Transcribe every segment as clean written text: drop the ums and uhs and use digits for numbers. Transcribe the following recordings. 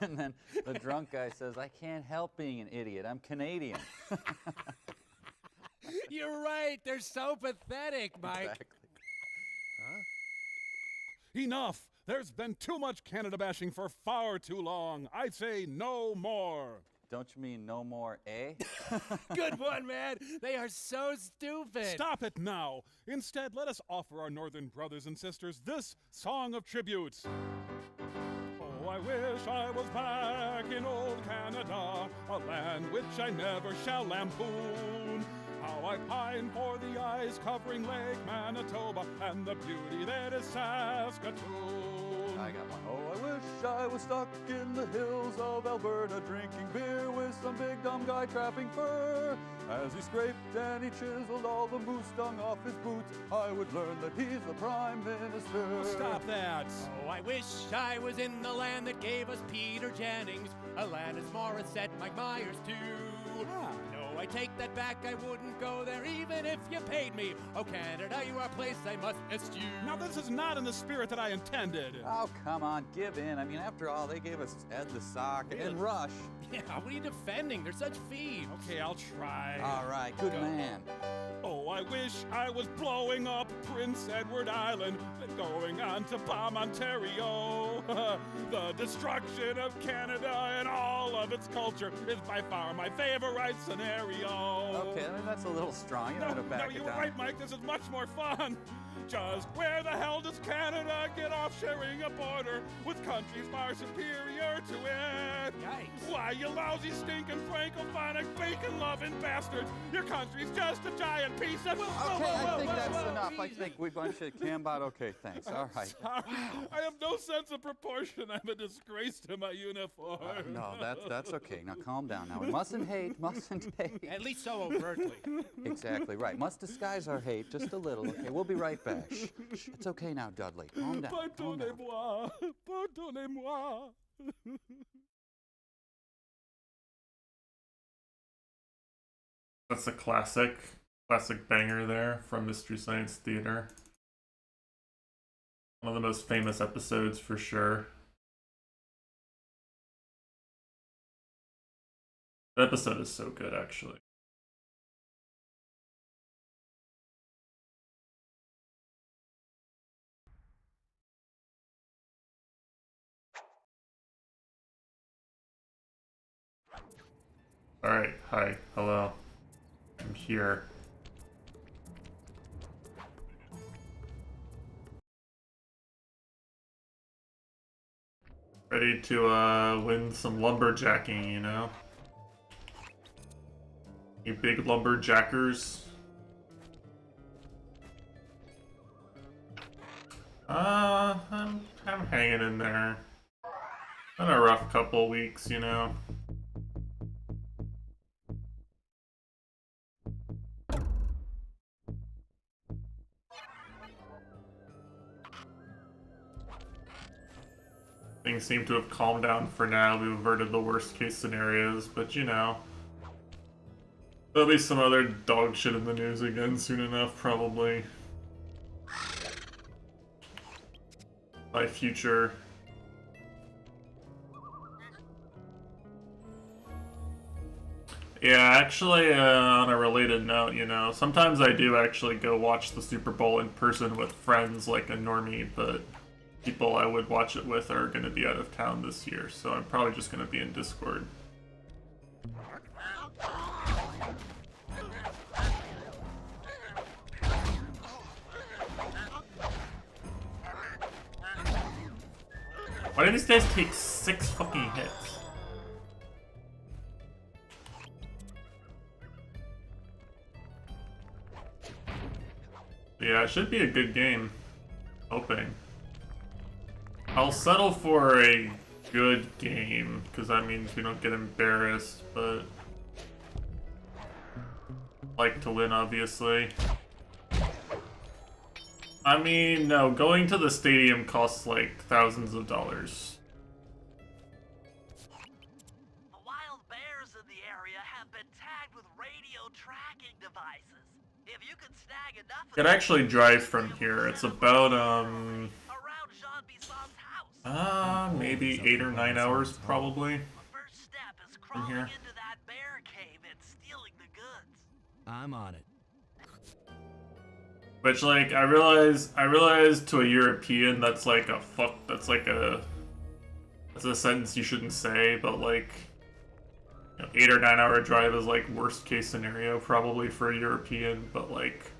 And then the drunk guy says, I can't help being an idiot. I'm Canadian. You're right. They're so pathetic, Mike. Exactly. Enough! There's been too much Canada bashing for far too long. I say no more. Don't you mean no more, eh? Good one, man. They are so stupid. Stop it now. Instead, let us offer our northern brothers and sisters this song of tribute. Oh, I wish I was back in old Canada, a land which I never shall lampoon. How I pine for the ice-covering Lake Manitoba and the beauty that is Saskatoon. I got one. Oh, I wish I was stuck in the hills of Alberta, drinking beer with some big dumb guy trapping fur. As he scraped and he chiseled all the moose dung off his boots, I would learn that he's the Prime Minister. Stop that. Oh, I wish I was in the land that gave us Peter Jennings, Alanis Morissette, Mike Myers, too. No, I take that back, I wouldn't go there even if you paid me. Oh, Canada, you are a place I must eschew. Now, this is not in the spirit that I intended. Oh, come on, give in. I mean, after all, they gave us Ed the Sock and Rush. Yeah, what are you defending? They're such feebs. Okay, I'll try. All right, good man. Oh, I wish I was blowing up Prince Edward Island and going on to bomb Ontario. The destruction of Canada and all of its culture is by far my favorite scenario. Okay, I mean, that's a little strong. You don't have to back you it were down. right, Mike. This is much more fun. Just where the hell does Canada get off sharing a border with countries far superior to it? Yikes. Why, you lousy, stinking, francophonic, bacon-loving bastards! Your country's just a giant piece of... Okay, I think that's enough. I think we bunch of Cambot. Okay, thanks. All right. Sorry. I have no sense of proportion. I'm a disgrace to my uniform. No, that's okay. Now calm down. Now we mustn't hate. At least so overtly. Exactly right. Must disguise our hate just a little. Okay, we'll be right back. Shh, shh. It's okay now, Dudley. Calm down. Calm down. Pardonnez-moi. Pardonnez-moi. That's a classic banger there from Mystery Science Theater. One of the most famous episodes for sure. That episode is so good, actually. Alright, hi, hello. I'm here. Ready to win some lumberjacking, you know? You big lumberjackers. I'm hanging in there. Been a rough couple weeks, you know. Things seem to have calmed down for now. We've averted the worst case scenarios, but you know. There'll be some other dog shit in the news again soon enough, probably. By future. Yeah, actually, on a related note, you know, sometimes I do actually go watch the Super Bowl in person with friends like a normie, but people I would watch it with are going to be out of town this year, so I'm probably just going to be in Discord. Why do these guys take 6 fucking hits? Yeah, it should be a good game. Hoping. I'll settle for a good game, because that means we don't get embarrassed, but... like to win, obviously. I mean, no, going to the stadium costs like thousands of dollars. The wild bears in the area have been tagged with radio tracking devices. If you could snag enough You can actually drive from here. It's about, around Jean Bisson's house. Maybe 8 or 9 hours, probably. The first step is crawling here. into that bear cave and stealing the goods. I'm on it. Which, like, I realize to a European that's like a that's a sentence you shouldn't say, but like, 8 or 9 hour drive is like worst case scenario probably for a European, but like,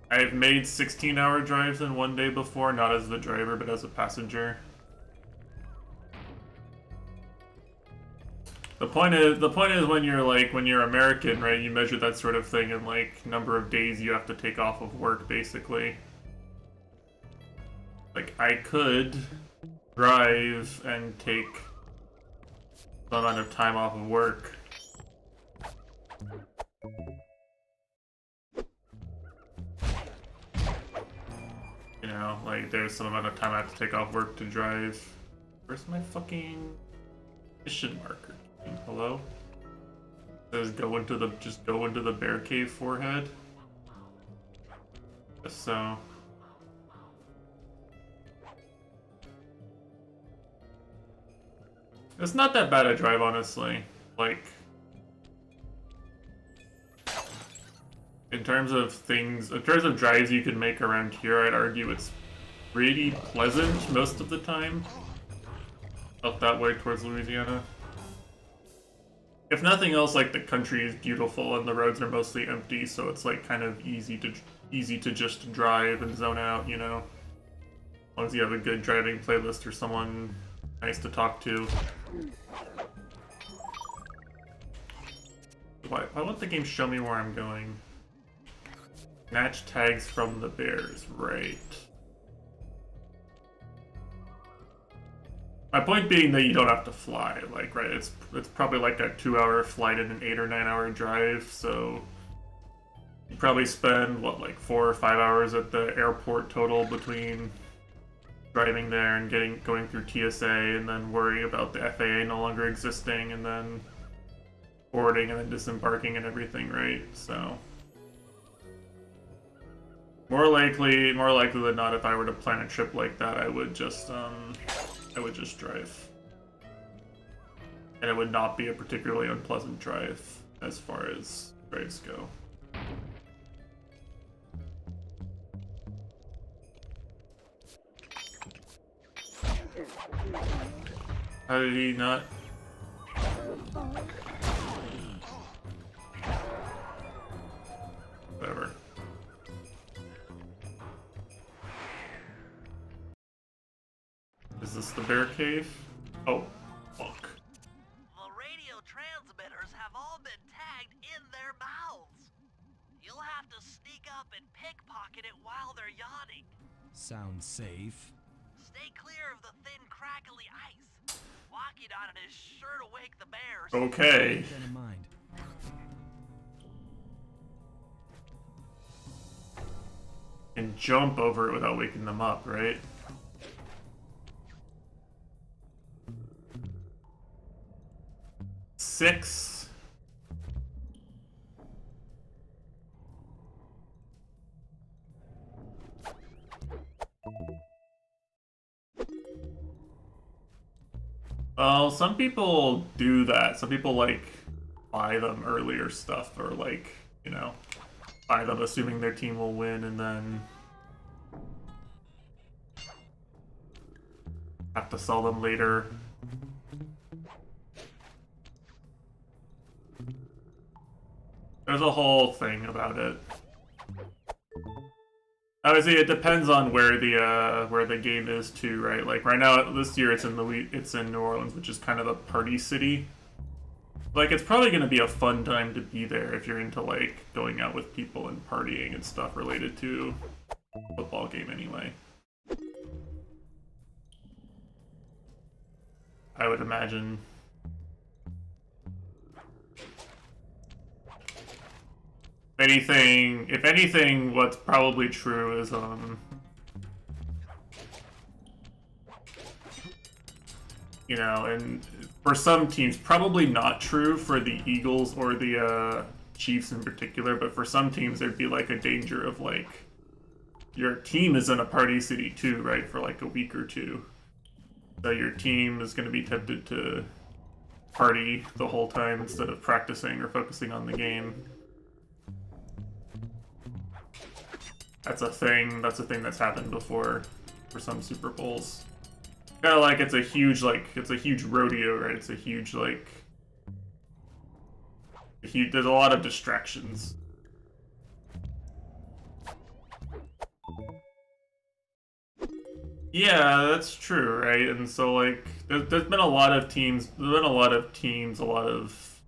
I've made 16-hour drives in one day before, not as the driver, but as a passenger. The point is when you're American, right, you measure that sort of thing in like number of days you have to take off of work, basically. Like, I could drive and take some amount of time off of work. You know, like, there's some amount of time I have to take off work to drive. Where's my fucking mission marker? Hello? It says just go into the bear cave forehead. So it's not that bad a drive, honestly. Like, in terms of drives you can make around here, I'd argue it's pretty pleasant most of the time. Up that way towards Louisiana. If nothing else, like, the country is beautiful and the roads are mostly empty, so it's like kind of easy to just drive and zone out, you know? As long as you have a good driving playlist or someone nice to talk to. Why won't the game show me where I'm going? Match tags from the bears, right. My point being that you don't have to fly, like, right, it's probably like a 2-hour flight and an 8 or 9 hour drive, so you probably spend, what, like 4 or 5 hours at the airport total between driving there and going through TSA and then worrying about the FAA no longer existing and then boarding and then disembarking and everything, right? So more likely than not, if I were to plan a trip like that, I would just drive. And it would not be a particularly unpleasant drive as far as drives go. How did he not? Whatever. Is this the bear cave? Oh, fuck. The radio transmitters have all been tagged in their mouths. You'll have to sneak up and pickpocket it while they're yawning. Sounds safe. Stay clear of the thin, crackly ice. Walking on it is sure to wake the bears. Okay. Keep that in mind. And jump over it without waking them up, right? Six. Well, some people do that. Some people, like, buy them earlier stuff, or, like, you know, buy them assuming their team will win and then have to sell them later. There's a whole thing about it. Obviously, it depends on where the game is too, right? Like right now, this year it's in New Orleans, which is kind of a party city. Like, it's probably going to be a fun time to be there if you're into like going out with people and partying and stuff related to a football game anyway. I would imagine. If anything, what's probably true is, you know, and for some teams, probably not true for the Eagles or the, Chiefs in particular, but for some teams, there'd be, like, a danger of, like, your team is in a party city too, right, for, like, a week or two. So your team is going to be tempted to party the whole time instead of practicing or focusing on the game. That's a thing. That's a thing that's happened before for some Super Bowls. Kind of like it's a huge rodeo, right? It's a huge there's a lot of distractions. Yeah, that's true, right? And so like there's been a lot of teams, a lot of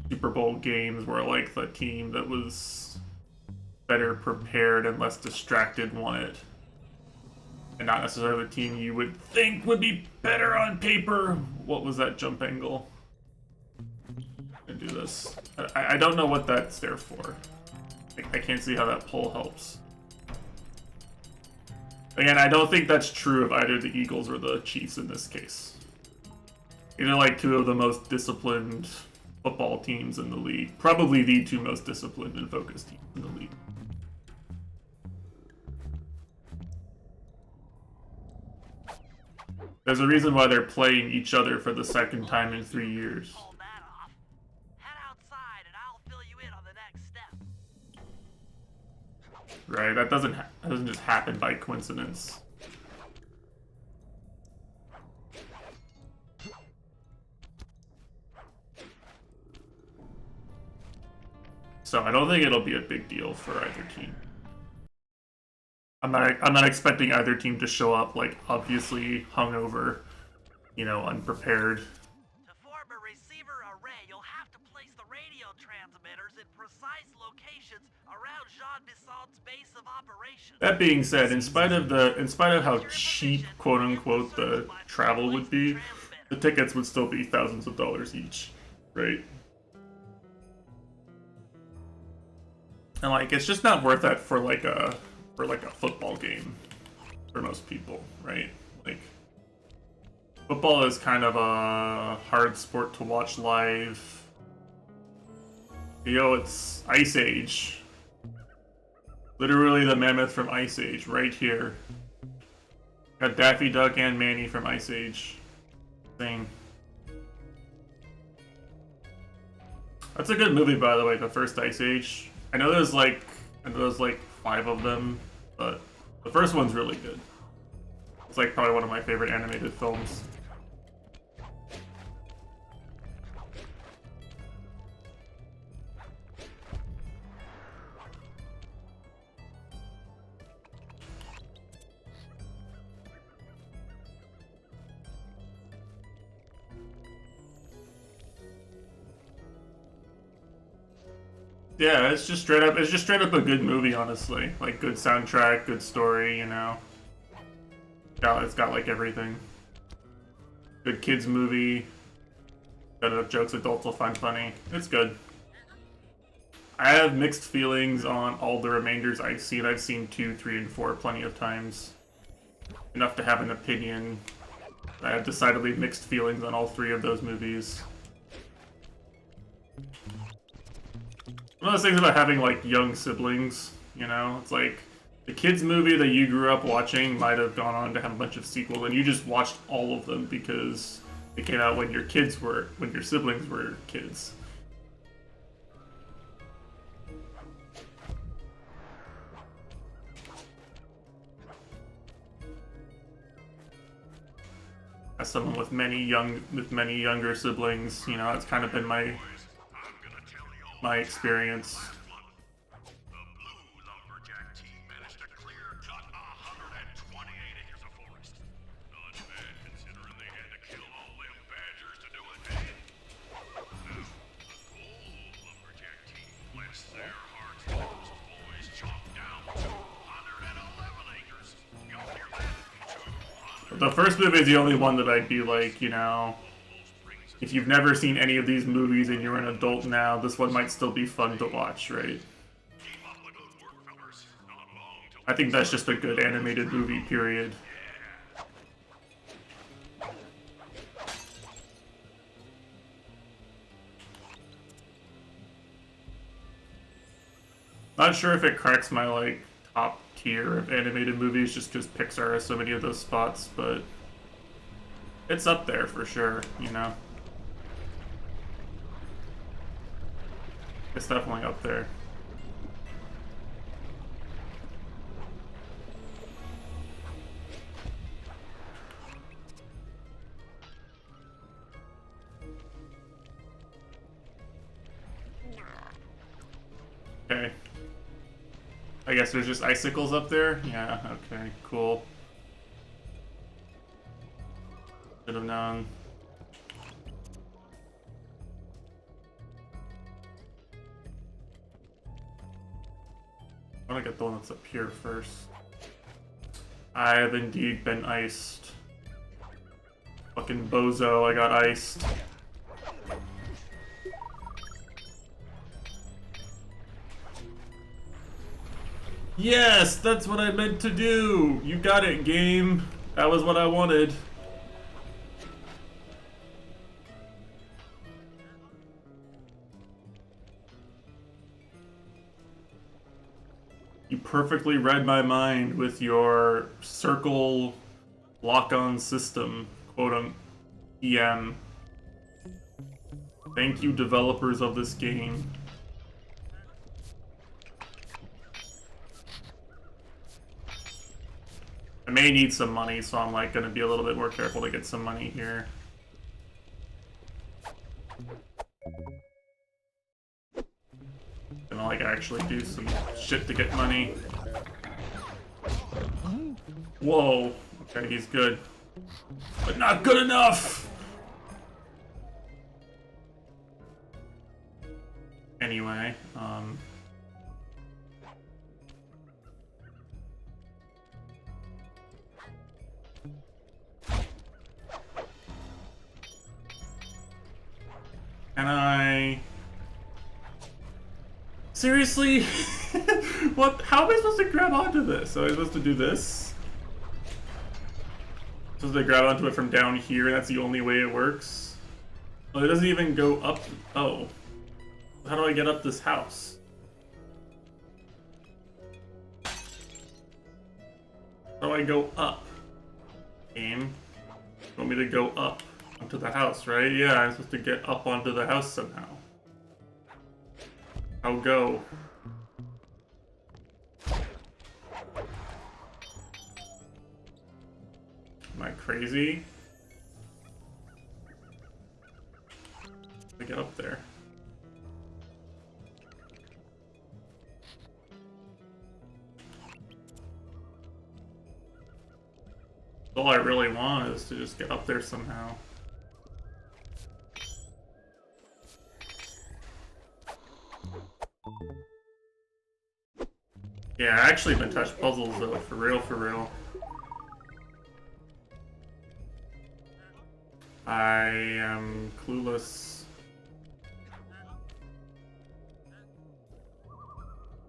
Super Bowl games where like the team that was better prepared and less distracted won it. And not necessarily the team you would think would be better on paper. What was that jump angle? I do this. I don't know what that's there for. I can't see how that pull helps. Again, I don't think that's true of either the Eagles or the Chiefs in this case. These are like two of the most disciplined football teams in the league. Probably the two most disciplined and focused teams in the league. There's a reason why they're playing each other for the second time in 3 years. Pull that off. Head outside and I'll fill you in on the next step. Right, that doesn't just happen by coincidence. So I don't think it'll be a big deal for either team. I'm not expecting either team to show up like obviously hungover, you know, unprepared. To form a receiver array, you'll have to place the radio transmitters in precise locations around Jean Bisson's base of operations. That being said, in spite of how cheap, quote unquote, the travel would be, the tickets would still be thousands of dollars each, right? And like, it's just not worth that for like a football game for most people, right? Like, football is kind of a hard sport to watch live. Yo, it's Ice Age. Literally the mammoth from Ice Age, right here. Got Daffy Duck and Manny from Ice Age. Thing. That's a good movie, by the way, the first Ice Age. I know there's like 5 of them, but the first one's really good. It's like probably one of my favorite animated films. Yeah, it's just straight up a good movie, honestly. Like, good soundtrack, good story, you know. Yeah, it's got like everything. Good kids movie. Got enough jokes adults will find funny. It's good. I have mixed feelings on all the remainders I've seen. I've seen 2, 3, and 4 plenty of times. Enough to have an opinion. I have decidedly mixed feelings on all 3 of those movies. One of those things about having, like, young siblings, you know? It's like, the kids' movie that you grew up watching might have gone on to have a bunch of sequels, and you just watched all of them because it came out when your siblings were kids. As someone with many younger siblings, you know, that's kind of been my experience. The blue lumberjack team managed to clear cut 128 acres of forest. Not bad considering they had to kill all them badgers to do it, eh? Now, the gold lumberjack team, bless their hearts, those boys chopped down 211 acres. Y'all hear that? The first movie is the only one that I'd be like, you know, if you've never seen any of these movies and you're an adult now, this one might still be fun to watch, right? I think that's just a good animated movie, period. Not sure if it cracks my, like, top tier of animated movies just because Pixar has so many of those spots, but It's up there for sure, you know. It's definitely up there. Okay. I guess there's just icicles up there? Yeah, okay, cool. Should have known. I want to get the one that's up here first. I have indeed been iced. Fucking bozo, I got iced. Yes, that's what I meant to do! You got it, game. That was what I wanted. You perfectly read my mind with your circle lock-on system, quote-unquote, EM. Thank you, developers of this game. I may need some money, so I'm like gonna be a little bit more careful to get some money here. Gonna like actually do some shit to get money. Whoa. Okay, he's good. But not good enough! Anyway, can I... Seriously? What? How am I supposed to grab onto this? So I'm supposed to do this? Supposed to grab onto it from down here, that's the only way it works? Well, it doesn't even go up... Oh. How do I get up this house? How do I go up? Game? You want me to go up onto the house, right? Yeah, I'm supposed to get up onto the house somehow. I'll go. Am I crazy? I get up there. All I really want is to just get up there somehow. Yeah, I actually been touched puzzles though, for real, for real. I am clueless.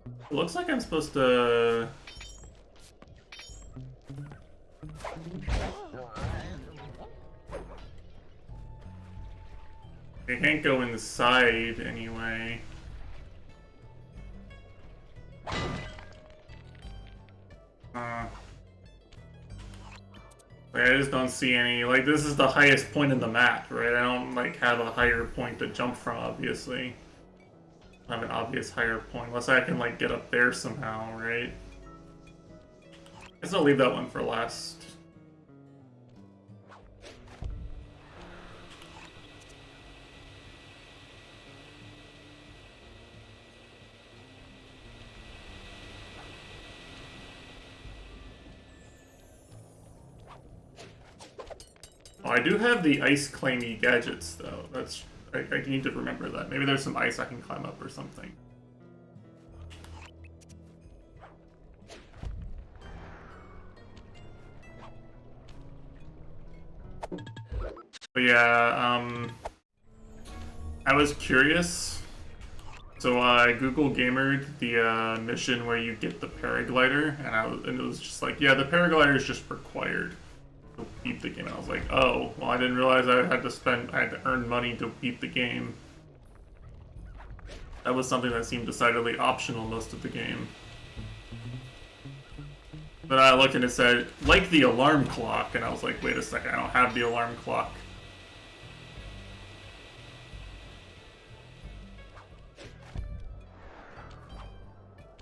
It looks like I'm supposed to... I can't go inside anyway. Like, I just don't see any, like, this is the highest point in the map, right? I don't, like, have a higher point to jump from, obviously. I have an obvious higher point, unless I can, like, get up there somehow, right? I guess I'll leave that one for last. Oh, I do have the ice climby gadgets, though. That's I need to remember that. Maybe there's some ice I can climb up or something. But yeah, I was curious. So I Google Gamered the mission where you get the paraglider, and it was just like, yeah, the paraglider is just required to beat the game. And I was like, oh, well, I didn't realize I had to earn money to beat the game. That was something that seemed decidedly optional most of the game. Then I looked and it said, like the alarm clock, and I was like, wait a second, I don't have the alarm clock.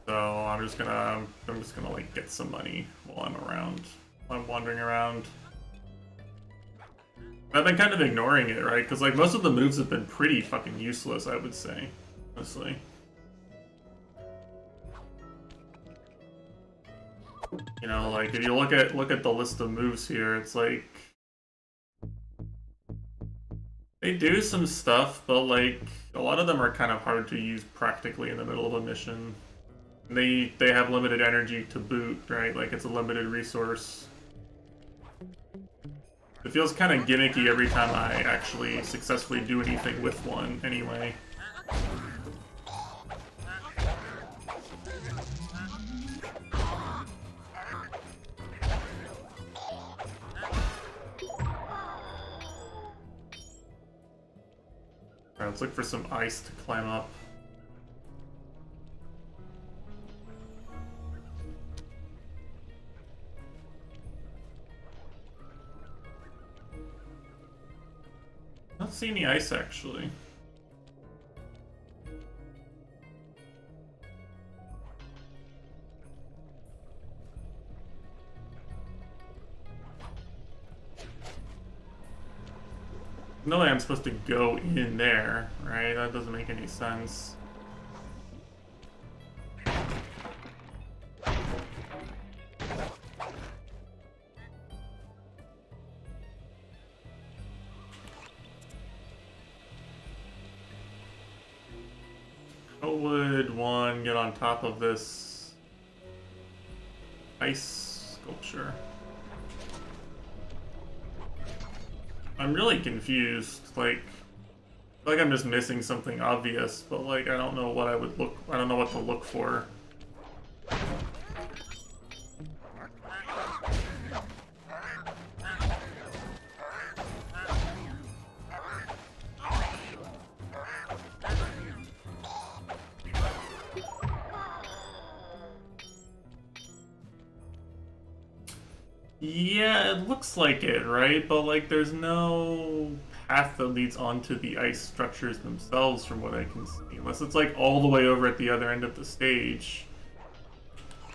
So I'm just gonna like get some money while I'm around, while I'm wandering around. I've been kind of ignoring it, right? Because like most of the moves have been pretty fucking useless, I would say, honestly. You know, like if you look at the list of moves here, it's like they do some stuff, but like a lot of them are kind of hard to use practically in the middle of a mission. And they have limited energy to boot, right? Like it's a limited resource. It feels kind of gimmicky every time I actually successfully do anything with one, anyway. Alright, let's look for some ice to climb up. I don't see any ice, actually. No way I'm supposed to go in there, right? That doesn't make any sense. How would one get on top of this ice sculpture? I'm really confused. Like I'm just missing something obvious, but like I don't know what I don't know what to look for. Yeah, it looks like it, right? But like there's no path that leads onto the ice structures themselves from what I can see. Unless it's like all the way over at the other end of the stage.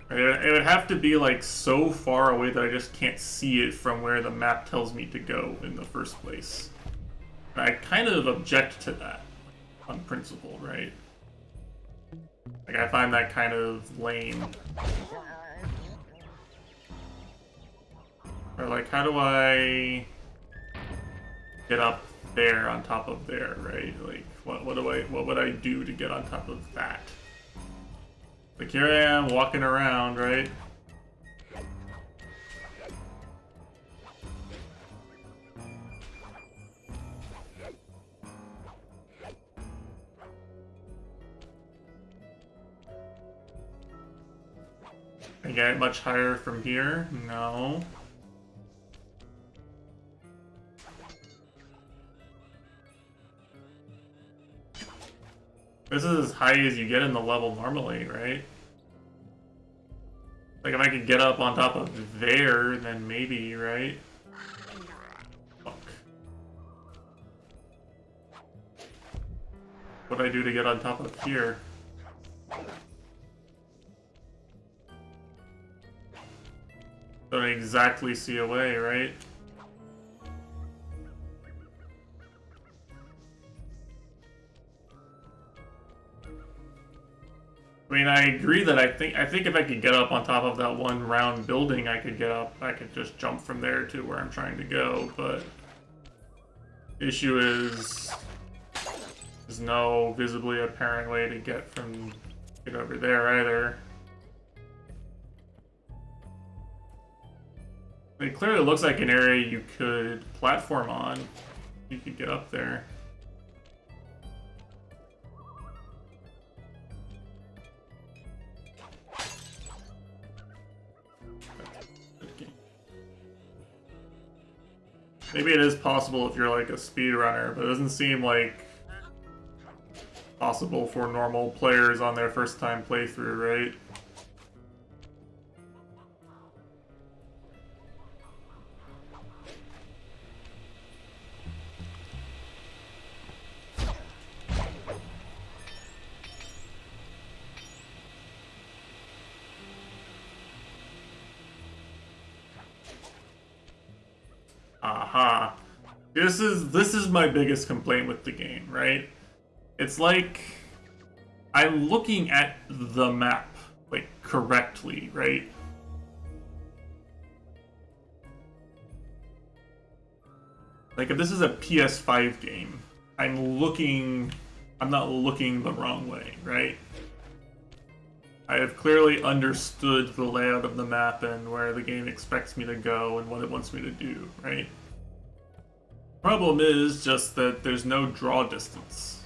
Right? It would have to be like so far away that I just can't see it from where the map tells me to go in the first place. And I kind of object to that on principle, right? Like I find that kind of lame. Or like, how do I get up there on top of there, right? Like, what would I do to get on top of that? Like here I am walking around, right? I get much higher from here? No. This is as high as you get in the level normally, right? Like if I could get up on top of there, then maybe, right? Fuck. What do I do to get on top of here? Don't exactly see a way, right? I mean, I agree that I think if I could get up on top of that one round building, I could just jump from there to where I'm trying to go, but the issue is there's no visibly apparent way to get over there either. It clearly looks like an area you could platform on. You could get up there. Maybe it is possible if you're like a speedrunner, but it doesn't seem like possible for normal players on their first time playthrough, right? Haha. This is my biggest complaint with the game, right? It's like I'm looking at the map like correctly, right? Like if this is a PS5 game, I'm not looking the wrong way, right? I have clearly understood the layout of the map and where the game expects me to go and what it wants me to do, right? Problem is just that there's no draw distance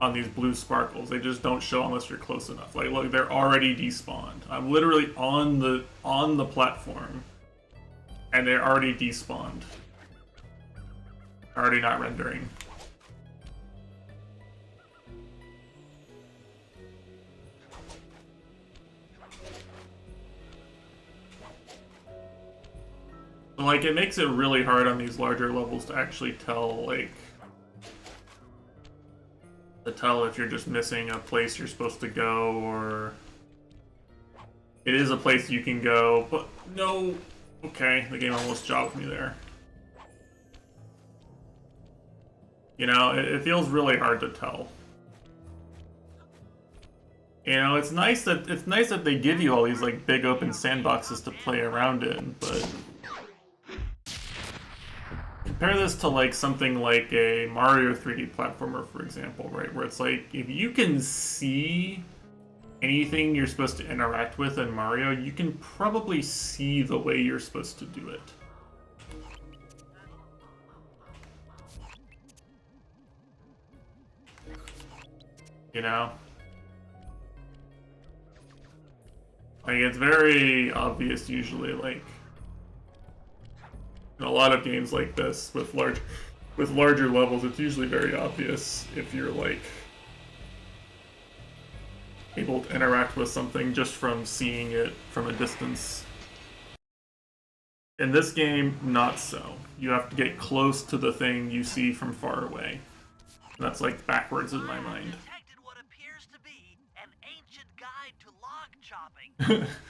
on these blue sparkles. They just don't show unless you're close enough. Like, look, they're already despawned. I'm literally on the platform, and they're already despawned. Already not rendering. Like, it makes it really hard on these larger levels to actually tell, like, if you're just missing a place you're supposed to go, or it is a place you can go, but no. Okay, the game almost jobbed me there. You know, it feels really hard to tell. You know, it's nice that they give you all these like big open sandboxes to play around in, but compare this to like something like a Mario 3D platformer, for example, right? Where it's like, if you can see anything you're supposed to interact with in Mario, you can probably see the way you're supposed to do it. You know? Like, it's very obvious usually, like, in a lot of games like this, with larger levels, it's usually very obvious if you're, like, able to interact with something just from seeing it from a distance. In this game, not so. You have to get close to the thing you see from far away. And that's, like, backwards in my mind. Detected what appears to be an ancient guide to log chopping.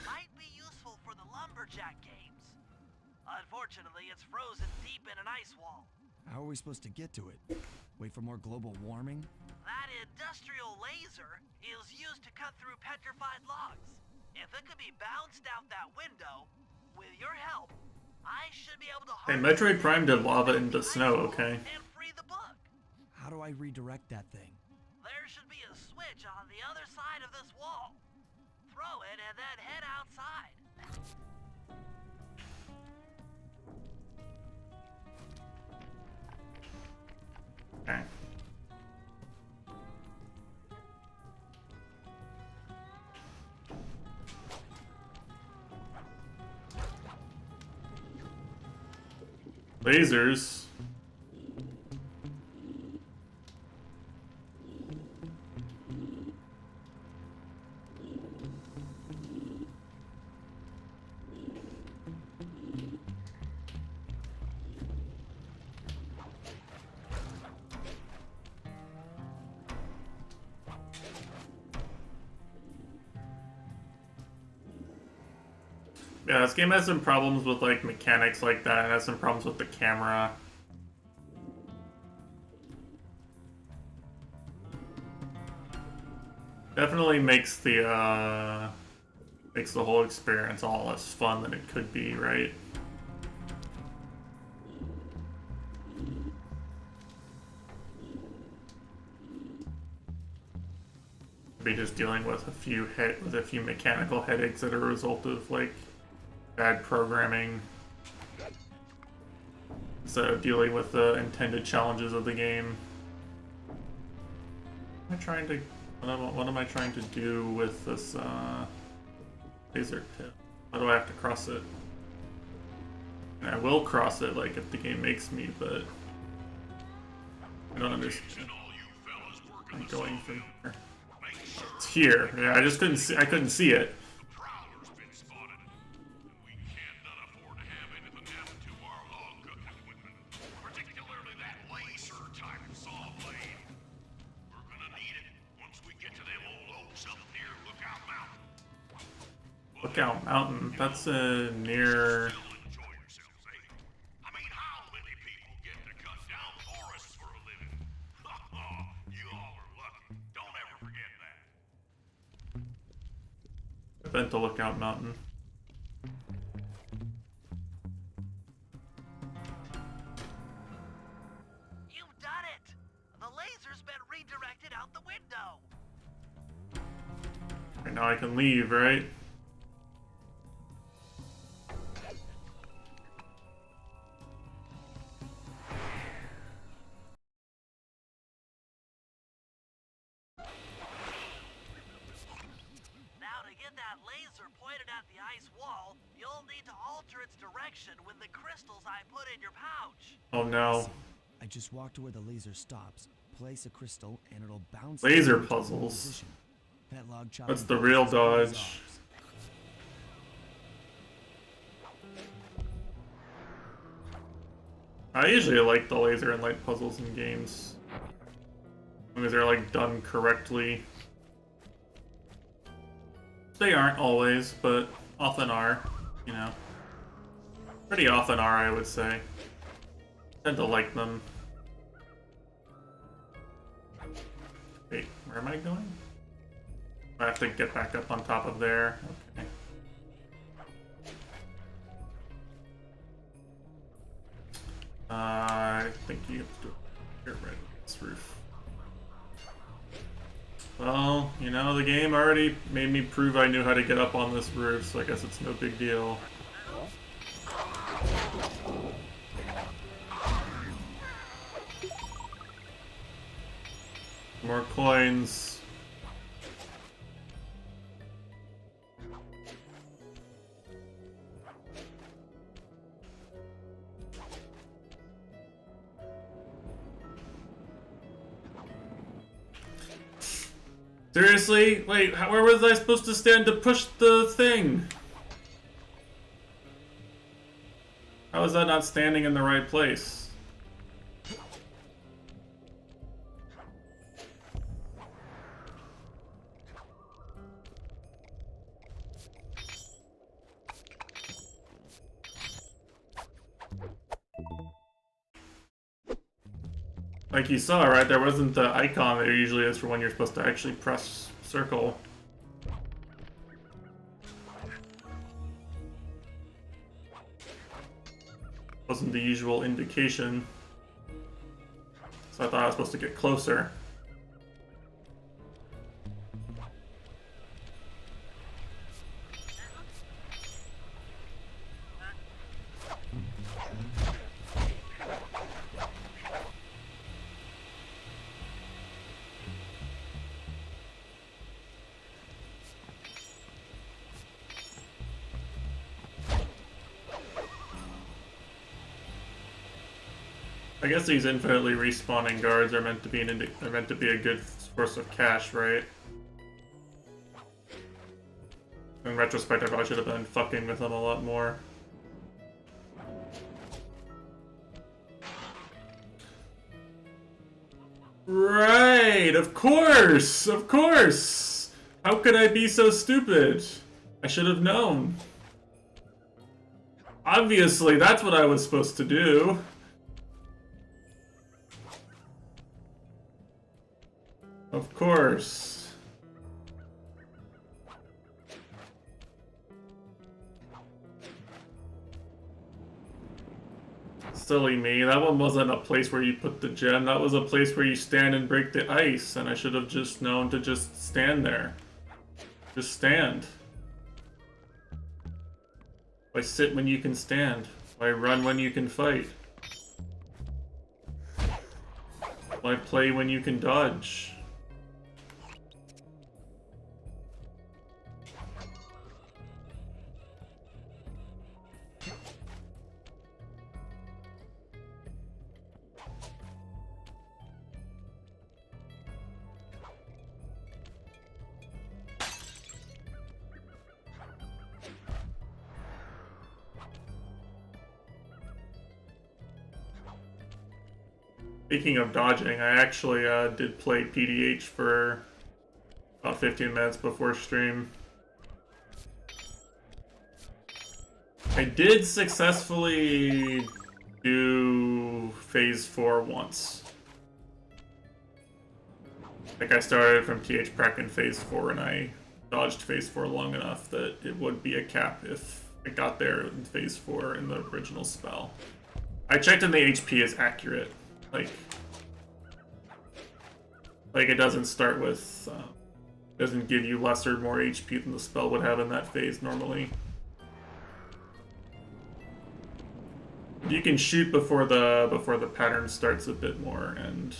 Might be useful for the lumberjack games. Unfortunately, it's frozen deep in an ice wall. How are we supposed to get to it? Wait for more global warming? That industrial laser is used to cut through petrified logs. If it could be bounced out that window, with your help, I should be able to Hey, Metroid Prime did lava into snow, okay? and free the book. How do I redirect that thing? There should be a switch on the other side of this wall. Throw it and then head outside. Okay. Lasers. Yeah, this game has some problems with like mechanics like that. It has some problems with the camera. Definitely makes the whole experience all less fun than it could be, right? Be just dealing with a few mechanical headaches that are a result of like bad programming instead of dealing with the intended challenges of the game. What am I trying to do with this laser tip? How do I have to cross it? And I will cross it, like, if the game makes me, but I don't understand. I'm going from here. It's here. Yeah, I just couldn't see. I couldn't see it. Prowler's been spotted. We cannot afford to have anything happen to our log cutting equipment, particularly that laser-type saw blade. We're gonna need it once we get to them old oaks up near Lookout Mountain. Lookout Mountain. That's near. Still enjoy yourselves, eh? Bent to Lookout Mountain. You've done it! The laser's been redirected out the window! Right now I can leave, right? Now to get that laser pointed at the ice wall, you'll need to alter its direction with the crystals I put in your pouch. Oh no. I just walk to where the laser stops, place a crystal, and it'll bounce. Laser into a puzzles. position. That log chopping That's the real is dodge. ours. I usually like the laser and light puzzles in games. As long as they're like done correctly. They aren't always, but often are, you know. Pretty often are, I would say. Tend to like them. Wait, where am I going? I have to get back up on top of there. Okay. I think you have to do it here, right on this roof. Well, you know, the game already made me prove I knew how to get up on this roof, so I guess it's no big deal. More coins. Seriously? Wait, where was I supposed to stand to push the thing? How is that not standing in the right place? Like you saw, right? There wasn't the icon there usually is for when you're supposed to actually press circle. Wasn't the usual indication. So I thought I was supposed to get closer. I guess these infinitely respawning guards are meant to be a good source of cash, right? In retrospect, I probably should have been fucking with them a lot more. Right, of course, of course. How could I be so stupid? I should have known. Obviously, that's what I was supposed to do. Of course. Silly me. That one wasn't a place where you put the gem. That was a place where you stand and break the ice, and I should have just known to just stand there. Just stand. Why sit when you can stand? Why run when you can fight? Why play when you can dodge? Speaking of dodging, I actually did play PDH for about 15 minutes before stream. I did successfully do Phase 4 once. Like I started from TH Prec in Phase 4 and I dodged phase 4 long enough that it would be a cap if it got there in phase 4 in the original spell. I checked and the HP is accurate. Like it doesn't start with, doesn't give you less or more HP than the spell would have in that phase normally. You can shoot before the pattern starts a bit more, and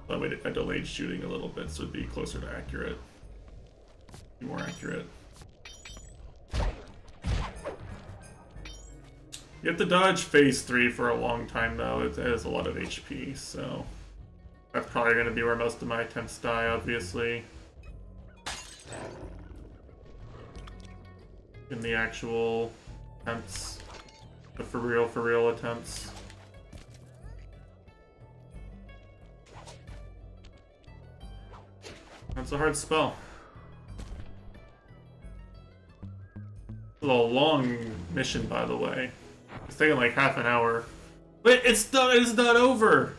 that way I delayed shooting a little bit so it'd be closer to accurate. Be more accurate. You have to dodge phase 3 for a long time though. It has a lot of HP, so that's probably going to be where most of my attempts die, obviously. In the actual attempts. The for real attempts. That's a hard spell. It's a long mission, by the way. It's taking like half an hour. But it's not over!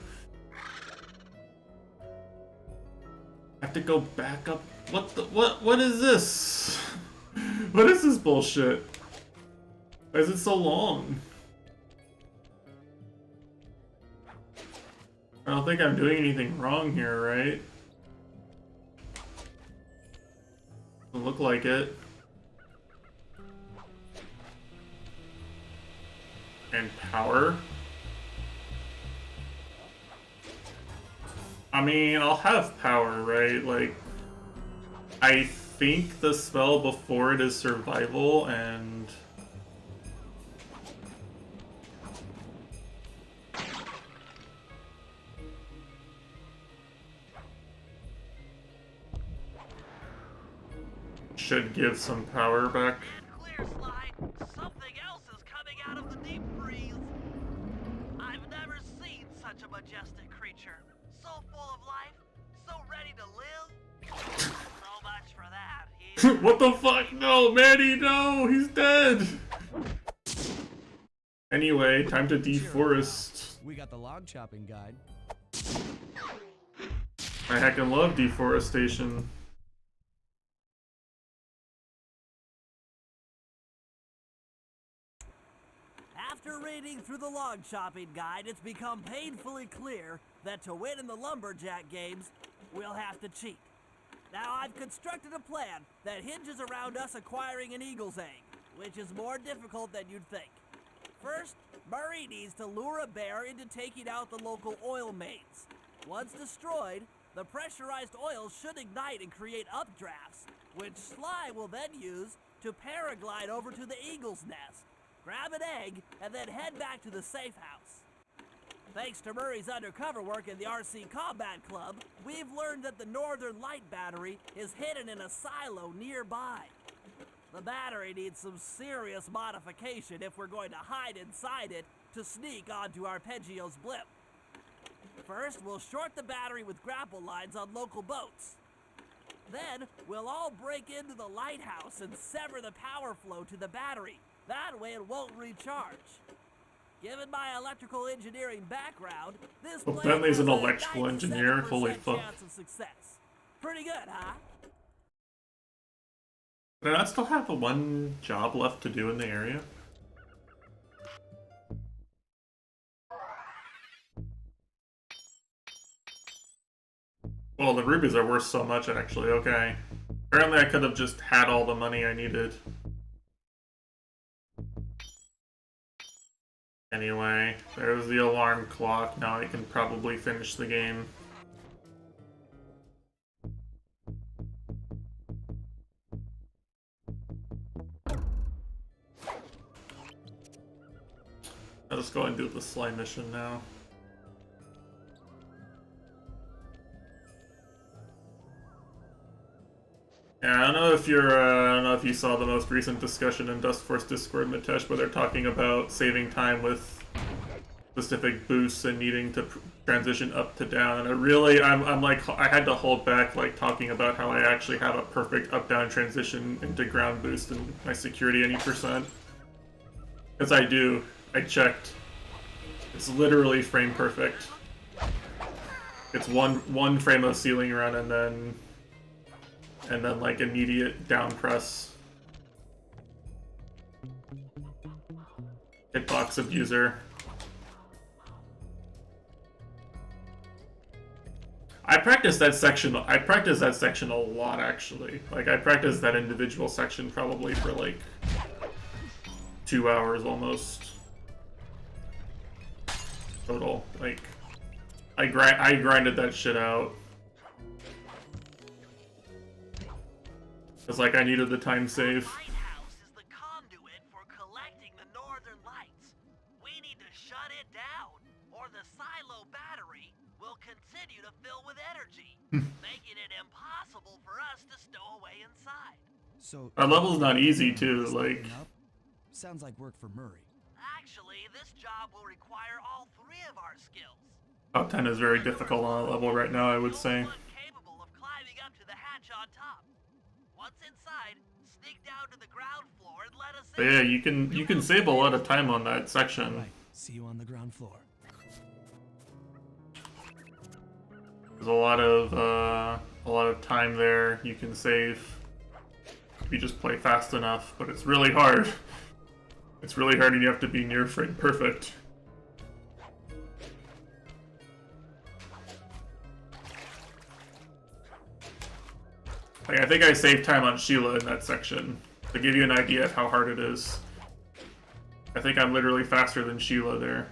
I have to go back up. What is this? What is this bullshit? Why is it so long? I don't think I'm doing anything wrong here, right? Doesn't look like it. And power. I mean, I'll have power, right? Like, I think the spell before it is survival, and should give some power back. Clear, Sly. Something else is coming out of the deep freeze. I've never seen such a majestic creature. So full of life, so ready to live. So much for that. What the fuck? No, Manny, no! He's dead! Anyway, time to deforest. We got the log chopping guide. I heckin' love deforestation. After reading through the log chopping guide, it's become painfully clear that to win in the lumberjack games, we'll have to cheat. Now, I've constructed a plan that hinges around us acquiring an eagle's egg, which is more difficult than you'd think. First, Murray needs to lure a bear into taking out the local oil mains. Once destroyed, the pressurized oil should ignite and create updrafts, which Sly will then use to paraglide over to the eagle's nest, grab an egg, and then head back to the safe house. Thanks to Murray's undercover work in the RC Combat Club, we've learned that the Northern Light Battery is hidden in a silo nearby. The battery needs some serious modification if we're going to hide inside it to sneak onto Arpeggio's blimp. First, we'll short the battery with grapple lines on local boats. Then, we'll all break into the lighthouse and sever the power flow to the battery. That way it won't recharge. Given my electrical engineering background, this Well, plan Bentley's an has a electrical engineer. 97% Holy fuck. chance of success. Pretty good, huh? Did I not still have one job left to do in the area? Well, the rubies are worth so much, actually. Okay. Apparently I could have just had all the money I needed. Anyway, there's the alarm clock. Now I can probably finish the game. I'll just go and do the slime mission now. Yeah, I don't know if you're, I don't know if you saw the most recent discussion in Dustforce Discord, Mitesh, where they're talking about saving time with specific boosts and needing to transition up to down. And I'm like, I had to hold back, like, talking about how I actually have a perfect up-down transition into ground boost and my security any %. Because I do. I checked. It's literally frame perfect. It's one frame of ceiling run and then and then like immediate down press. Hitbox abuser. I practiced that section a lot actually. Like I practiced that individual section probably for like 2 hours almost total. Like I grinded that shit out. It's like I needed the time save. The lighthouse is the conduit for collecting the northern lights. We need to shut it down, or the silo battery will continue to fill with energy, making it impossible for us to stow away inside. So Our level's not easy too, like sounds like work for Murray. Actually, this job will require all 3 of our skills. top 10 is very difficult on a level right now, I would say. No one capable of climbing up to the hatch on top. Once inside, sneak down to the ground floor and let us But in. yeah, you can save a lot of time on that section. Right. See you on the ground floor. There's a lot of time there you can save if you just play fast enough, but it's really hard. It's really hard and you have to be near frame perfect. Like, I think I saved time on Sheila in that section to give you an idea of how hard it is. I think I'm literally faster than Sheila there.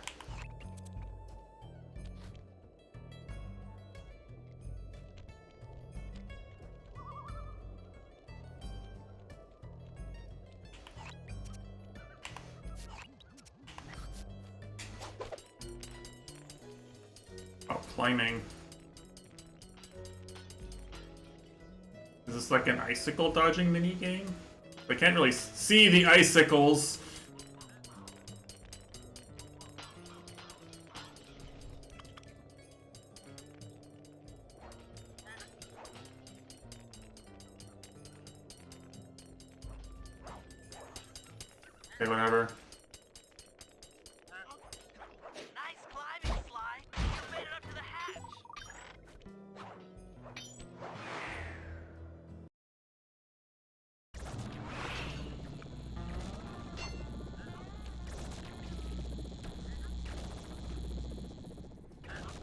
Oh, climbing. Is this like an icicle dodging minigame? I can't really see the icicles. Okay, whatever. Nice climbing, Sly. You made it up to the hatch.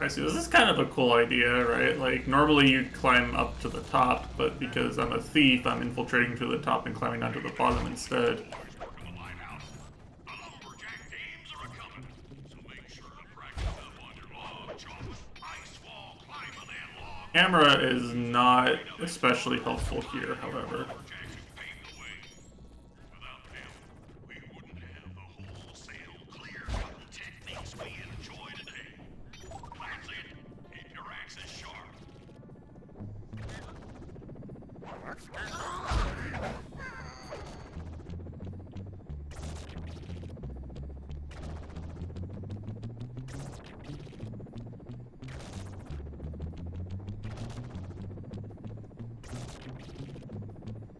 I see, this is kind of a cool idea, right? Like, normally you'd climb up to the top, but because I'm a thief, I'm infiltrating to the top and climbing down to the bottom instead. From the lighthouse. The lumberjack games are a-coming, so make sure to practice up on your log chopping, ice wall climbing, and log Camera is not especially helpful here, however. lumberjacks who paved the way. Without them, we wouldn't have the wholesale clear-cutting techniques we enjoy today. That's it. Keep your axes sharp.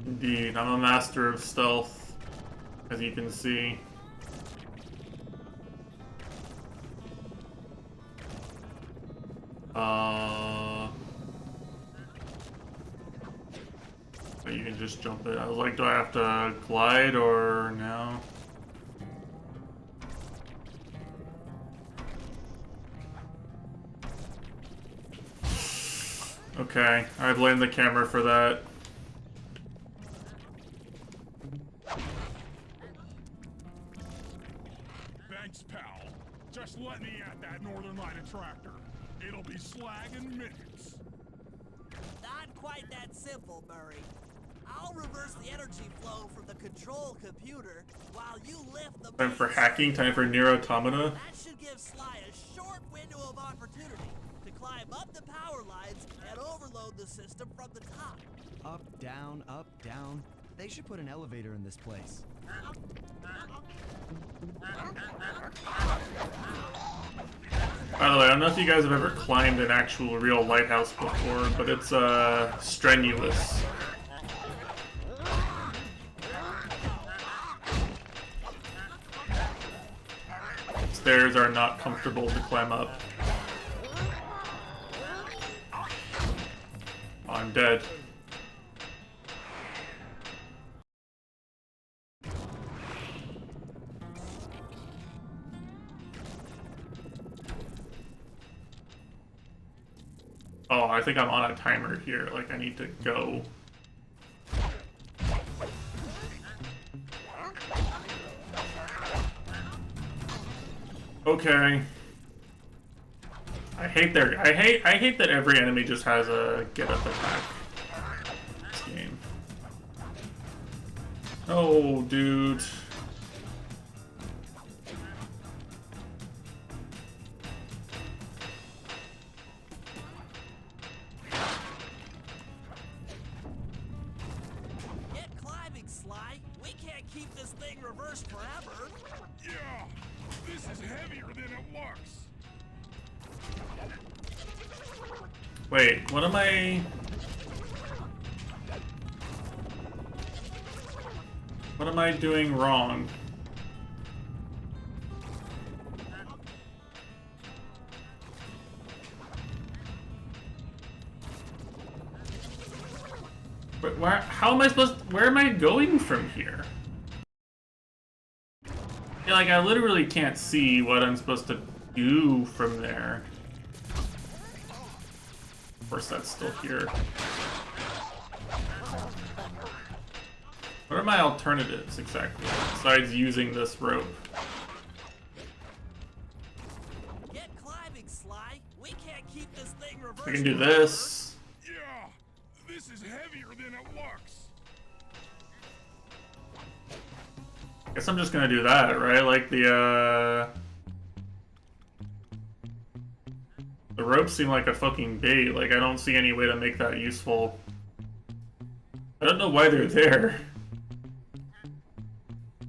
Indeed, I'm a master of stealth, as you can see. But you can just jump it. I was like, do I have to glide or no? Okay, I blame the camera for that. Thanks, pal. Just let me at that Northern Light attractor. It'll be slag in minutes. Not quite that simple, Murray. I'll reverse the energy flow from the control computer while you lift the Time for base. hacking, time for Nier Automata. That should give Sly a short window of opportunity to climb up the power lines and overload the system from the top. Up, down, up, down. They should put an elevator in this place. By the way, I don't know if you guys have ever climbed an actual real lighthouse before, but it's strenuous. Stairs are not comfortable to climb up. Oh, I'm dead. I think I'm on a timer here. Like, I need to go. Okay. I hate that every enemy just has a get up attack. This game. Oh, dude. Get climbing, Sly. We can't keep this thing reversed forever. Yeah, this is heavier than it looks. Wait, what am I... What am I doing wrong? But how am I supposed to, where am I going from here? Yeah, like I literally can't see what I'm supposed to do from there. Of course that's still here. What are my alternatives exactly, besides using this rope? Get climbing, Sly. We can't keep this thing reversed. I can do this. Yeah, this is heavier than it looks. Guess I'm just gonna do that, right? Like the ropes seem like a fucking bait. Like I don't see any way to make that useful. I don't know why they're there.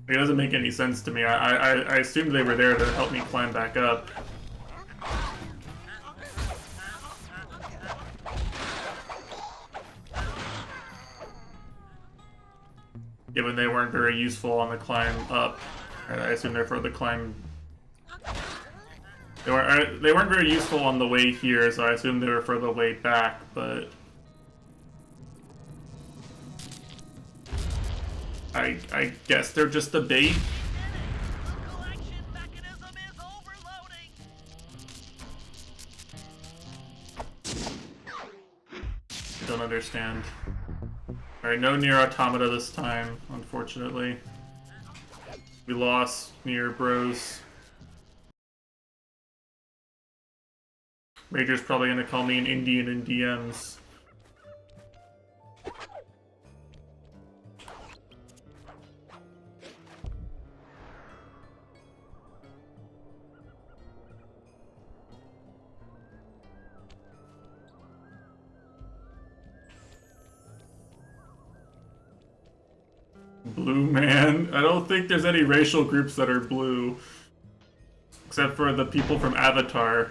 It doesn't make any sense to me. I assumed they were there to help me climb back up. Given they weren't very useful on the climb up, I assume therefore the climb... They weren't very useful on the way here, so I assume they were for the way back, but... I guess they're just a bait. I don't understand. Alright, no Nier Automata this time, unfortunately. We lost Nier Bros. Major's probably gonna call me an Indian in DMs. Blue man? I don't think there's any racial groups that are blue. Except for the people from Avatar.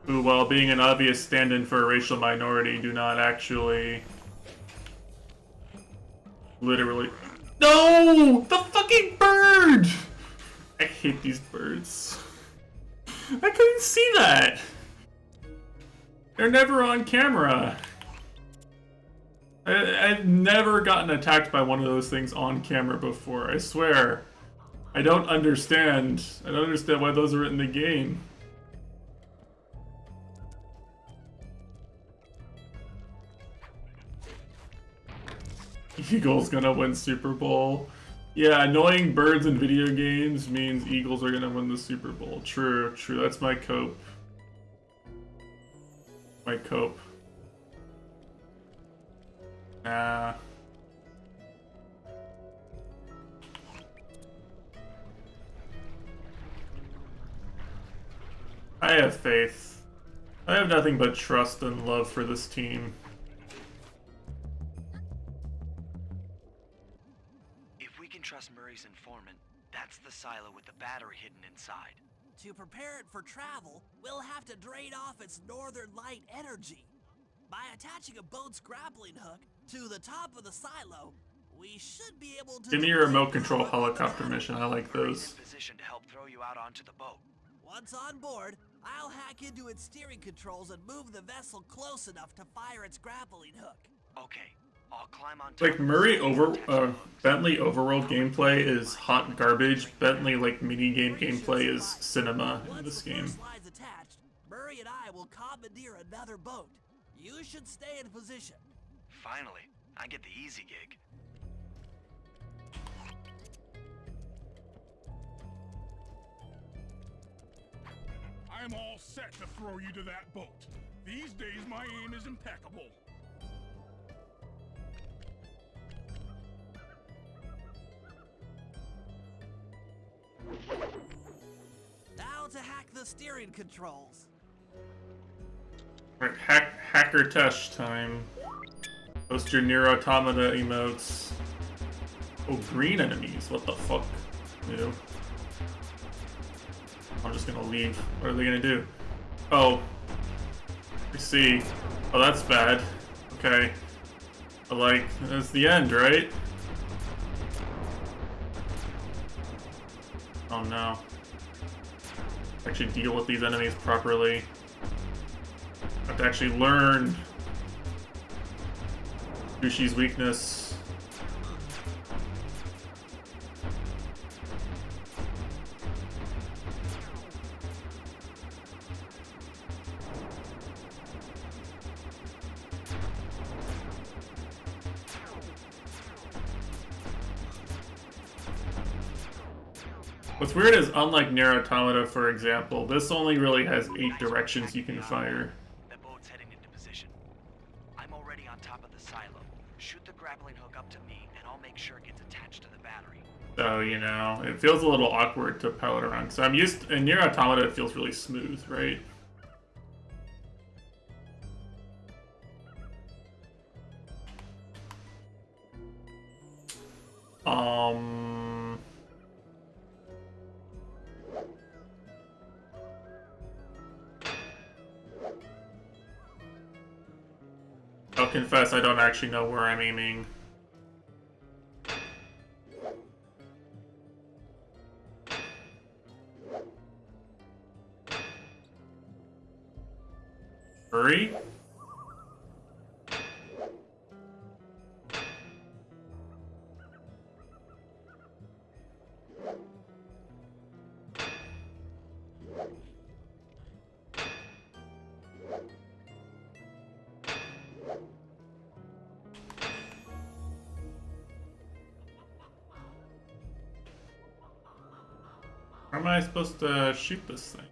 Who, while being an obvious stand-in for a racial minority, do not actually... Literally... No! The fucking bird! I hate these birds. I couldn't see that! They're never on camera. I've never gotten attacked by one of those things on camera before, I swear. I don't understand. I don't understand why those are in the game. Eagles gonna win Super Bowl. Yeah, annoying birds in video games means Eagles are gonna win the Super Bowl. True, true. That's my cope. My cope. Nah. I have faith. I have nothing but trust and love for this team. If we can trust Murray's informant, that's the silo with the battery hidden inside. To prepare it for travel, we'll have to drain off its northern light energy. By attaching a boat's grappling hook to the top of the silo, we should be able to... Give me your remote control helicopter mission. I like those. Position to help throw you out onto the boat. Once on board, I'll hack into its steering controls and move the vessel close enough to fire its grappling hook. Okay, I'll climb on top Like of the Murray silo over attached to hooks. Bentley overworld gameplay is hot garbage. Bentley like mini game gameplay is cinema in Once this the game. first line's attached, Murray and I will commandeer another boat. You should stay in position. Finally, I get the easy gig. I'm all set to throw you to that boat. These days, my aim is impeccable. Now to hack the steering controls. Right, hacker test time. Post your Nier Automata emotes. Oh, green enemies. What the fuck? Ew. I'm just gonna leave. What are they gonna do? Oh. I see. Oh, that's bad. Okay. But like, that's the end, right? Oh no. Actually deal with these enemies properly. I have to actually learn Sushi's weakness. What's weird is, unlike Nier Automata, for example, this only really has 8 directions you can fire. The boat's heading into position. I'm already on top of the silo. Shoot the grappling hook up to me, and I'll make sure it gets attached to the battery. So, you know, it feels a little awkward to pilot around. So I'm used, in Nier Automata it feels really smooth, right? I'll confess I don't actually know where I'm aiming. Hurry? How am I supposed to shoot this thing?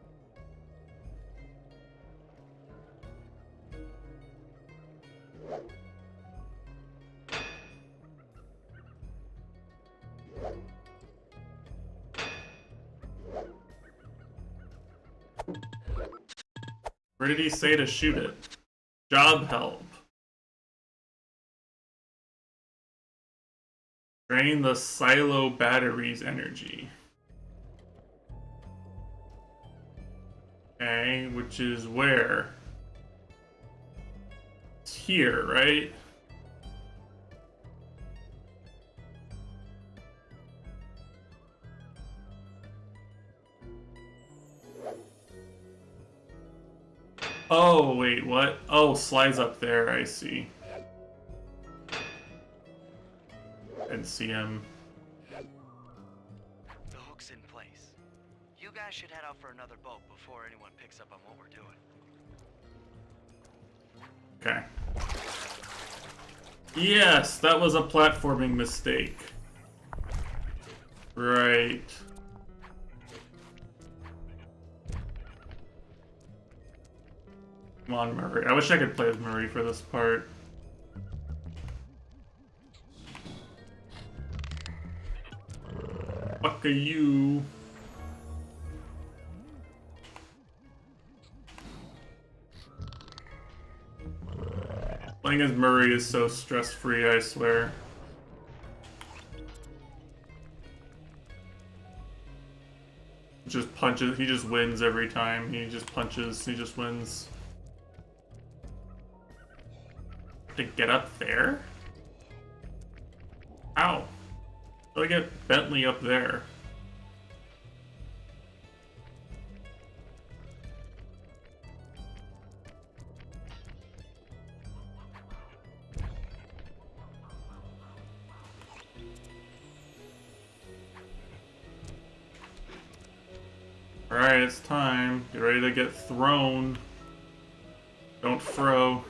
Where did he say to shoot it? Job help. Drain the silo battery's energy. Okay, which is where? It's here, right? Oh, wait, what? Oh, slides up there, I see. And see him. The hook's in place. You guys should head out for another boat before anyone picks up on what we're doing. Okay. Yes, that was a platforming mistake. Right. Come on, Murray. I wish I could play as Murray for this part. Fuck are you? Playing as Murray is so stress-free, I swear. Just punches, he just wins every time. He just punches, he just wins. To get up there? Ow. How do I get Bentley up there? Alright, it's time. Get ready to get thrown. Don't throw.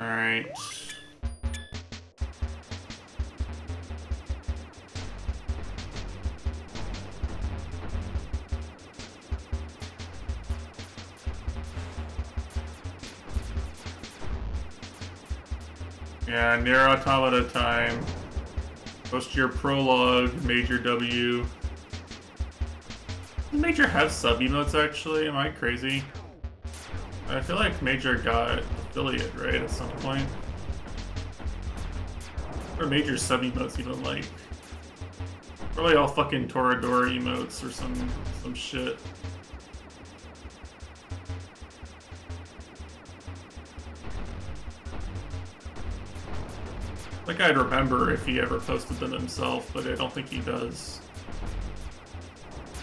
Alright. Yeah, Nier Automata time. Post your prologue, Major W. Does Major have sub emotes actually? Am I crazy? I feel like Major got affiliate, right, at some point? Or Major sub emotes even like? Probably all fucking Toradora emotes or some shit. Like I'd remember if he ever posted them himself, but I don't think he does.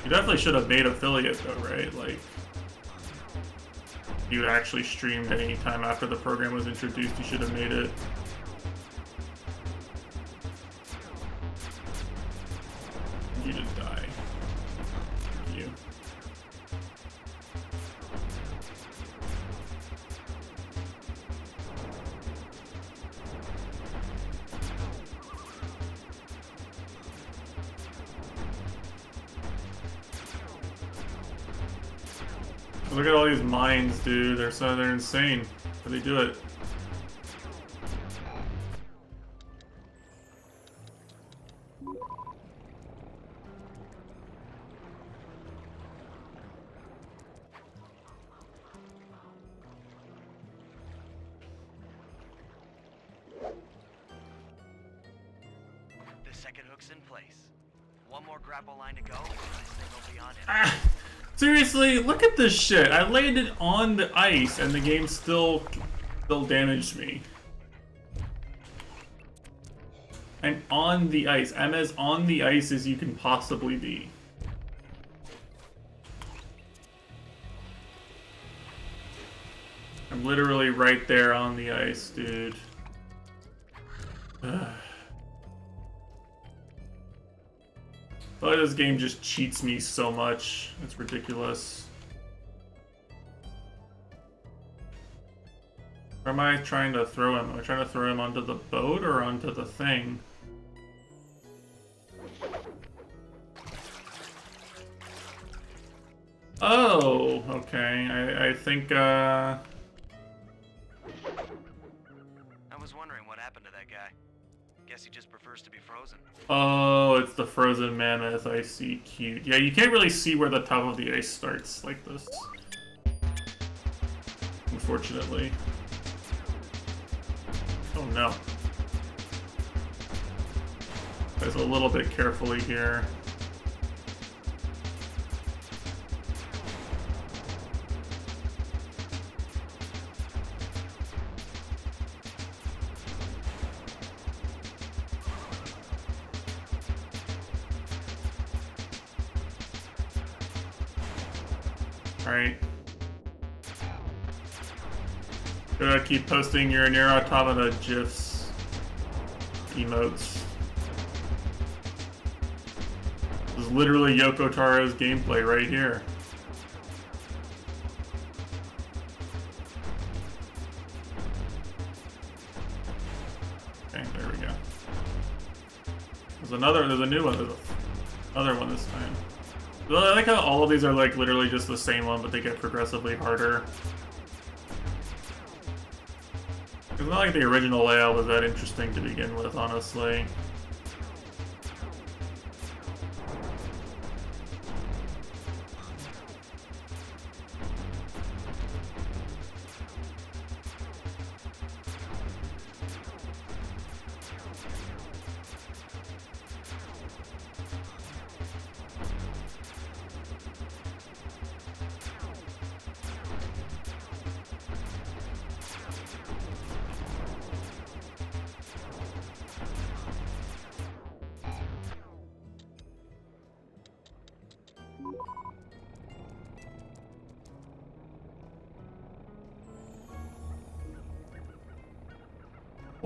He definitely should have made affiliate though, right? Like, if you actually streamed any time after the program was introduced, you should have made it. You didn't die. Thank you. Look at all these mines, dude. They're insane. How do they do it? The second hook's in place. One more grapple line to go, and this thing will be on it. Seriously, look at this shit. I landed on the ice and the game still damaged me. I'm on the ice. I'm as on the ice as you can possibly be. I'm literally right there on the ice, dude. But this game just cheats me so much. It's ridiculous. Where am I trying to throw him? Am I trying to throw him onto the boat or onto the thing? Oh, okay. I think, I was wondering what happened to that guy. Guess he just prefers to be frozen. Oh, it's the frozen mammoth. I see. Cute. Yeah, you can't really see where the top of the ice starts like this. Unfortunately. Oh no. Guys, a little bit carefully here. Alright. Gotta keep posting your Nier Automata GIFs, emotes. This is literally Yoko Taro's gameplay right here. Okay, there we go. There's a new one, there's another one this time. Well, I like how all of these are like literally just the same one, but they get progressively harder. It's not like the original layout was that interesting to begin with, honestly.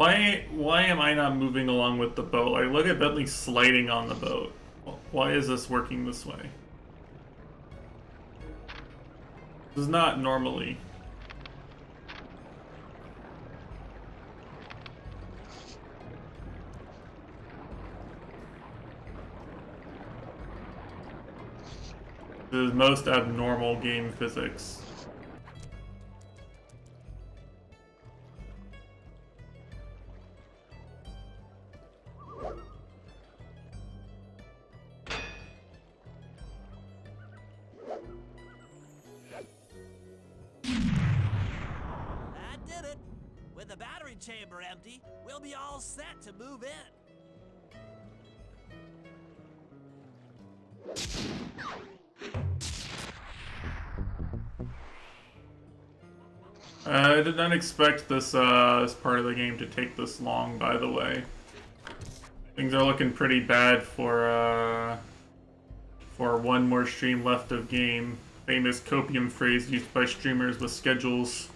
Why am I not moving along with the boat? Like, look at Bentley sliding on the boat. Why is this working this way? This is not normally. This is most abnormal game physics. That did it. With the battery chamber empty, we'll be all set to move in. I did not expect this part of the game to take this long, by the way. Things are looking pretty bad for one more stream left of game. Famous copium phrase used by streamers with schedules.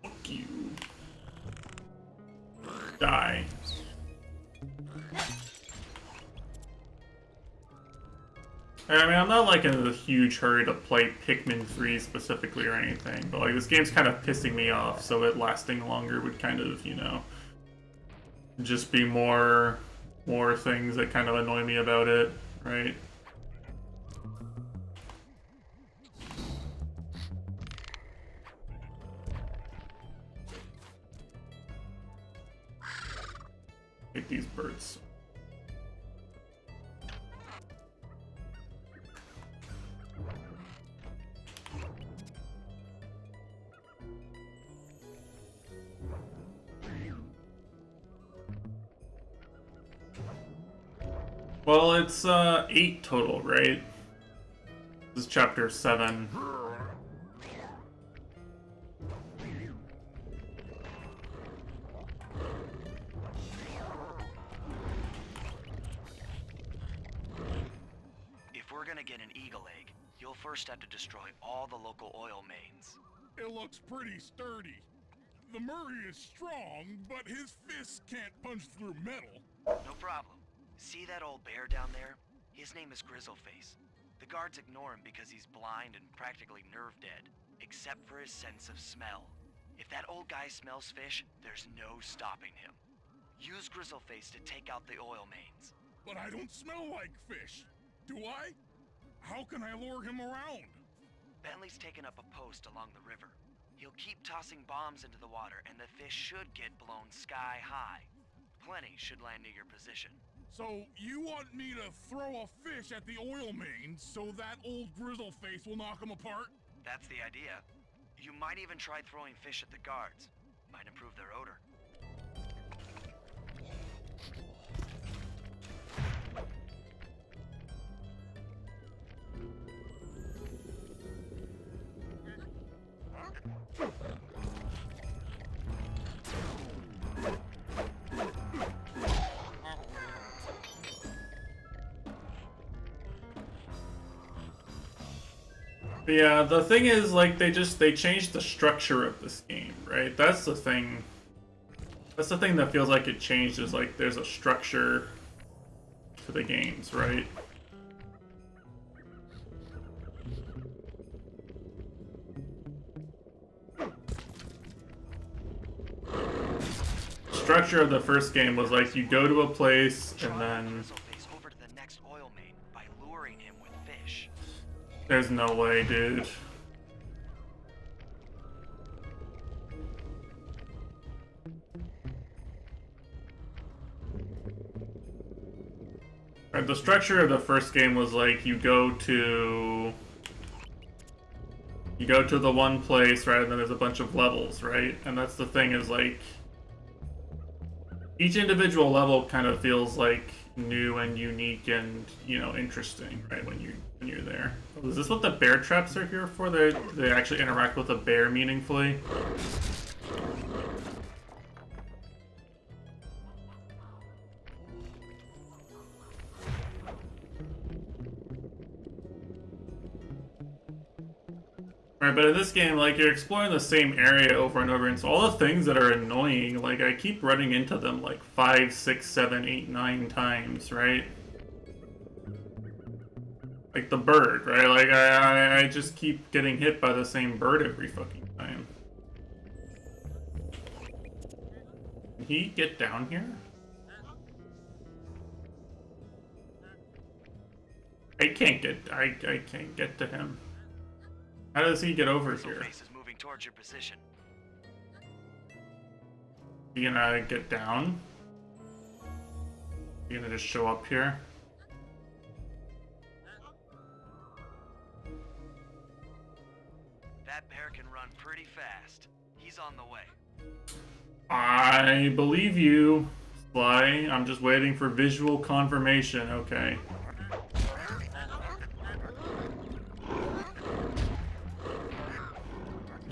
Fuck you. Die. I mean, I'm not like in a huge hurry to play Pikmin 3 specifically or anything, but like this game's kind of pissing me off, so it lasting longer would kind of, you know, just be more things that kind of annoy me about it, right? Hate these birds. Well, it's 8 total, right? This is chapter 7. If we're gonna get an eagle egg, you'll first have to destroy all the local oil mains. It looks pretty sturdy. The Murray is strong, but his fists can't punch through metal. No problem. See that old bear down there? His name is Grizzleface. The guards ignore him because he's blind and practically nerve dead, except for his sense of smell. If that old guy smells fish, there's no stopping him. Use Grizzleface to take out the oil mains. But I don't smell like fish. Do I? How can I lure him around? Bentley's taken up a post along the river. He'll keep tossing bombs into the water, and the fish should get blown sky high. Plenty should land near your position. So you want me to throw a fish at the oil mains so that old Grizzleface will knock him apart? That's the idea. You might even try throwing fish at the guards. Might improve their odor. Yeah, the thing is, like, they changed the structure of this game, right? That's the thing. That's the thing that feels like it changed, is like there's a structure to the games, right? Structure of the first game was like you go to a place and then Grizzleface over to the next oil main by luring him with fish. there's no way, dude. Right, the structure of the first game was like you go to the one place, right, and then there's a bunch of levels, right? And that's the thing, is like each individual level kind of feels like new and unique and, you know, interesting, right, when you're there. Is this what the bear traps are here for? They actually interact with a bear meaningfully? Alright, but in this game, like, you're exploring the same area over and over, and so all the things that are annoying, like, I keep running into them, like, 5, 6, 7, 8, 9 times, right? Like the bird, right? Like, I just keep getting hit by the same bird every fucking time. Can he get down here? I can't get to him. How does he get over here? Face is moving towards your position. You gonna get down? You gonna just show up here? That bear can run pretty fast. He's on the way. I believe you, Sly. I'm just waiting for visual confirmation. Okay.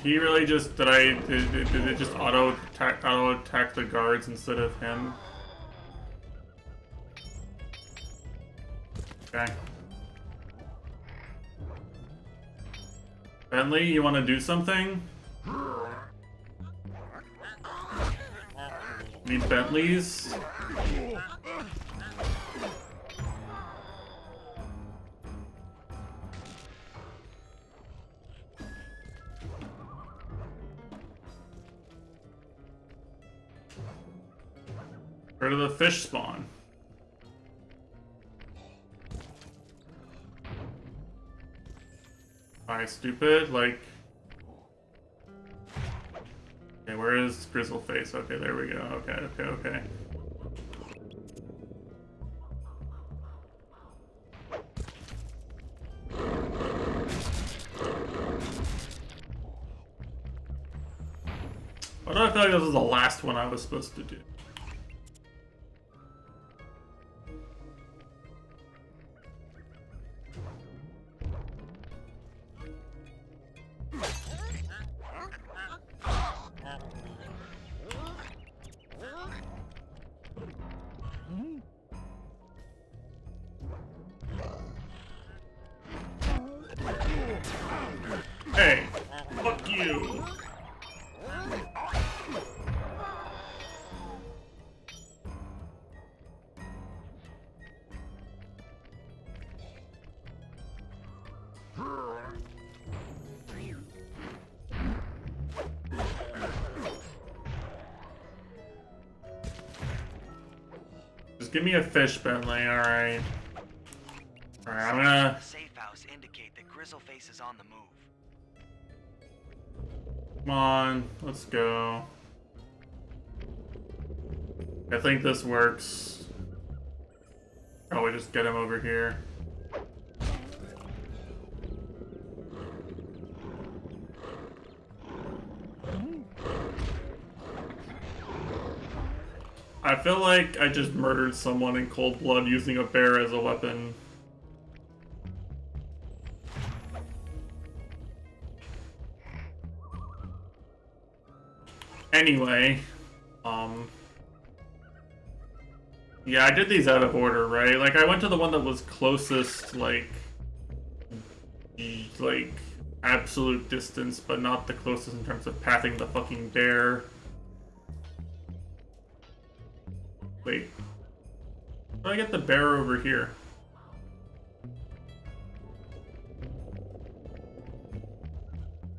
He really just did it just auto attack the guards instead of him? Okay. Bentley, you want to do something? Need Bentleys? Where did the fish spawn? Am I stupid? Like... Okay, where is Grizzleface? Okay, there we go. Okay. Why do I feel like this was the last one I was supposed to do? Hey, fuck you. Just give me a fish, Bentley, alright. Alright, I'm gonna... The safe house indicate that Grizzleface is on the move. Come on, let's go. I think this works. Probably just get him over here. I feel like I just murdered someone in cold blood using a bear as a weapon. Anyway, yeah, I did these out of order, right? Like, I went to the one that was closest, like, absolute distance, but not the closest in terms of pathing the fucking bear. Wait. How do I get the bear over here?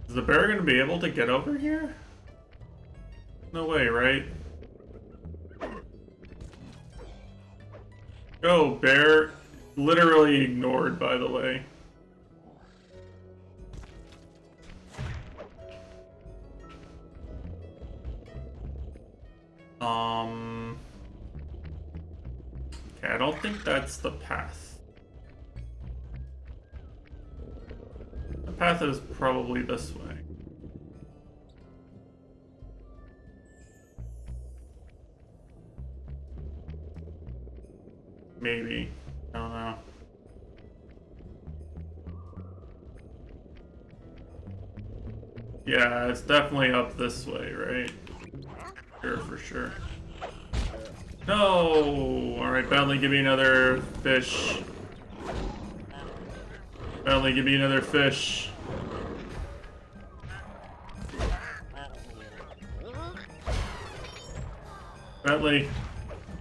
Is the bear gonna be able to get over here? No way, right? Go, bear. Literally ignored, by the way. Okay, I don't think that's the path. The path is probably this way. Maybe. I don't know. Yeah, it's definitely up this way, right? Sure, for sure. No! Alright, Bentley, give me another fish. Bentley, give me another fish. Bentley.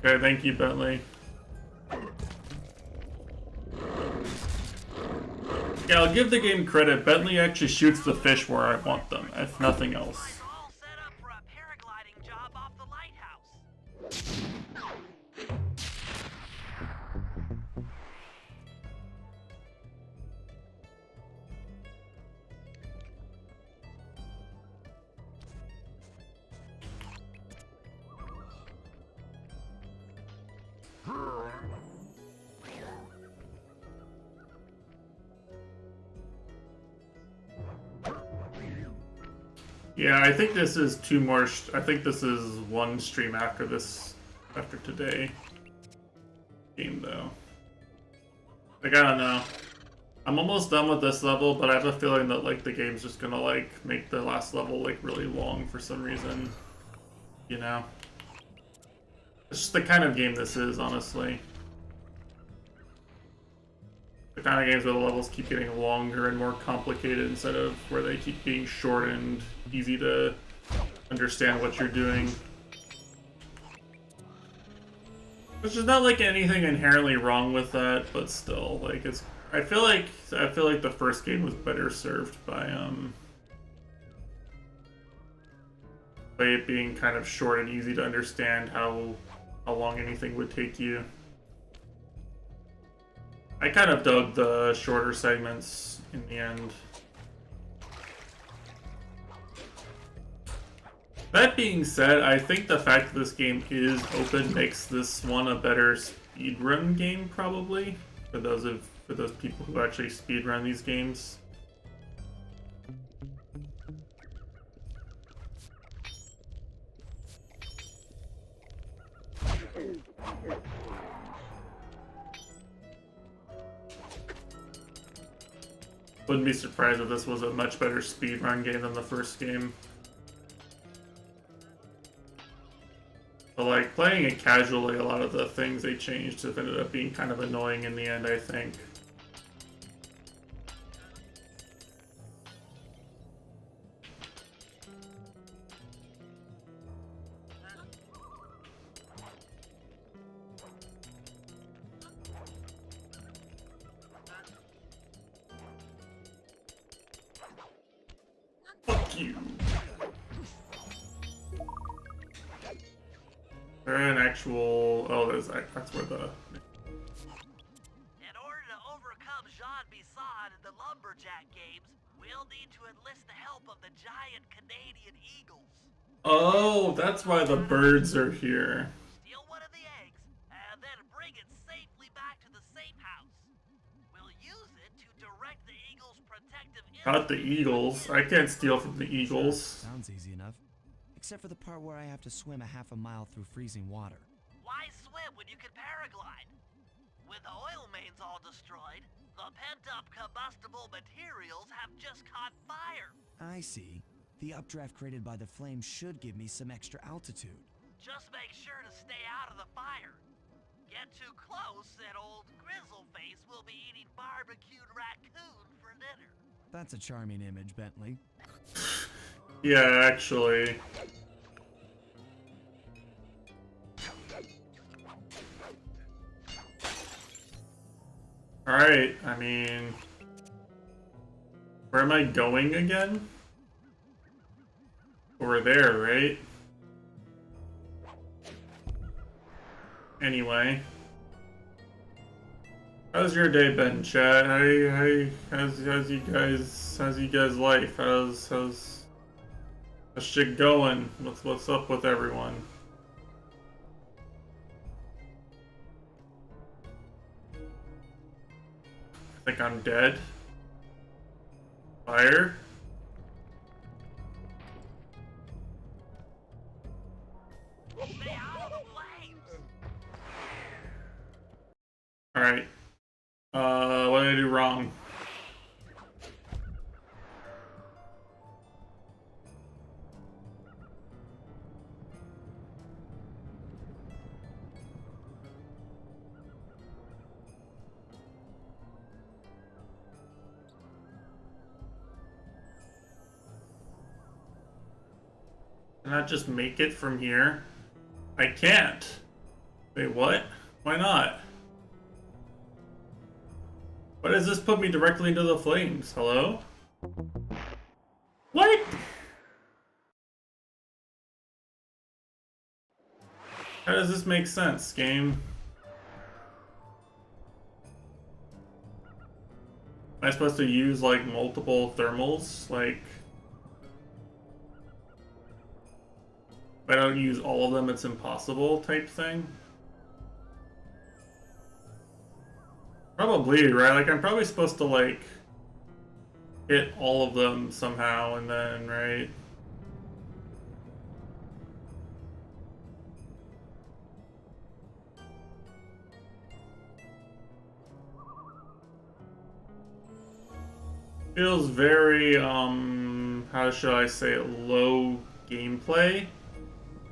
Okay, thank you, Bentley. Yeah, I'll give the game credit. Bentley actually shoots the fish where I want them, if nothing else. Guys all set up for a paragliding job off the lighthouse. Yeah, I think this is two more. I think this is one stream after this, after today. Game though. Like I don't know. I'm almost done with this level, but I have a feeling that like the game's just gonna like make the last level like really long for some reason. You know. It's just the kind of game this is, honestly. The kind of games where the levels keep getting longer and more complicated instead of where they keep being shortened, easy to understand what you're doing. Which is not like anything inherently wrong with that, but still, like it's. I feel like the first game was better served by it being kind of short and easy to understand how long anything would take you. I kind of dug the shorter segments in the end. That being said, I think the fact that this game is open makes this one a better speedrun game, probably, for those people who actually speedrun these games. Wouldn't be surprised if this was a much better speedrun game than the first game. But like, playing it casually, a lot of the things they changed have ended up being kind of annoying in the end, I think. Fuck you. There an actual... Oh, that's where the... In order to overcome Jean Bison in the Lumberjack games, we'll need to enlist the help of the giant Canadian eagles. Oh, that's why the birds are here. Steal one of the eggs, and then bring it safely back to the safe house. We'll use it to direct the eagles' protective... Not the eagles. I can't steal from the eagles. Sounds easy enough. Except for the part where I have to swim a half a mile through freezing water. Why swim when you can paraglide? With the oil mains all destroyed, the pent-up combustible materials have just caught fire. I see. The updraft created by the flames should give me some extra altitude. Just make sure to stay out of the fire. Get too close and old Grizzleface will be eating barbecued raccoon for dinner. That's a charming image, Bentley. Yeah, actually. Alright, I mean... Where am I going again? Over there, right? Anyway. How's your day been, chat? How's you guys life? How's shit going? What's up with everyone? I think I'm dead. Fire? Stay out of the flames! Alright. What did I do wrong? Can I just make it from here? I can't. Wait, what? Why not? Why does this put me directly into the flames? Hello? What? How does this make sense, game? Am I supposed to use, like, multiple thermals? Like, if I don't use all of them, it's impossible type thing? Probably, right? Like, I'm probably supposed to, like, hit all of them somehow and then, right? Feels very, how should I say it, low gameplay.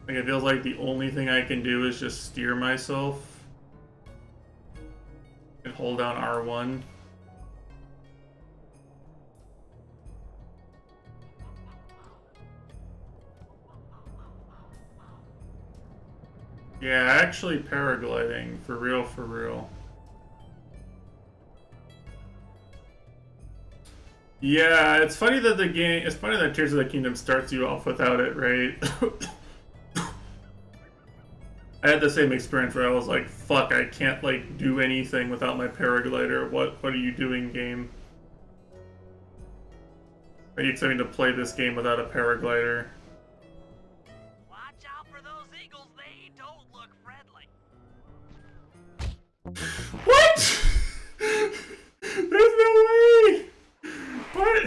Like, it feels like the only thing I can do is just steer myself and hold down R1. Yeah, actually paragliding, for real, for real. Yeah, it's funny that it's funny that Tears of the Kingdom starts you off without it, right? I had the same experience where I was like, fuck, I can't, like, do anything without my paraglider. What are you doing, game? Are you expecting to play this game without a paraglider? Watch out for those eagles, they don't look friendly. What? There's no way! What?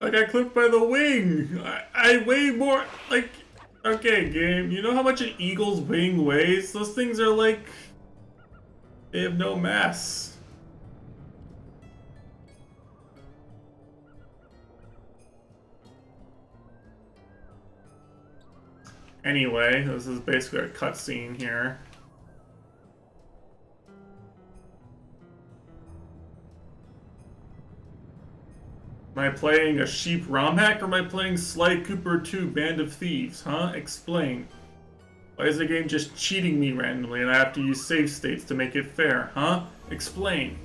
I got clipped by the wing. I weigh more, like, okay, game, you know how much an eagle's wing weighs? Those things are like, they have no mass. Anyway, this is basically a cutscene here. Am I playing a sheep ROM hack or am I playing Sly Cooper 2 Band of Thieves, huh? Explain. Why is the game just cheating me randomly and I have to use save states to make it fair, huh? Explain.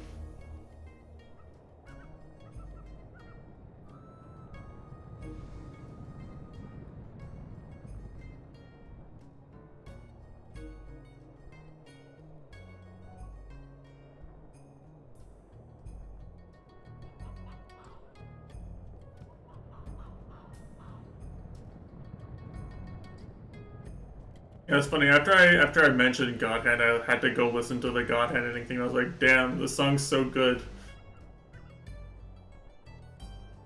Yeah, it's funny. After I mentioned Godhead, I had to go listen to the Godhead ending thing. I was like, damn, the song's so good.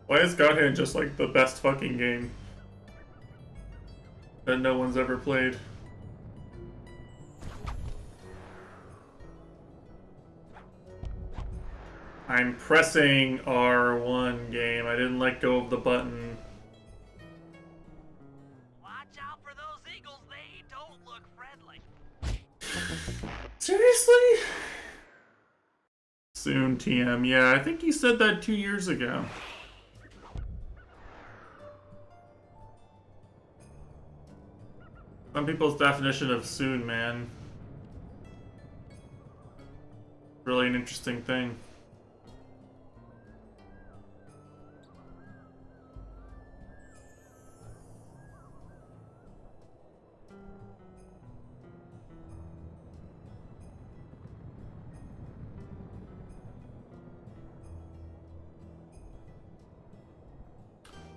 Why is Godhead just like the best fucking game that no one's ever played? I'm pressing R1, game. I didn't let go of the button. Seriously? Soon, TM. Yeah, I think you said that 2 years ago. Some people's definition of soon, man. Really an interesting thing.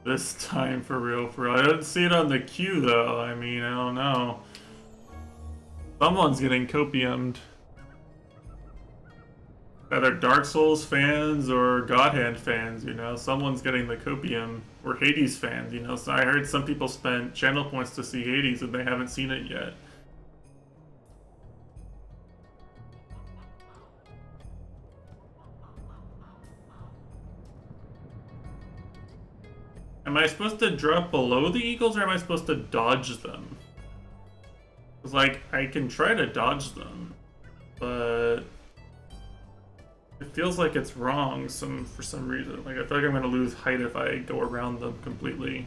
This time, for real, for real. I didn't see it on the queue, though. I mean, I don't know. Someone's getting copiumed. Either Dark Souls fans or Godhand fans, you know? Someone's getting the copium. Or Hades fans, you know? So I heard some people spent channel points to see Hades and they haven't seen it yet. Am I supposed to drop below the eagles or am I supposed to dodge them? Because, like, I can try to dodge them, but it feels like it's wrong for some reason. Like, I feel like I'm going to lose height if I go around them completely.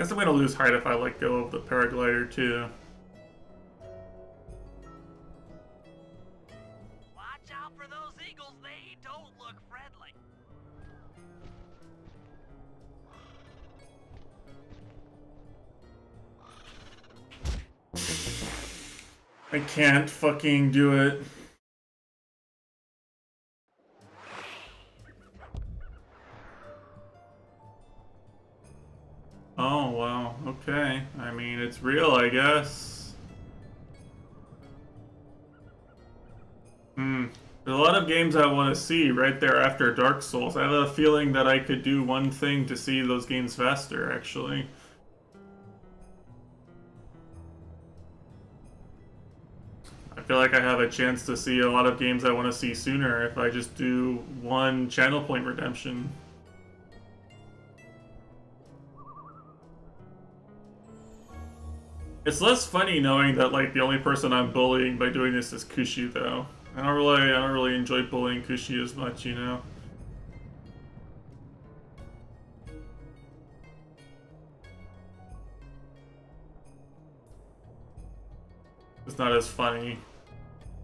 guess I'm gonna lose height if I let go of the paraglider too. Watch out for those eagles, they don't look friendly. I can't fucking do it. Oh, well, okay. I mean, it's real, I guess. There's a lot of games I want to see right there after Dark Souls. I have a feeling that I could do one thing to see those games faster, actually. I feel like I have a chance to see a lot of games I want to see sooner if I just do one channel point redemption. It's less funny knowing that like the only person I'm bullying by doing this is Kushi, though. I don't really enjoy bullying Kushi as much, you know. It's not as funny.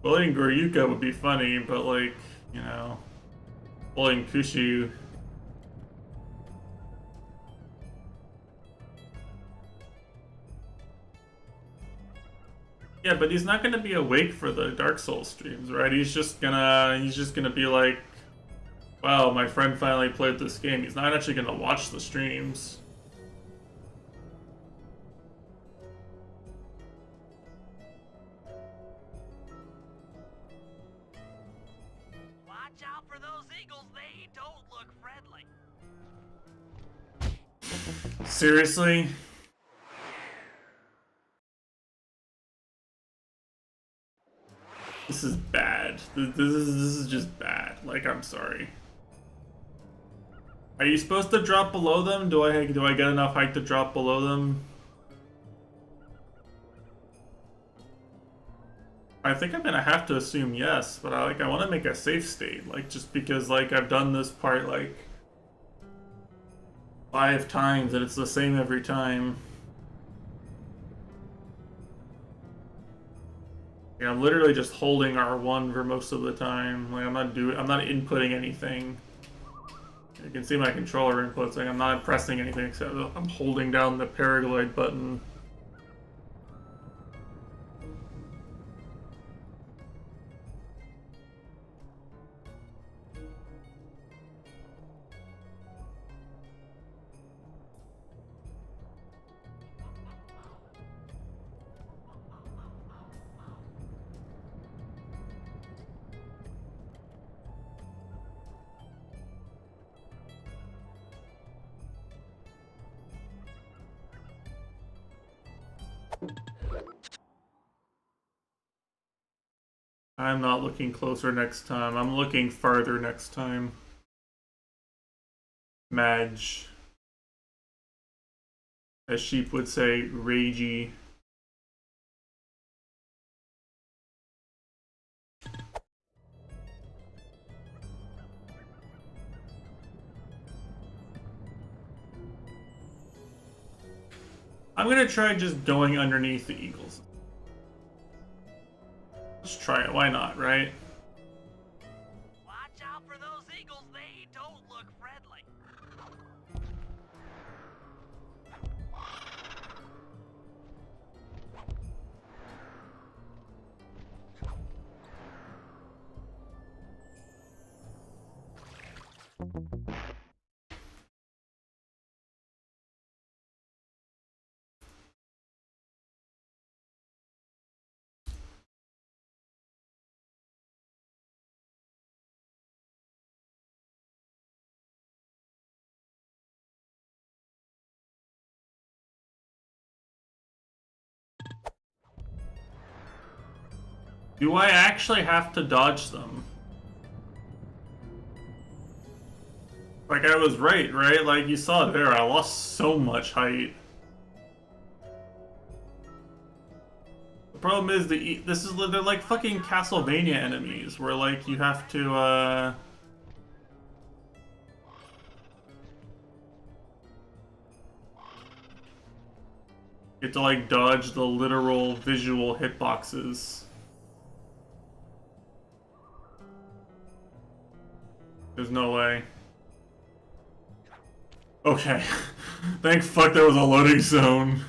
Bullying Goryuka would be funny, but like, you know, bullying Kushi. Yeah, but he's not gonna be awake for the Dark Souls streams, right? He's just gonna be like, wow, my friend finally played this game. He's not actually gonna watch the streams. Watch out for those eagles, they don't look friendly. Seriously? This is bad. This is just bad. Like, I'm sorry. Are you supposed to drop below them? Do I get enough height to drop below them? I think I'm gonna have to assume yes, but I want to make a safe state, like just because like I've done this part like 5 times and it's the same every time. Yeah, I'm literally just holding R1 for most of the time. Like I'm not inputting anything. You can see my controller inputs. Like I'm not pressing anything except I'm holding down the paraglide button. I'm not looking closer next time. I'm looking farther next time. Madge. As sheep would say, ragey. I'm gonna try just going underneath the eagles. Let's try it, why not, right? Watch out for those eagles, they don't look friendly. Do I actually have to dodge them? Like I was right? Like you saw there, I lost so much height. The problem is they're like fucking Castlevania enemies, where like you have to You have to like dodge the literal visual hitboxes. There's no way. Okay. Thank fuck there was a loading zone.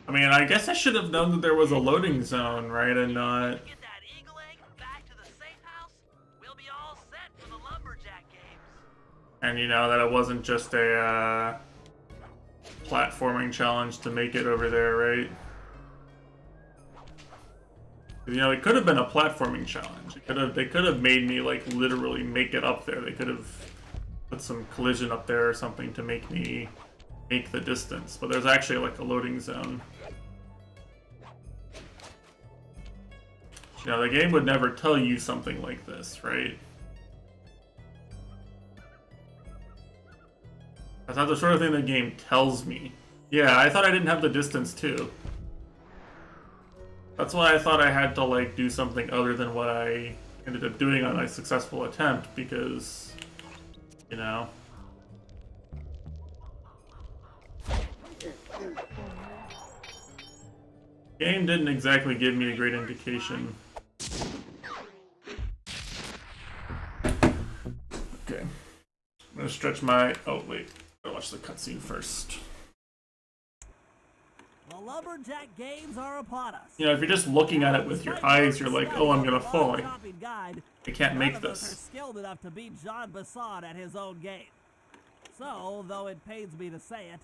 I mean, I guess I should have known that there was a loading zone, right? And not... Get that eagle egg back to the safe house, we'll be all set for the lumberjack games. And you know, that it wasn't just a, platforming challenge to make it over there, right? You know, it could have been a platforming challenge. They could have made me, like, literally make it up there. They could have put some collision up there or something to make me make the distance. But there's actually, like, a loading zone. You know, the game would never tell you something like this, right? That's not the sort of thing the game tells me. Yeah, I thought I didn't have the distance, too. That's why I thought I had to, like, do something other than what I ended up doing on my successful attempt, because, you know... Game didn't exactly give me a great indication. Okay. I'm gonna stretch my... Oh, wait. I'll watch the cutscene first. The lumberjack games are upon us. You know, if you're just looking at it with your eyes, you're like, oh, I'm gonna fall. I can't make None of us are this. skilled enough to beat Jean Bassan at his own game. So, though it pains me to say it,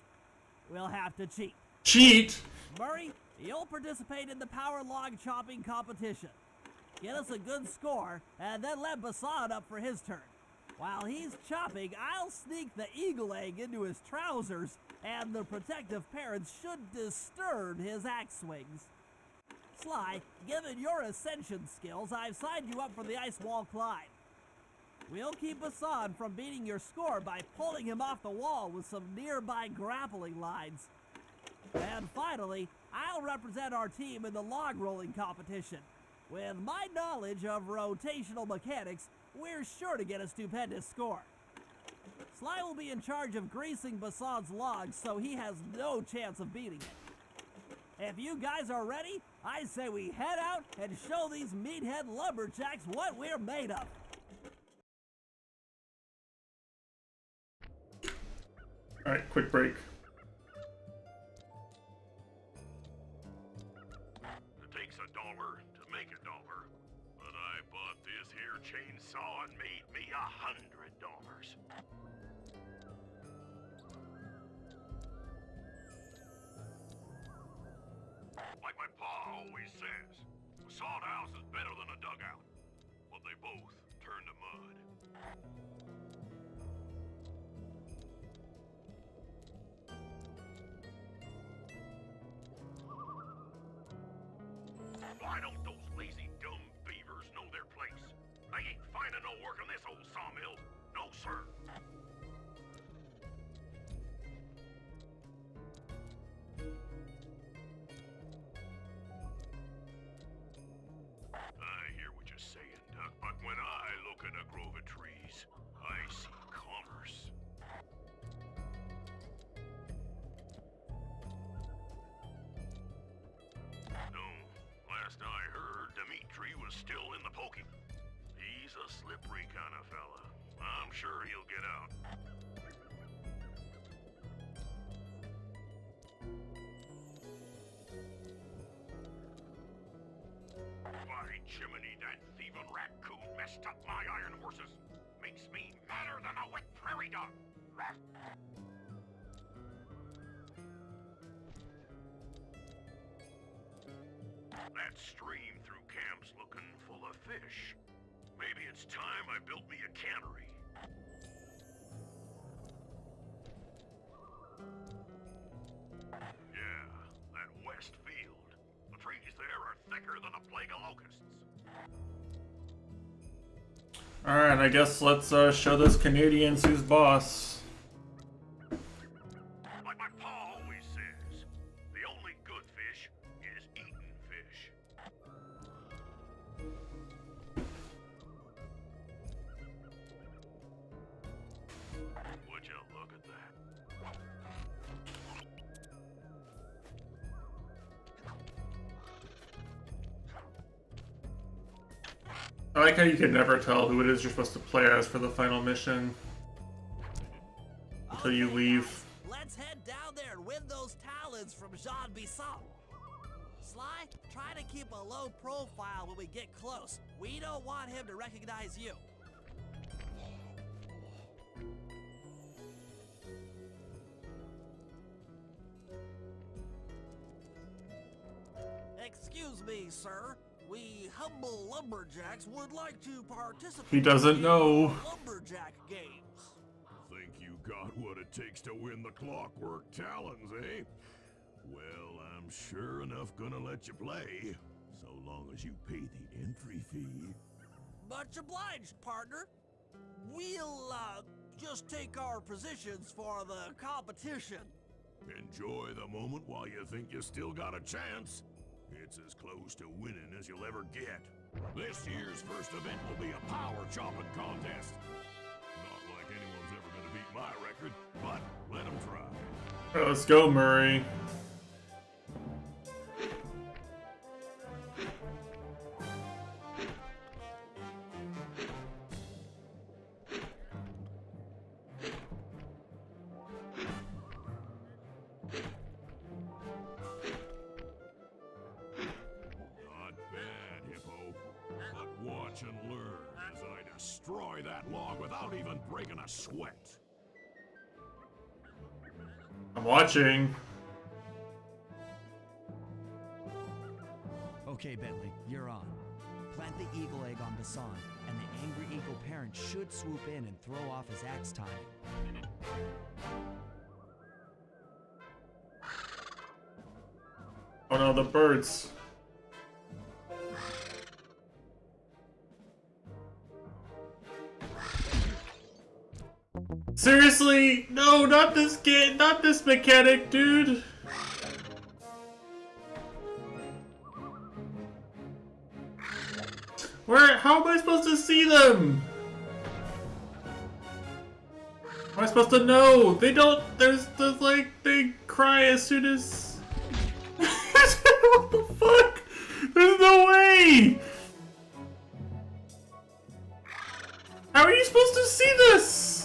we'll have to cheat. Cheat? Murray, you'll participate in the power log chopping competition. Get us a good score, and then let Bassan up for his turn. While he's chopping, I'll sneak the eagle egg into his trousers, and the protective parents should disturb his axe swings. Sly, given your ascension skills, I've signed you up for the ice wall climb. We'll keep Bassan from beating your score by pulling him off the wall with some nearby grappling lines. And finally, I'll represent our team in the log rolling competition. With my knowledge of rotational mechanics, we're sure to get a stupendous score. Sly will be in charge of greasing Bassan's logs, so he has no chance of beating it. If you guys are ready, I say we head out and show these meathead lumberjacks what we're made of. Alright, quick break. It takes $1 to make $1, but I bought this here chainsaw and made me $100. Like my pa always says, a sawed house is better than a dugout, but they both turn to mud. Why don't those lazy, dumb beavers know their place? They ain't finding no work on this old sawmill. No, sir. I hear what you're saying, Duck, but when I look at a grove of trees, I see commerce. No, last I heard, Dimitri was still in the poking. He's a slippery kind of fella. I'm sure he'll get out. By Jiminy, that thieving raccoon messed up my iron horses. Makes me madder than a wet prairie dog. That stream through camp's looking full of fish. Maybe it's time I built me a cannery. Yeah, that west field. The trees there are thicker than a plague of locusts. Alright, I guess let's show this Canadians who's boss. Like my pa always says, the only good fish is eating fish. I like how you can never tell who it is you're supposed to play as for the final mission until you leave. Guys, let's head down there and win those talons from Jean Bisson. Sly, try to keep a low profile when we get close. We don't want him to recognize you. Excuse me, sir. We humble lumberjacks would like to participate. He doesn't know. In lumberjack games. Think you got what it takes to win the clockwork talons, eh? Well, I'm sure enough gonna let you play, so long as you pay the entry fee. Much obliged, partner. We'll, just take our positions for the competition. Enjoy the moment while you think you still got a chance. It's as close to winning as you'll ever get. This year's first event will be a power chopping contest. Not like anyone's ever gonna beat my record, but let them try. Alright, let's go, Murray. Watch and learn as I destroy that log without even breaking a sweat. I'm watching. Okay, Bentley, you're on. Plant the eagle egg on Bassan, and the angry eagle parent should swoop in and throw off his axe timing. Oh no, the birds. Seriously? No, not this kid, not this mechanic, dude. Where? How am I supposed to see them? How am I supposed to know? They don't. There's like they cry as soon as. What the fuck? There's no way. How are you supposed to see this?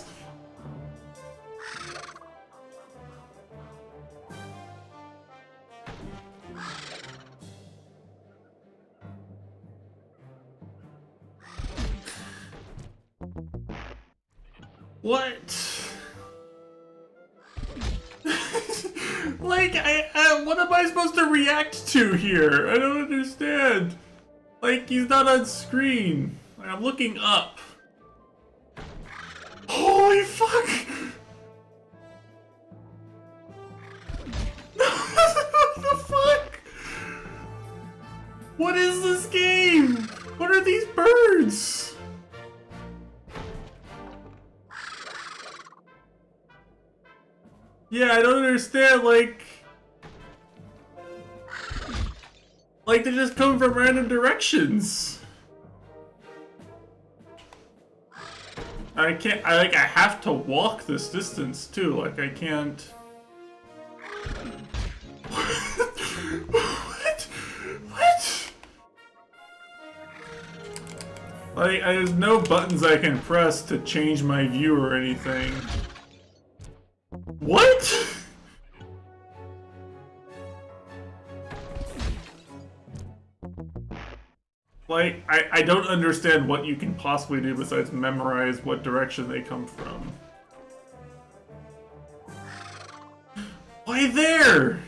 What? Like, what am I supposed to react to here? I don't understand. Like, he's not on screen. Like, I'm looking up. Holy fuck! What the fuck? What is this game? What are these birds? Yeah, I don't understand, like they just come from random directions. I can't, I have to walk this distance too, like I can't. What? What? Like, there's no buttons I can press to change my view or anything. What? Like, I don't understand what you can possibly do besides memorize what direction they come from. Why there?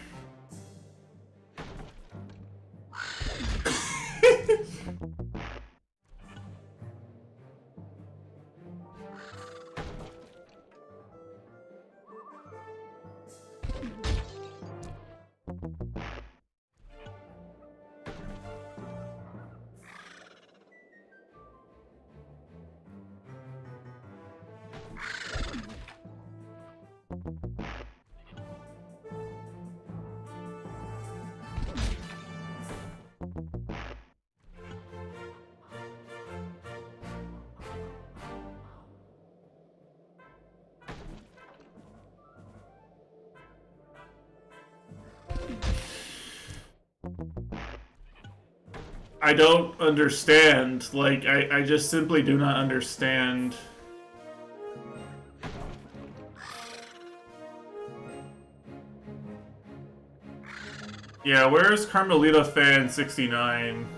I don't understand. Like, I just simply do not understand. Yeah, where's Carmelita Fan 69?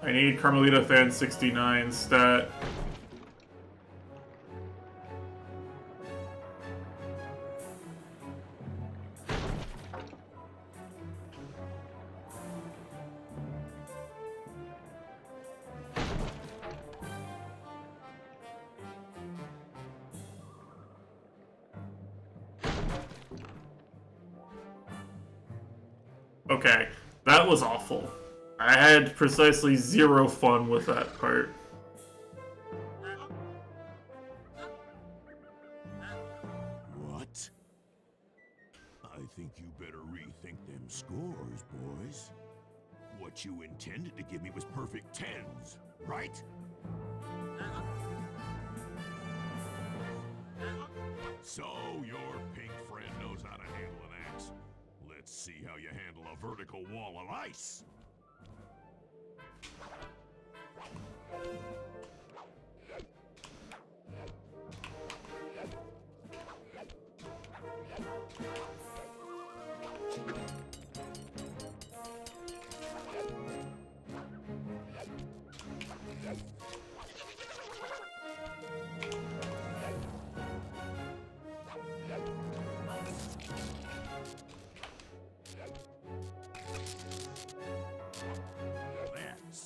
I need Carmelita Fan 69 stat. Okay, that was awful. I had precisely 0 fun with that part. What? I think you better rethink them scores, boys. What you intended to give me was perfect tens, right? So your pink friend knows how to handle an axe. Let's see how you handle a vertical wall of ice.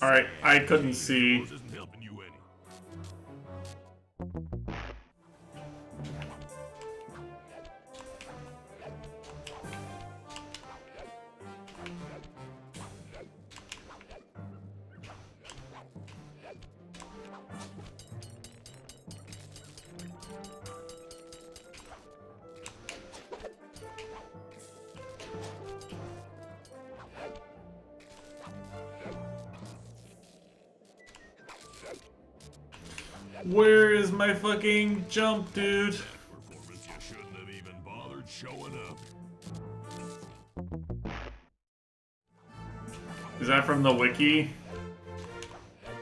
Alright, I couldn't see. Isn't helping you any. Where is my fucking jump, dude? Performance you shouldn't have even bothered showing up. Is that from the wiki?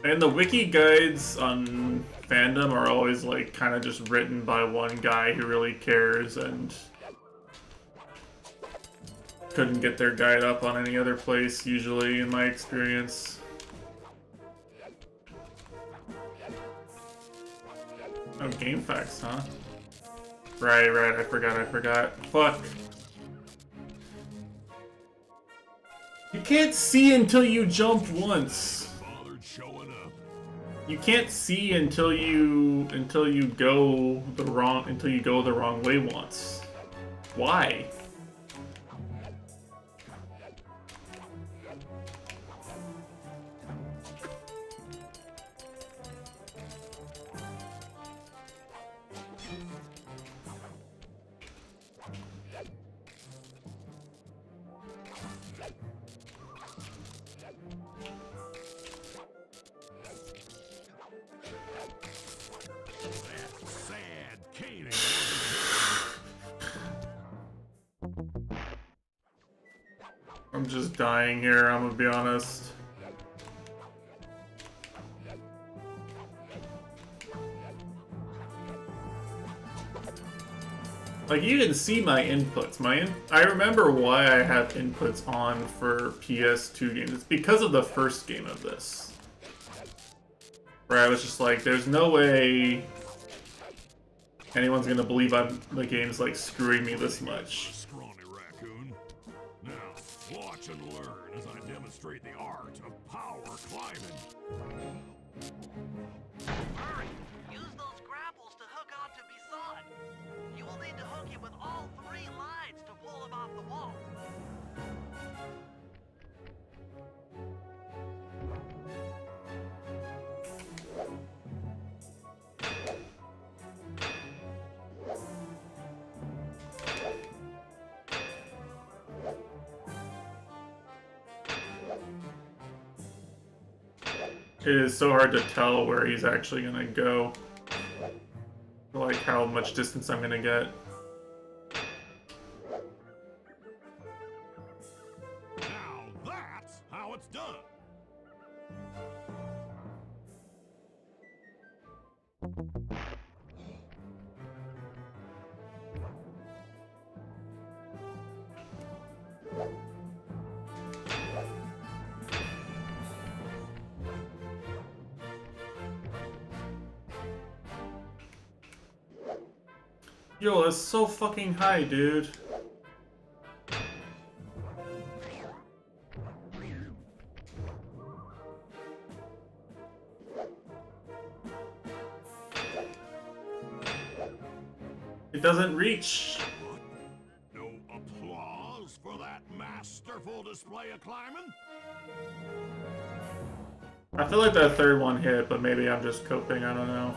And the wiki guides on fandom are always like kind of just written by one guy who really cares and couldn't get their guide up on any other place usually in my experience. Oh, game facts, huh? Right, I forgot. Fuck. You can't see until you jump once. Bothered showing up. You can't see until you go the wrong way once. Why? Sad caning. I'm just dying here, I'm gonna be honest. Like, you can see my inputs. I remember why I have inputs on for PS2 games. It's because of the first game of this. Where I was just like, there's no way anyone's gonna believe the game's like screwing me this much. Scrawny raccoon. Now, watch and learn as I demonstrate the art of power climbing. Hurry! Use those grapples to hook onto Bison. You will need to hook him with all 3 lines to pull him off the wall. It is so hard to tell where he's actually gonna go. Like how much distance I'm gonna get. Now that's how it's done. fun. Yo, that's so fucking high, dude. It doesn't reach. No applause for that masterful display of climbing? I feel like that third one hit, but maybe I'm just coping, I don't know.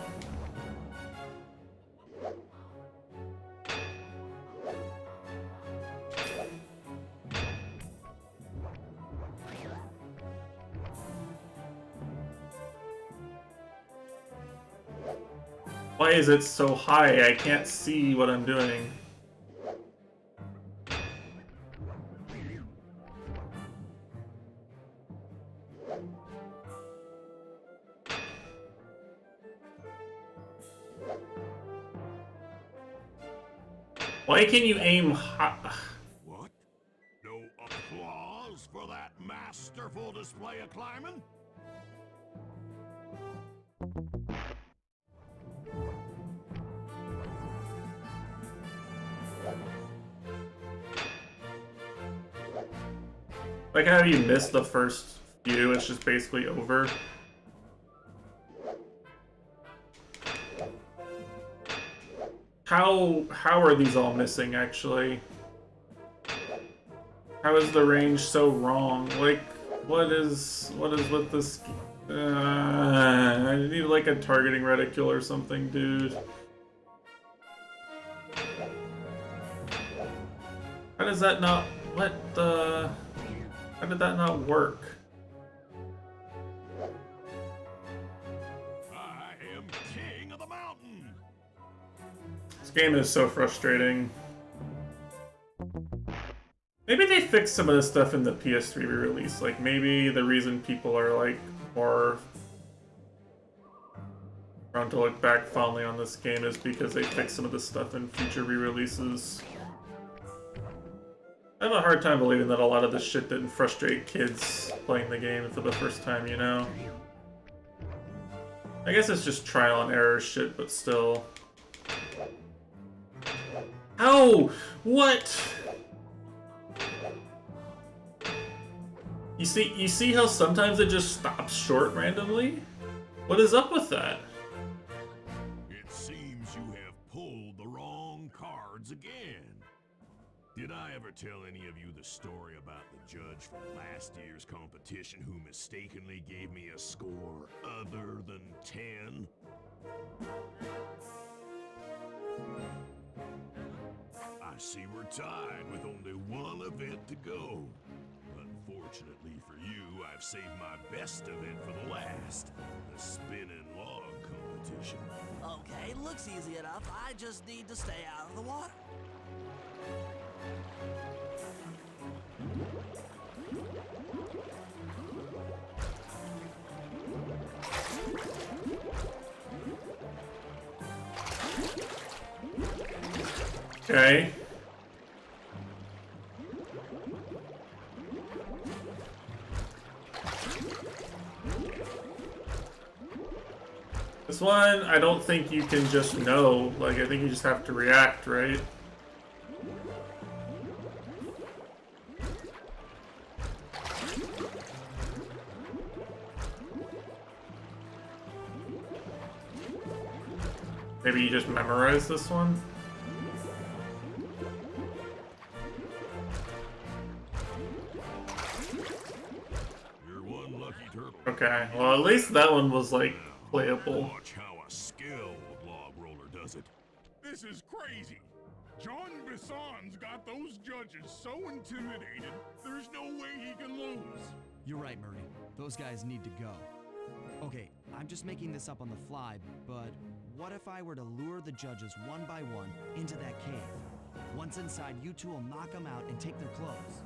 Why is it so high? I can't see what I'm doing. Why can you aim high? What? No applause for that masterful display of climbing? Like how you miss the first few, it's just basically over. How are these all missing actually? How is the range so wrong? Like, what is with this? I need like a targeting reticule or something, dude. How does that not? What the? How did that not work? I am king of the mountain. This game is so frustrating. Maybe they fixed some of this stuff in the PS3 re-release. Like, maybe the reason people are, like, more prone to look back fondly on this game is because they fixed some of this stuff in future re-releases. I have a hard time believing that a lot of this shit didn't frustrate kids playing the game for the first time, you know? I guess it's just trial and error shit, but still. Ow! What? You see how sometimes it just stops short randomly? What is up with that? It seems you have pulled the wrong cards again. Did I ever tell any of you the story about the judge from last year's competition who mistakenly gave me a score other than 10? I see we're tied with only one event to go. Unfortunately for you, I've saved my best event for the last, the spinning log competition. Okay, looks easy enough. I just need to stay out of the water. Okay. This one, I don't think you can just know. Like, I think you just have to react, right? Maybe you just memorize this one? You're one lucky turtle. Okay, well at least that one was like playable. Watch how a skilled log roller does it. This is crazy. John Bisson's got those judges so intimidated, there's no way he can lose. You're right, Murray. Those guys need to go. Okay, I'm just making this up on the fly, but what if I were to lure the judges one by one into that cave? Once inside, you two will knock them out and take their clothes.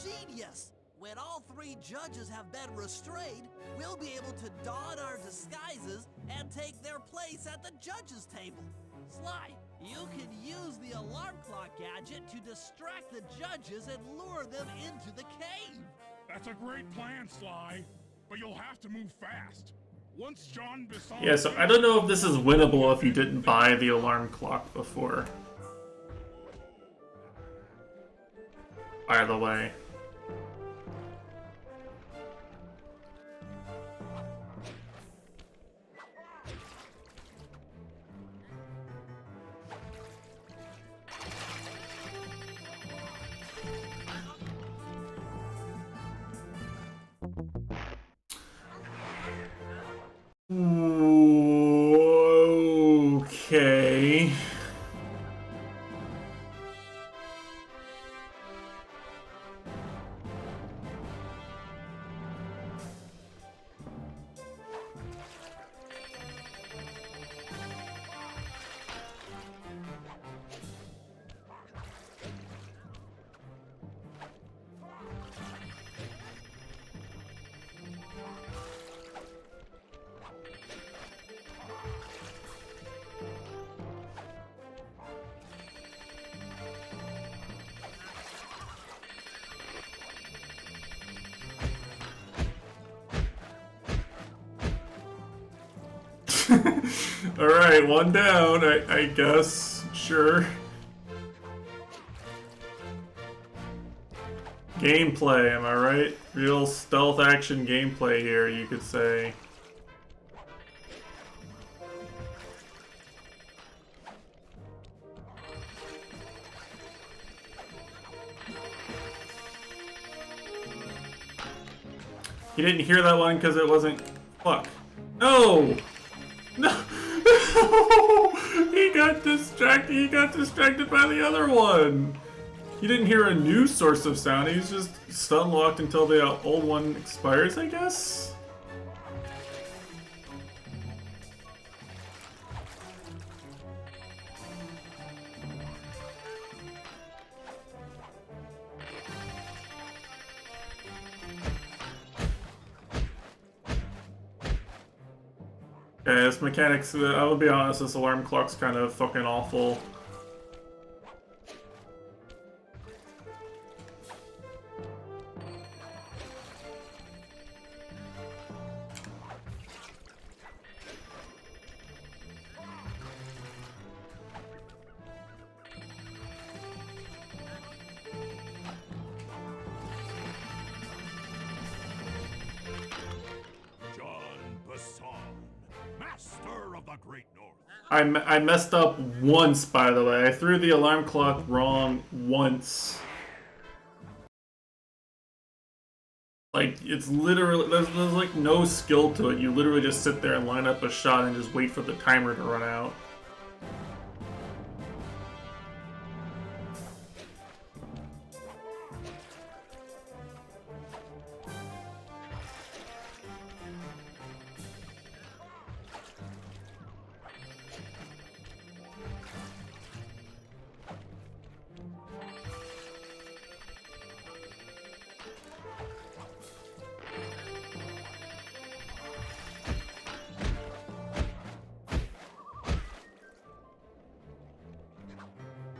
Ingenious! when all 3 judges have been restrained, we'll be able to don our disguises and take their place at the judges' table. Sly, you can use the alarm clock gadget to distract the judges and lure them into the cave. That's a great plan, Sly, but you'll have to move fast. Once John Bisson... Yeah, so I don't know if this is winnable if you didn't buy the alarm clock before. By the way. Okay. Alright, one down, I guess. Sure. Gameplay, am I right? Real stealth action gameplay here, you could say. You didn't hear that one because it wasn't... Fuck. No! No! He got distracted by the other one! He didn't hear a new source of sound, he's just stun locked until the old one expires, I guess? Okay, this mechanics, I will be honest, this alarm clock's kind of fucking awful. I messed up once, by the way. I threw the alarm clock wrong once. Like, it's literally, there's like no skill to it. You literally just sit there and line up a shot and just wait for the timer to run out.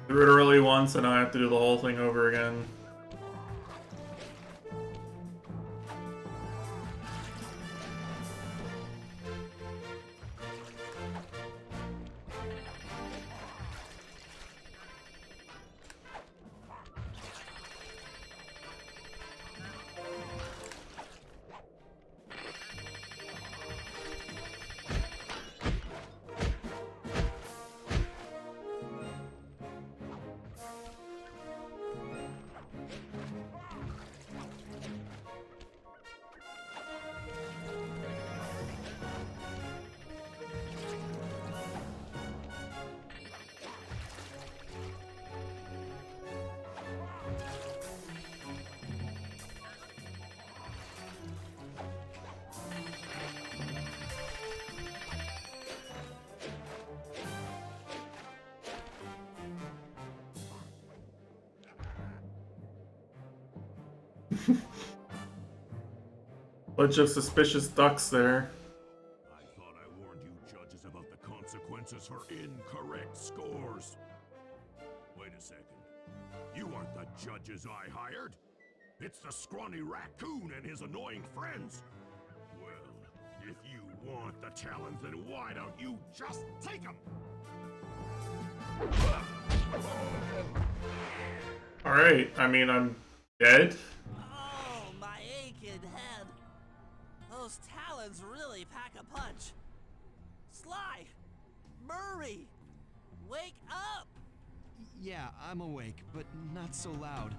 Threw it early once, and now I have to do the whole thing over again. Bunch of suspicious ducks there. I thought I warned you judges about the consequences for incorrect scores. Wait a second. You aren't the judges I hired. It's the scrawny raccoon and his annoying friends. Well, if you want the challenge, then why don't you just take them? Alright, I mean, I'm dead. Oh, my aching head. Those talons really pack a punch. Sly! Murray! Wake up! Yeah, I'm awake, but not so loud.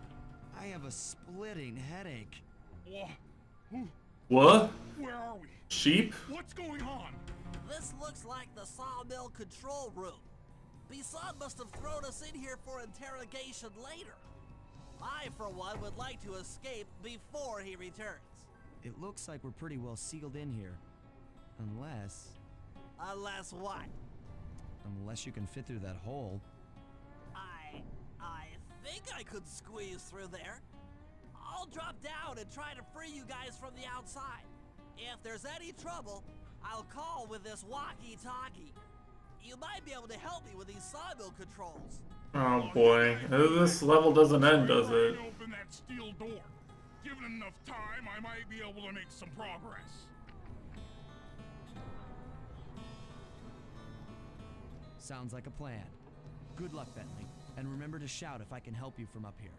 I have a splitting headache. What? Where are we? Sheep? What's going on? This looks like the sawmill control room. Bisson must have thrown us in here for interrogation later. I, for one, would like to escape before he returns. It looks like we're pretty well sealed in here. Unless Unless what? you can fit through that hole. I think I could squeeze through there. I'll drop down and try to free you guys from the outside. If there's any trouble, I'll call with this walkie-talkie. You might be able to help me with these sawmill controls. Oh boy. This level doesn't end, does it? Open that steel door. Given enough time, I might be able to make some progress. Sounds like a plan. Good luck, Bentley. And remember to shout if I can help you from up here.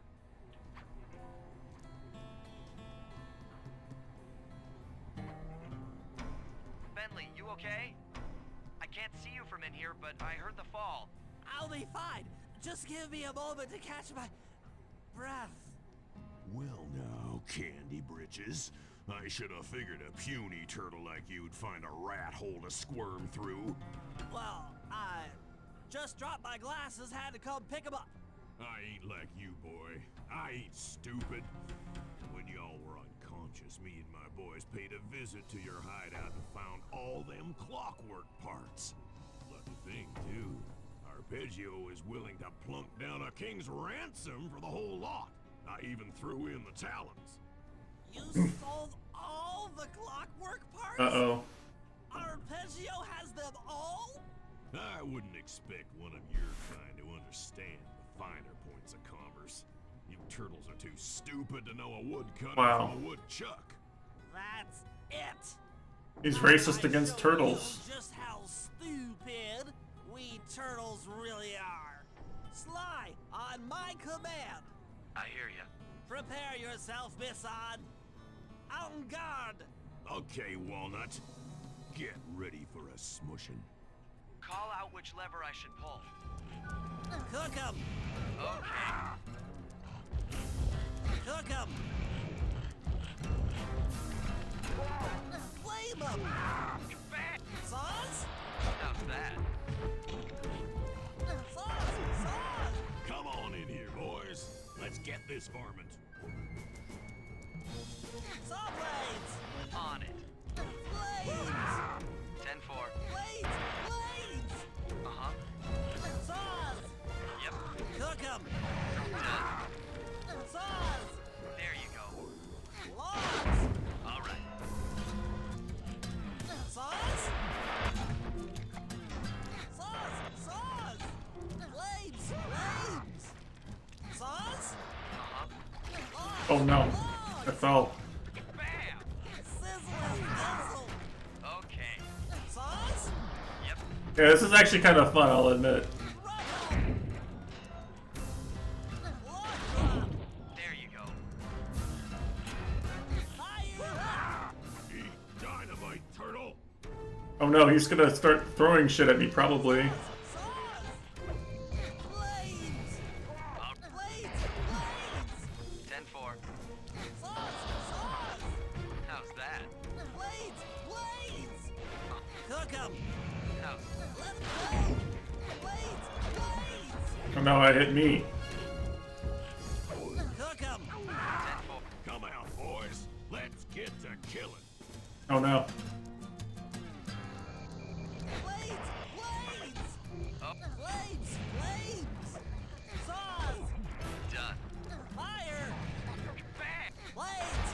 Bentley, you okay? I can't see you from in here, but I heard the fall. I'll be fine. Just give me a moment to catch my breath. Well now, Candy Britches. I should have figured a puny turtle like you'd find a rat hole to squirm through. Well, I just dropped my glasses, had to come pick them up. I ain't like you, boy. I ain't stupid. When y'all were unconscious, me and my boys paid a visit to your hideout and found all them clockwork parts. Lucky thing, too. Arpeggio is willing to plunk down a king's ransom for the whole lot. I even threw in the talons. You sold all the clockwork parts? Uh-oh. Arpeggio has them all? I wouldn't expect one of your kind to understand the finer points of commerce. You turtles are too stupid to know a woodcutter Wow. from a woodchuck. That's it. He's racist I against show turtles. you just how stupid we turtles really are. Sly, on my command. I hear ya. Prepare yourself, Bisson. En garde. Okay, Walnut. Get ready for a smushing. Call out which lever I should pull. Cook 'em. Okay. Cook 'em. Flame 'em. Back. Sauce? How's that? Sauce. Come on in here, boys. Let's get this varmint. Saw blades. On it. Blades. 10-4. Blades. Uh-huh. Saws. Yep. Cook 'em. Done. Saws. There you go. Logs. All right. Saws. Saws. Blades. Saws. Uh-huh. Logs. Oh no. Logs. I fell. Bam! Sizzling sizzle. Okay. Saws. Yep. Yeah, this is actually kind of fun, I'll admit. Rubble. Log drop. There you go. Fire. Eat dynamite, turtle. Oh no, he's gonna start throwing shit at me, probably. Saws. Blades. Blades. 10-4. Saws. How's that? Blades. Cook 'em. How's Let 'em go. Blades. Oh no, I hit me. Cook 'em. 10-4. Come out, boys. Let's get to killing. Oh no. Blades. Oh. Blades. Saws. Done. Fire. Bam! Blades.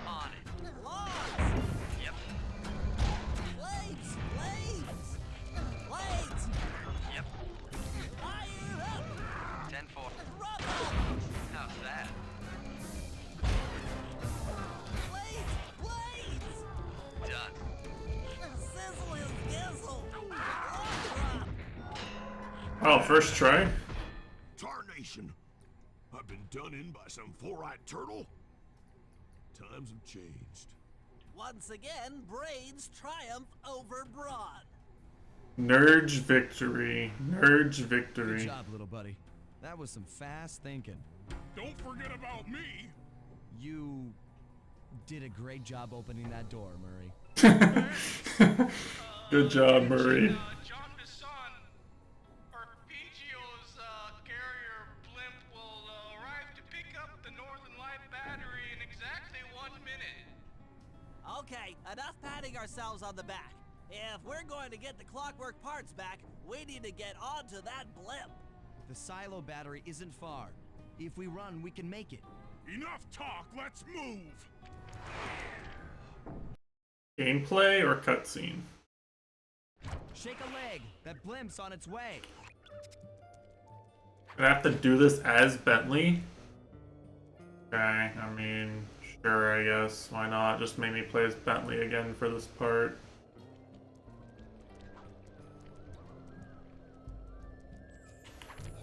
On it. Logs. Oh, first try? Tarnation! I've been done in by some four-eyed turtle? Times have changed. Once again, brains triumph over brawn. Nurge victory. Nurge victory. Good job, little buddy. That was some fast thinking. Don't forget about me. You did a great job opening that door, Murray. Good job, Murray. John Bisson, Arpeggio's carrier blimp will arrive to pick up the Northern Light battery in exactly 1 minute. Okay, enough patting ourselves on the back. If we're going to get the clockwork parts back, we need to get onto that blimp. The silo battery isn't far. If we run, we can make it. Enough talk, let's move. Gameplay or cutscene? Shake a leg. That blimp's on its way. Do I have to do this as Bentley? Okay, I mean, sure, I guess. Why not? Just make me play as Bentley again for this part.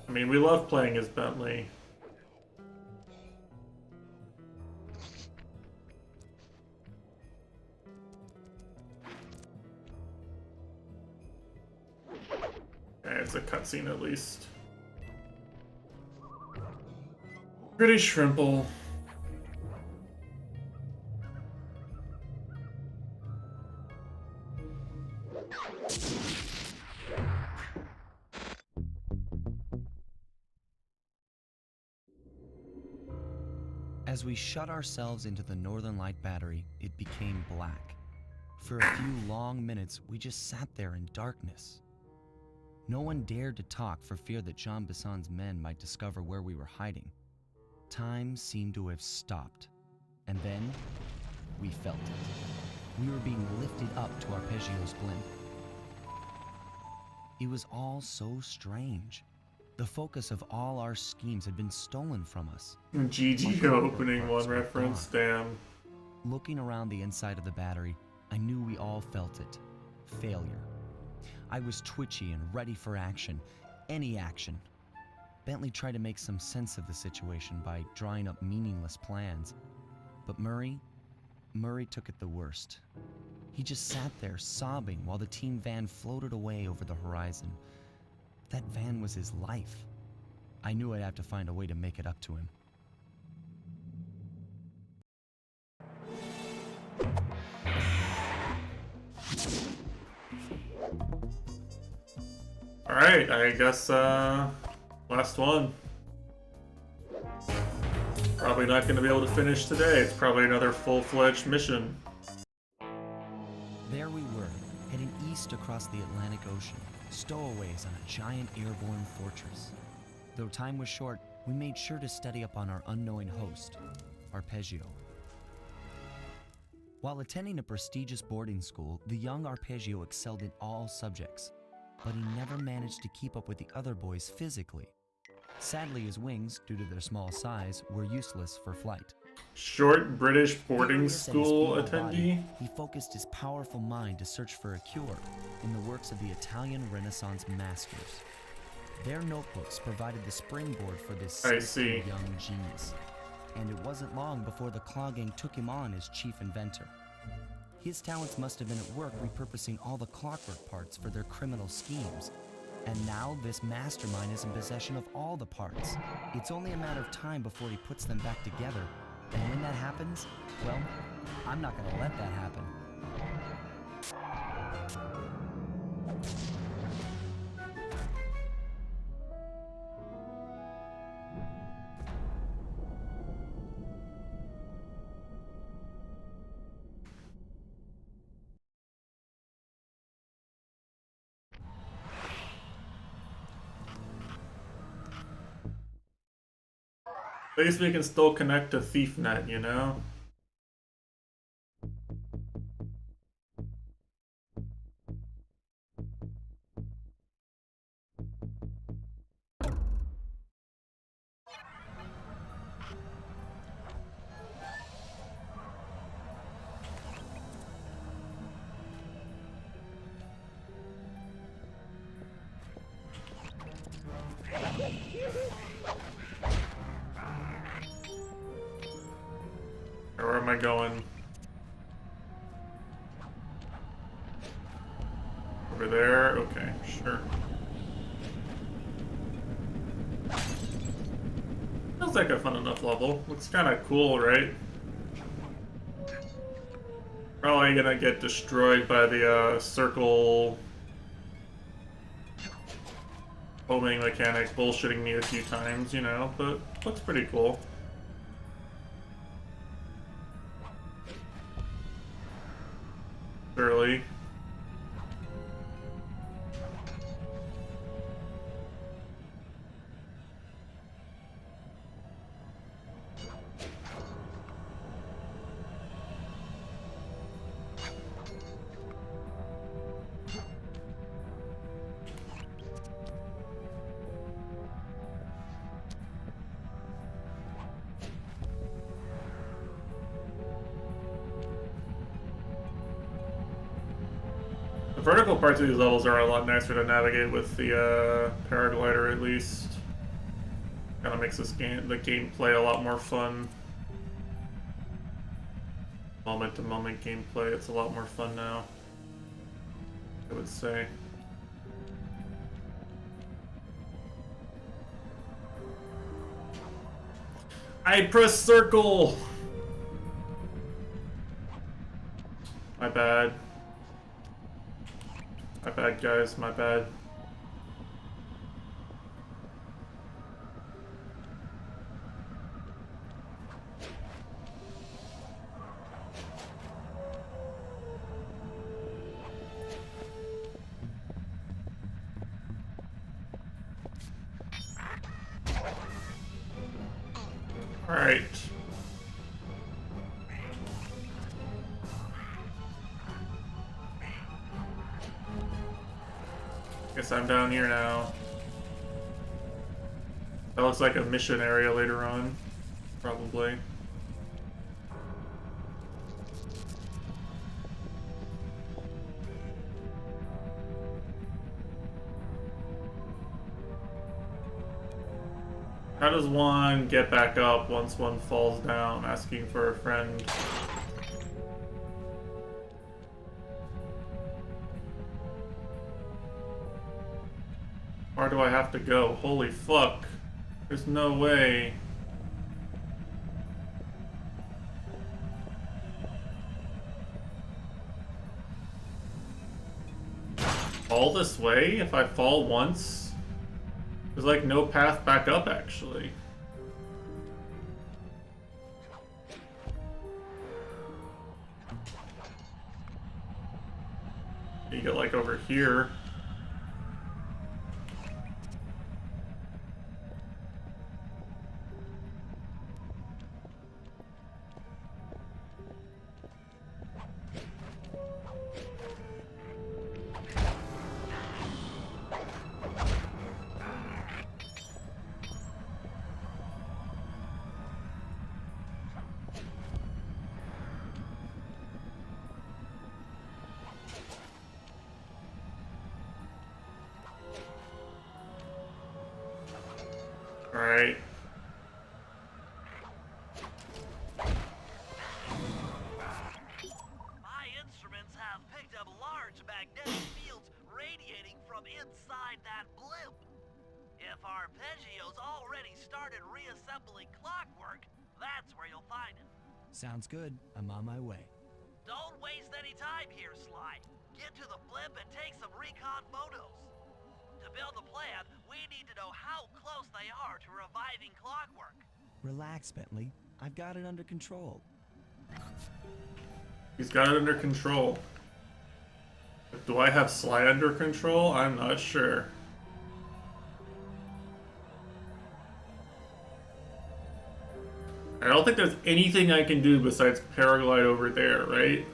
I mean, we love playing as Bentley. Okay, it's a cutscene at least. Pretty shrimple. As we shut ourselves into the Northern Light battery, it became black. For a few long minutes, we just sat there in darkness. No one dared to talk for fear that Jean Bisson's men might discover where we were hiding. Time seemed to have stopped. And then, we felt it. We were being lifted up to Arpeggio's blimp. It was all so strange. The focus of all our schemes had been stolen from us. GG opening one reference, damn. Looking around the inside of the battery, I knew we all felt it. Failure. I was twitchy and ready for action. Any action. Bentley tried to make some sense of the situation by drawing up meaningless plans. But Murray took it the worst. He just sat there sobbing while the team van floated away over the horizon. That van was his life. I knew I'd have to find a way to make it up to him. Alright, I guess, last one. Probably not going to be able to finish today. It's probably another full-fledged mission. There we were, heading east across the Atlantic Ocean, stowaways on a giant airborne fortress. Though time was short, we made sure to study up on our unknowing host, Arpeggio. While attending a prestigious boarding school, the young Arpeggio excelled in all subjects, but he never managed to keep up with the other boys physically. Sadly, his wings, due to their small size, were useless for flight. Short British boarding Furious at his school feeble attendee? body, he focused his powerful mind to search for a cure in the works of the Italian Renaissance masters. Their notebooks provided the springboard for this I cynical see. young genius, and it wasn't long before the Claw Gang took him on as chief inventor. His talents must have been at work repurposing all the clockwork parts for their criminal schemes. And now this mastermind is in possession of all the parts. It's only a matter of time before he puts them back together. And when that happens, well, I'm not gonna let that happen. At least we can still connect to ThiefNet, you know? I going? Over there? Okay, sure. Feels like a fun enough level. Looks kind of cool, right? Probably gonna get destroyed by the circle homing mechanic bullshitting me a few times, you know, but looks pretty cool. Early. The vertical parts of these levels are a lot nicer to navigate with the paraglider, at least. Kind of makes the gameplay a lot more fun. Moment-to-moment gameplay, it's a lot more fun now, I would say. I pressed circle! My bad. My bad, guys, my bad. All right. Guess I'm down here now. That looks like a mission area later on, probably. How does one get back up once one falls down? Asking for a friend. Where do I have to go? Holy fuck. There's no way. All this way? If I fall once? There's like no path back up, actually. You get like over here. Alright. My instruments have picked up large magnetic fields radiating from inside that blimp. If Arpeggio's already started reassembling clockwork, that's where you'll find it. Sounds good. I'm on my way. Don't waste any time here, Sly. Get to the blimp and take some recon photos. To build a plan, we need to know how close they are to reviving clockwork. Relax, Bentley. I've got it under control. He's got it under control. Do I have Sly under control? I'm not sure. I don't think there's anything I can do besides paraglide over there, right?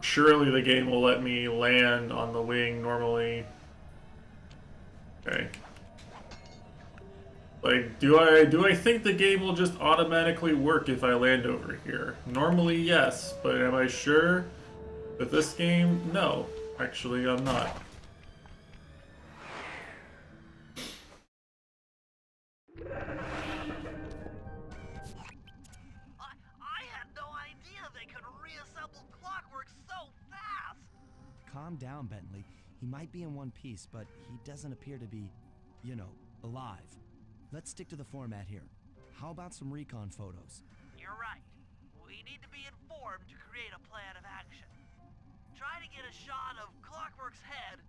Surely the game will let me land on the wing normally. Okay. Like, do I think the game will just automatically work if I land over here? Normally, yes, but am I sure that this game? No. Actually, I'm not. calm down, Bentley. He might be in one piece, but he doesn't appear to be, you know, alive. Let's stick to the format here. How about some recon photos? You're right. We need to be informed to create a plan of action. Try to get a shot of Clockwork's head,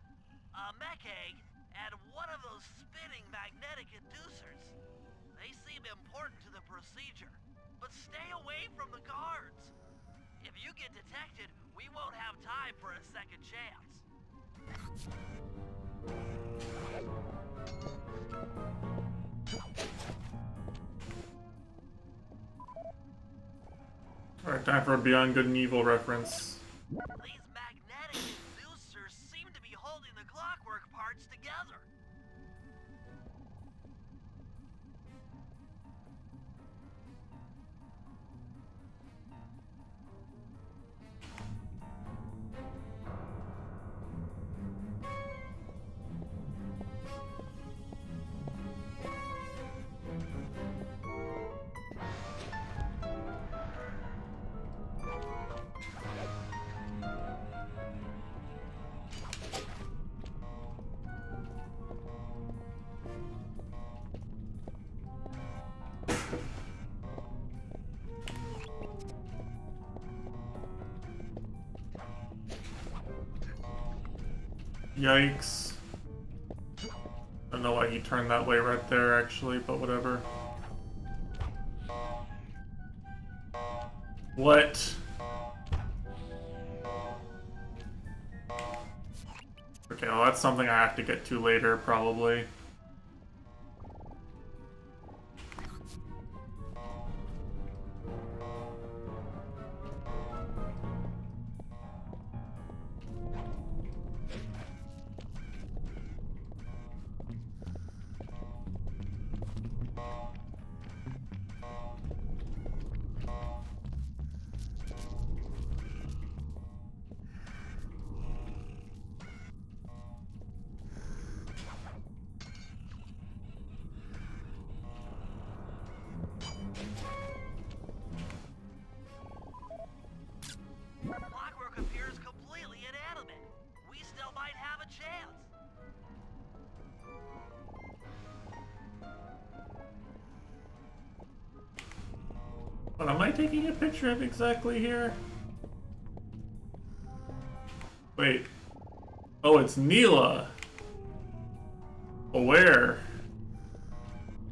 a mech egg, and one of those spinning magnetic inducers. They seem important to the procedure, but stay away from the guards. If you get detected, we won't have time for a second chance. Alright, time for a Beyond Good and Evil reference. These magnetic inducers seem to be holding the clockwork parts together. Yikes. I don't know why he turned that way right there, actually, but whatever. What? Okay, well that's something I have to get to later, probably. Clockwork appears completely inanimate. We still might have a chance. What am I taking a picture of exactly here? Wait. Oh, it's Neela. Where?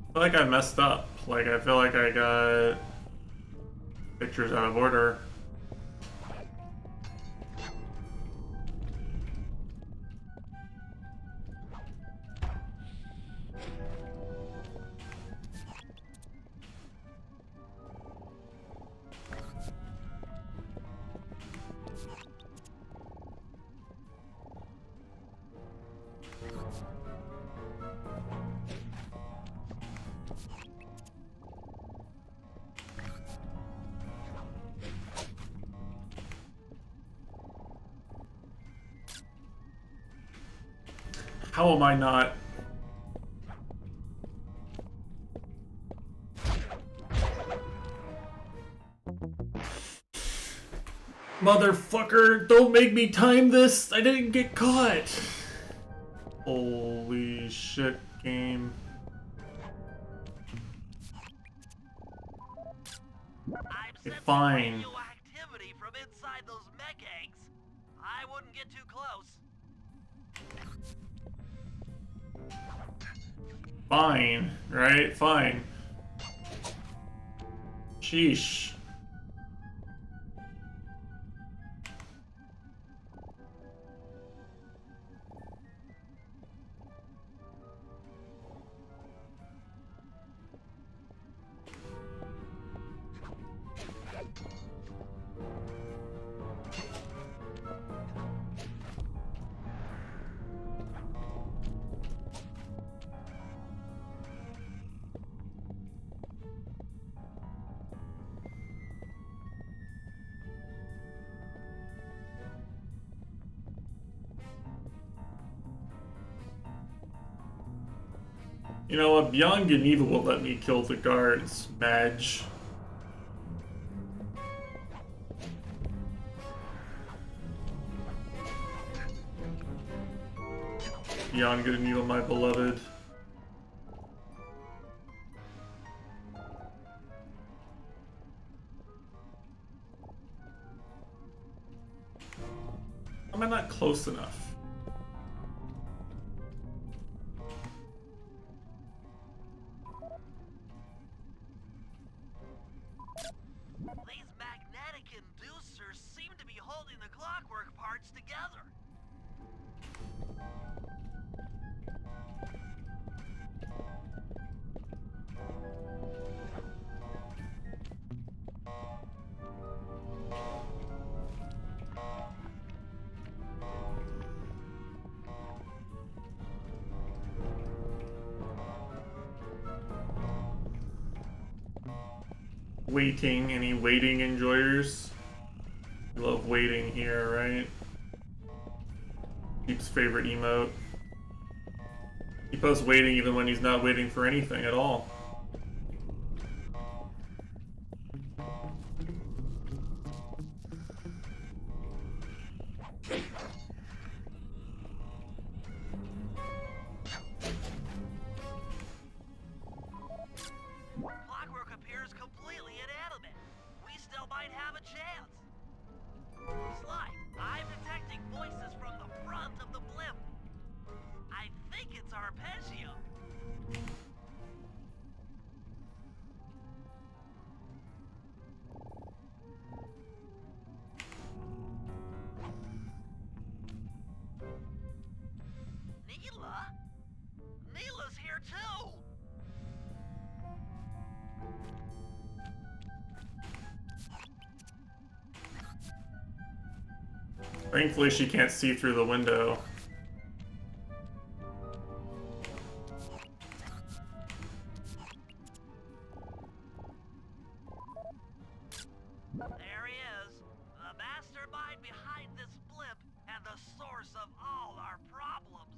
I feel like I messed up. Like, I feel like I got pictures out of order. How am I not? Motherfucker, don't make me time this! I didn't get caught! Holy shit, game. Okay, fine. Radioactivity from inside those mech eggs. I wouldn't get too close. Fine, right? Fine. Sheesh. You know what? Beyond Good and Evil will let me kill the guards, Madge. Beyond Good and Evil, My Beloved. Am I not close enough? These magnetic inducers seem to be holding the clockwork parts together. Waiting, any waiting enjoyers? You love waiting here, right? Peep's favorite emote. He posts waiting even when he's not waiting for anything at all. Clockwork appears completely inanimate. We still might have a chance. Sly, I'm detecting voices from the front of the blimp. I think it's Arpeggio. Neela? Neela's here too! Thankfully, she can't see through the window. There he is, the mastermind behind this blimp and the source of all our problems.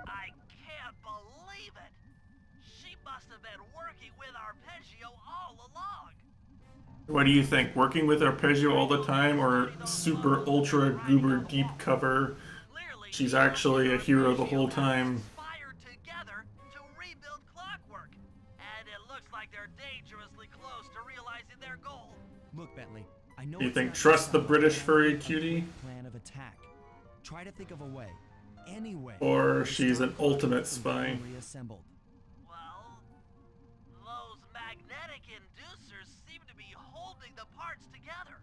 I can't believe it! She must have been working with Arpeggio all along. What do you think? Working with Arpeggio all the time, or super ultra goober deep cover? She's actually a hero the whole time. Conspired together to rebuild Clockwork, and it looks like they're dangerously close to realizing their goal. Look, Bentley, I know Do you it's think not trust the your British style, furry but cutie? plan of attack. Try to think of a way, any way. Or to she's stop an ultimate Clockwork from spy? being reassembled. Well, those magnetic inducers seem to be holding the parts together.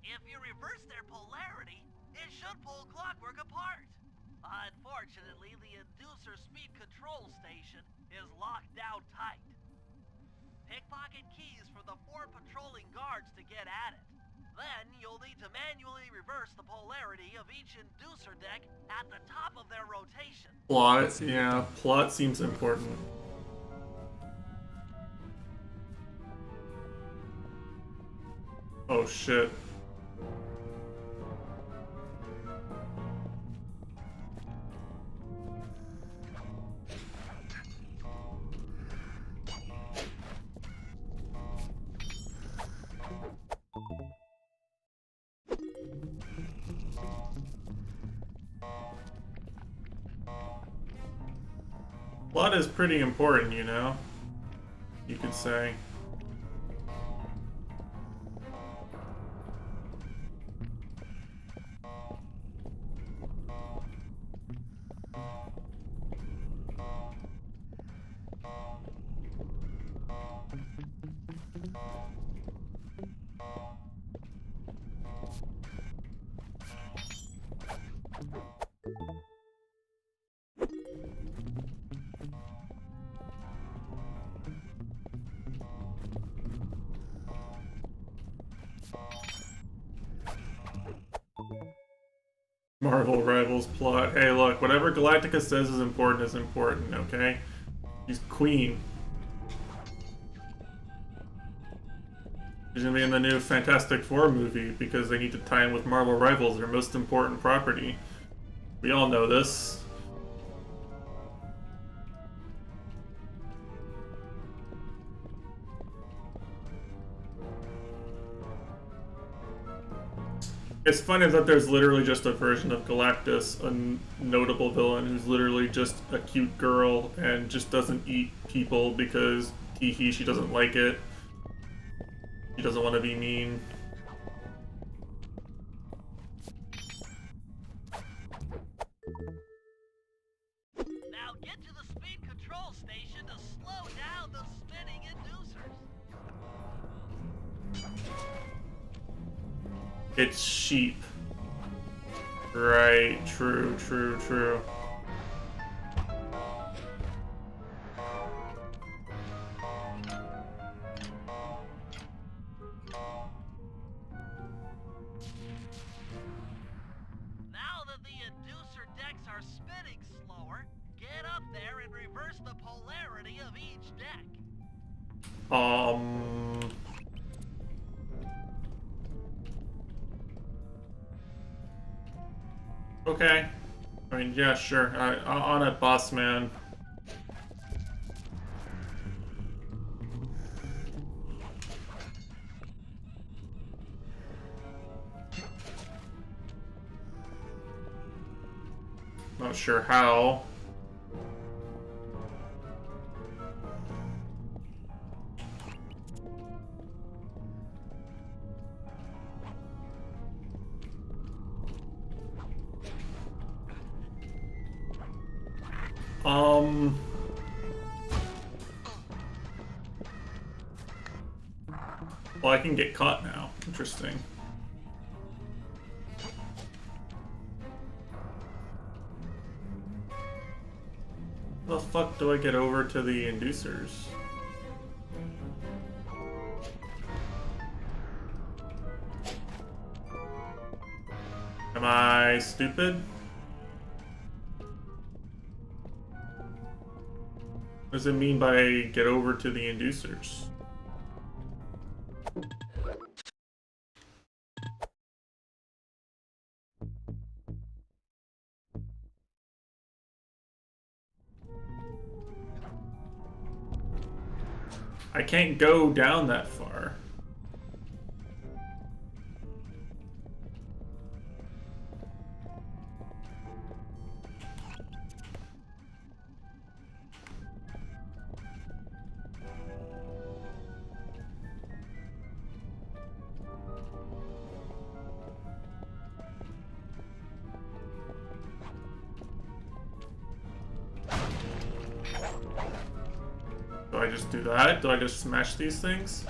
If you reverse their polarity, it should pull Clockwork apart. Unfortunately, the inducer speed control station is locked down tight. Pickpocket keys from the 4 patrolling guards to get at it. Then you'll need to manually reverse the polarity of each inducer deck at the top of their rotation. Plot, yeah, plot seems important. Oh shit. Plot is pretty important, you know? You could say. Marvel Rivals plot. Hey, look, whatever Galactica says is important, okay? She's queen. She's gonna be in the new Fantastic Four movie because they need to tie in with Marvel Rivals, their most important property. We all know this. It's funny that there's literally just a version of Galactus, a notable villain who's literally just a cute girl and just doesn't eat people because she doesn't like it. She doesn't want to be mean. Now get to the speed control station to slow down the spinning inducers. It's sheep. Right, true. Now that the inducer decks are spinning slower, get up there and reverse the polarity of each deck. Okay. I mean, yeah, sure. On it, boss man. Not sure how. Well, I can get caught now. Interesting. How the fuck do I get over to the inducers? Am I stupid? What does it mean by get over to the inducers? I can't go down that far. Do I just do that? Do I just smash these things?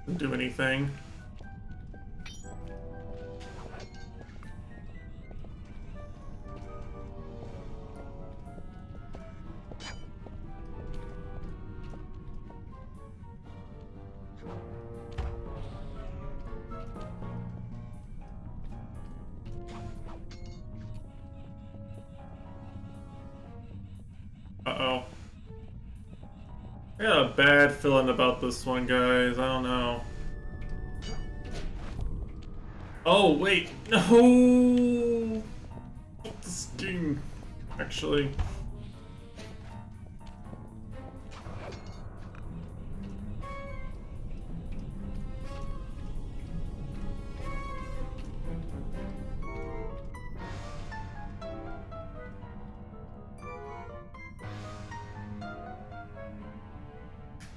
Didn't do anything. Uh-oh. I got a bad feeling about this one, guys. I don't know. Oh, wait. No! This game, actually.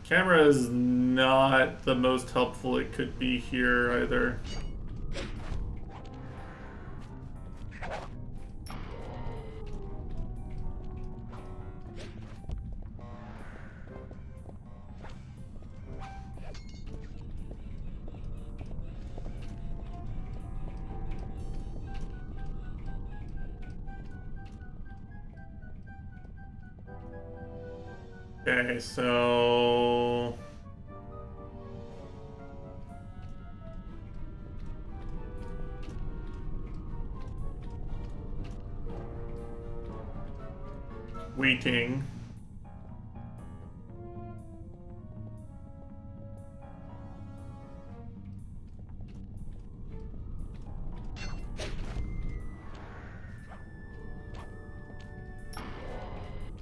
Camera is not the most helpful it could be here either. Okay, so waiting.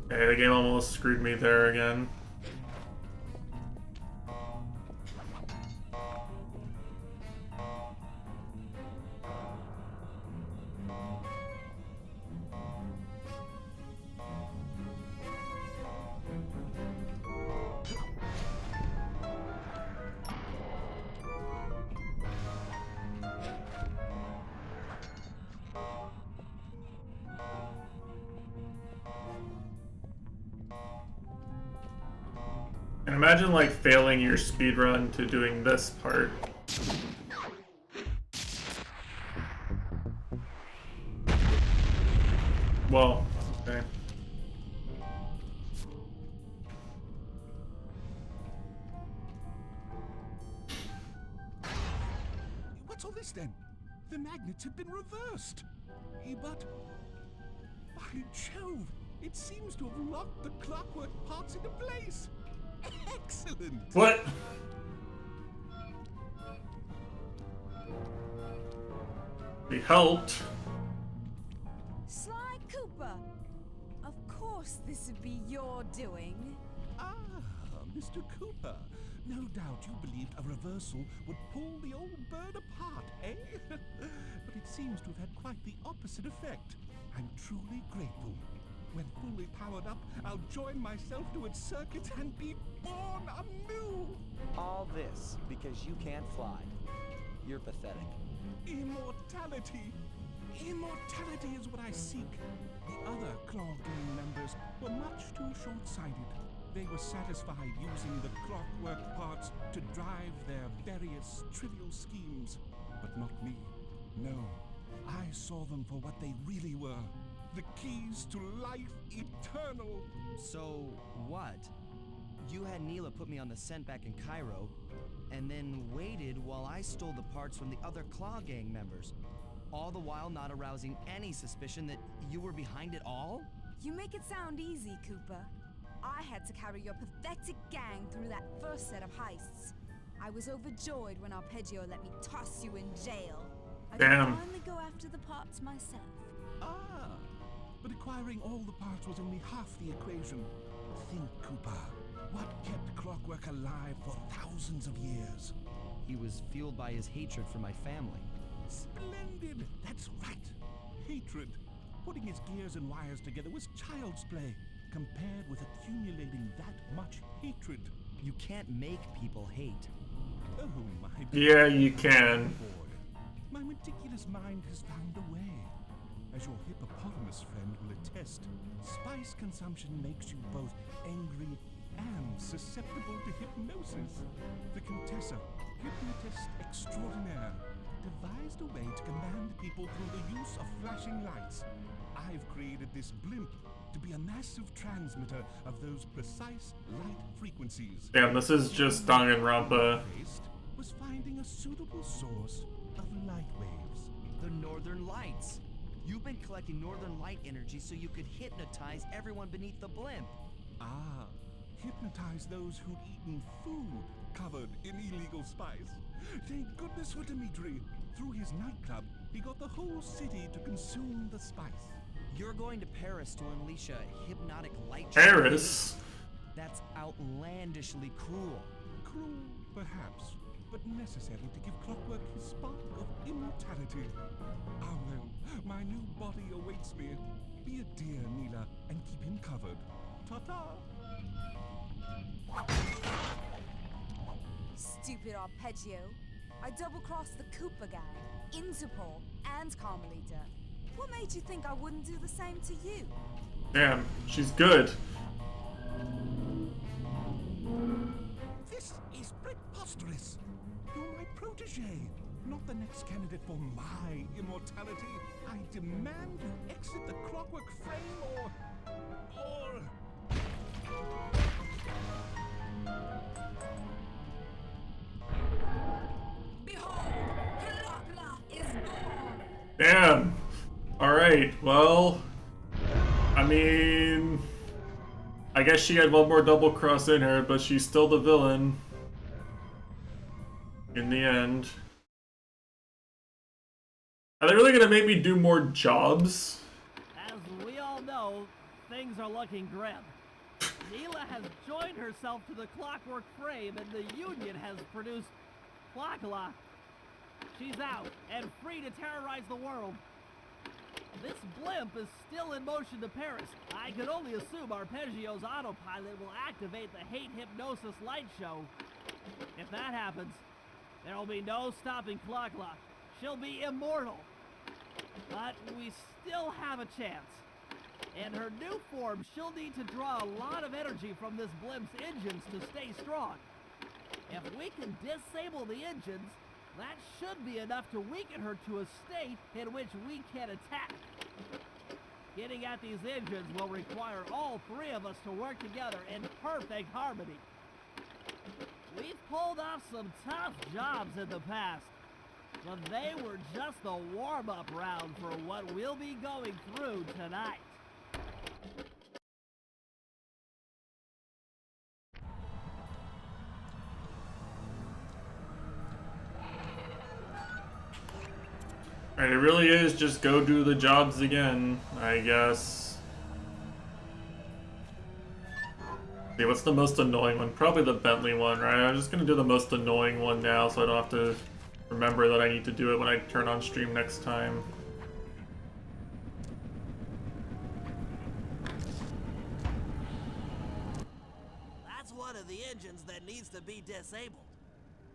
Okay, the game almost screwed me there again. And imagine like failing your speedrun to doing this part. Well, okay. What's all this then? The magnets have been reversed. But by Jove, it seems to have locked the clockwork parts into place. Excellent! What? We helped. Sly Cooper! Of course this would be your doing. Ah, Mr. Cooper. No doubt you believed a reversal would pull the old bird apart, eh? But it seems to have had quite the opposite effect. I'm truly grateful. When fully powered up, I'll join myself to its circuits and be born anew! All this because you can't fly. You're pathetic. Immortality! Immortality is what I seek. The other Claw Gang members were much too short-sighted. They were satisfied using the clockwork parts to drive their various trivial schemes. But not me. No. I saw them for what they really were. The keys to life eternal. So, what? You had Neela put me on the scent back in Cairo, and then waited while I stole the parts from the other Claw Gang members, all the while not arousing any suspicion that you were behind it all? You make it sound easy, Cooper. I had to carry your pathetic gang through that first set of heists. I was overjoyed when Arpeggio let me toss you in jail. I could finally go after the parts myself. Ah, but acquiring all the parts was only half the equation. Think, Cooper. What kept Clockwork alive for thousands of years? He was fueled by his hatred for my family. Splendid! That's right. Hatred. Putting his gears and wires together was child's play, compared with accumulating that much hatred. You can't make people hate. Oh, my Yeah, you can. boy. My meticulous mind has found a way. As your hippopotamus friend will attest, spice consumption makes you both angry and susceptible to hypnosis. The Contessa, hypnotist extraordinaire, devised a way to command people through the use of flashing lights. I've created this blimp to be a massive transmitter of those precise light frequencies. Damn, this is just Danganronpa. Was finding a suitable source of light waves. The Northern Lights. You've been collecting Northern Light energy so you could hypnotize everyone beneath the blimp. Ah, hypnotize those who'd eaten food covered in illegal spice. Thank goodness for Dimitri. Through his nightclub, he got the whole city to consume the spice. You're going to Paris to unleash a hypnotic light. Paris? That's outlandishly cruel. Cruel, perhaps, but necessary to give Clockwork his spark of immortality. Ah well, my new body awaits me. Be a dear, Neela, and keep him covered. Ta-ta! Stupid Arpeggio. I double-crossed the Cooper gang, Interpol, and Carmelita. What made you think I wouldn't do the same to you? Damn, she's good. This is preposterous. You're my protege, not the next candidate for my immortality. I demand you exit the Clockwork frame or... Behold, Kalopla is born! Damn. Alright, well, I mean, I guess she had one more double cross in her, but she's still the villain. In the end. Are they really gonna make me do more jobs? As we all know, things are looking grim. Neela has joined herself to the Clockwork Frame, and the Union has produced Clockla. She's out and free to terrorize the world. This blimp is still in motion to Paris. I could only assume Arpeggio's autopilot will activate the Hate Hypnosis light show. If that happens, there will be no stopping Clockla. She'll be immortal. But we still have a chance. In her new form, she'll need to draw a lot of energy from this blimp's engines to stay strong. If we can disable the engines, that should be enough to weaken her to a state in which we can attack. Getting at these engines will require all three of us to work together in perfect harmony. We've pulled off some tough jobs in the past, but they were just the warm-up round for what we'll be going through tonight. Alright, it really is just go do the jobs again, I guess. See, what's the most annoying one? Probably the Bentley one, right? I'm just gonna do the most annoying one now so I don't have to remember that I need to do it when I turn on stream next time. That's one of the engines that needs to be disabled.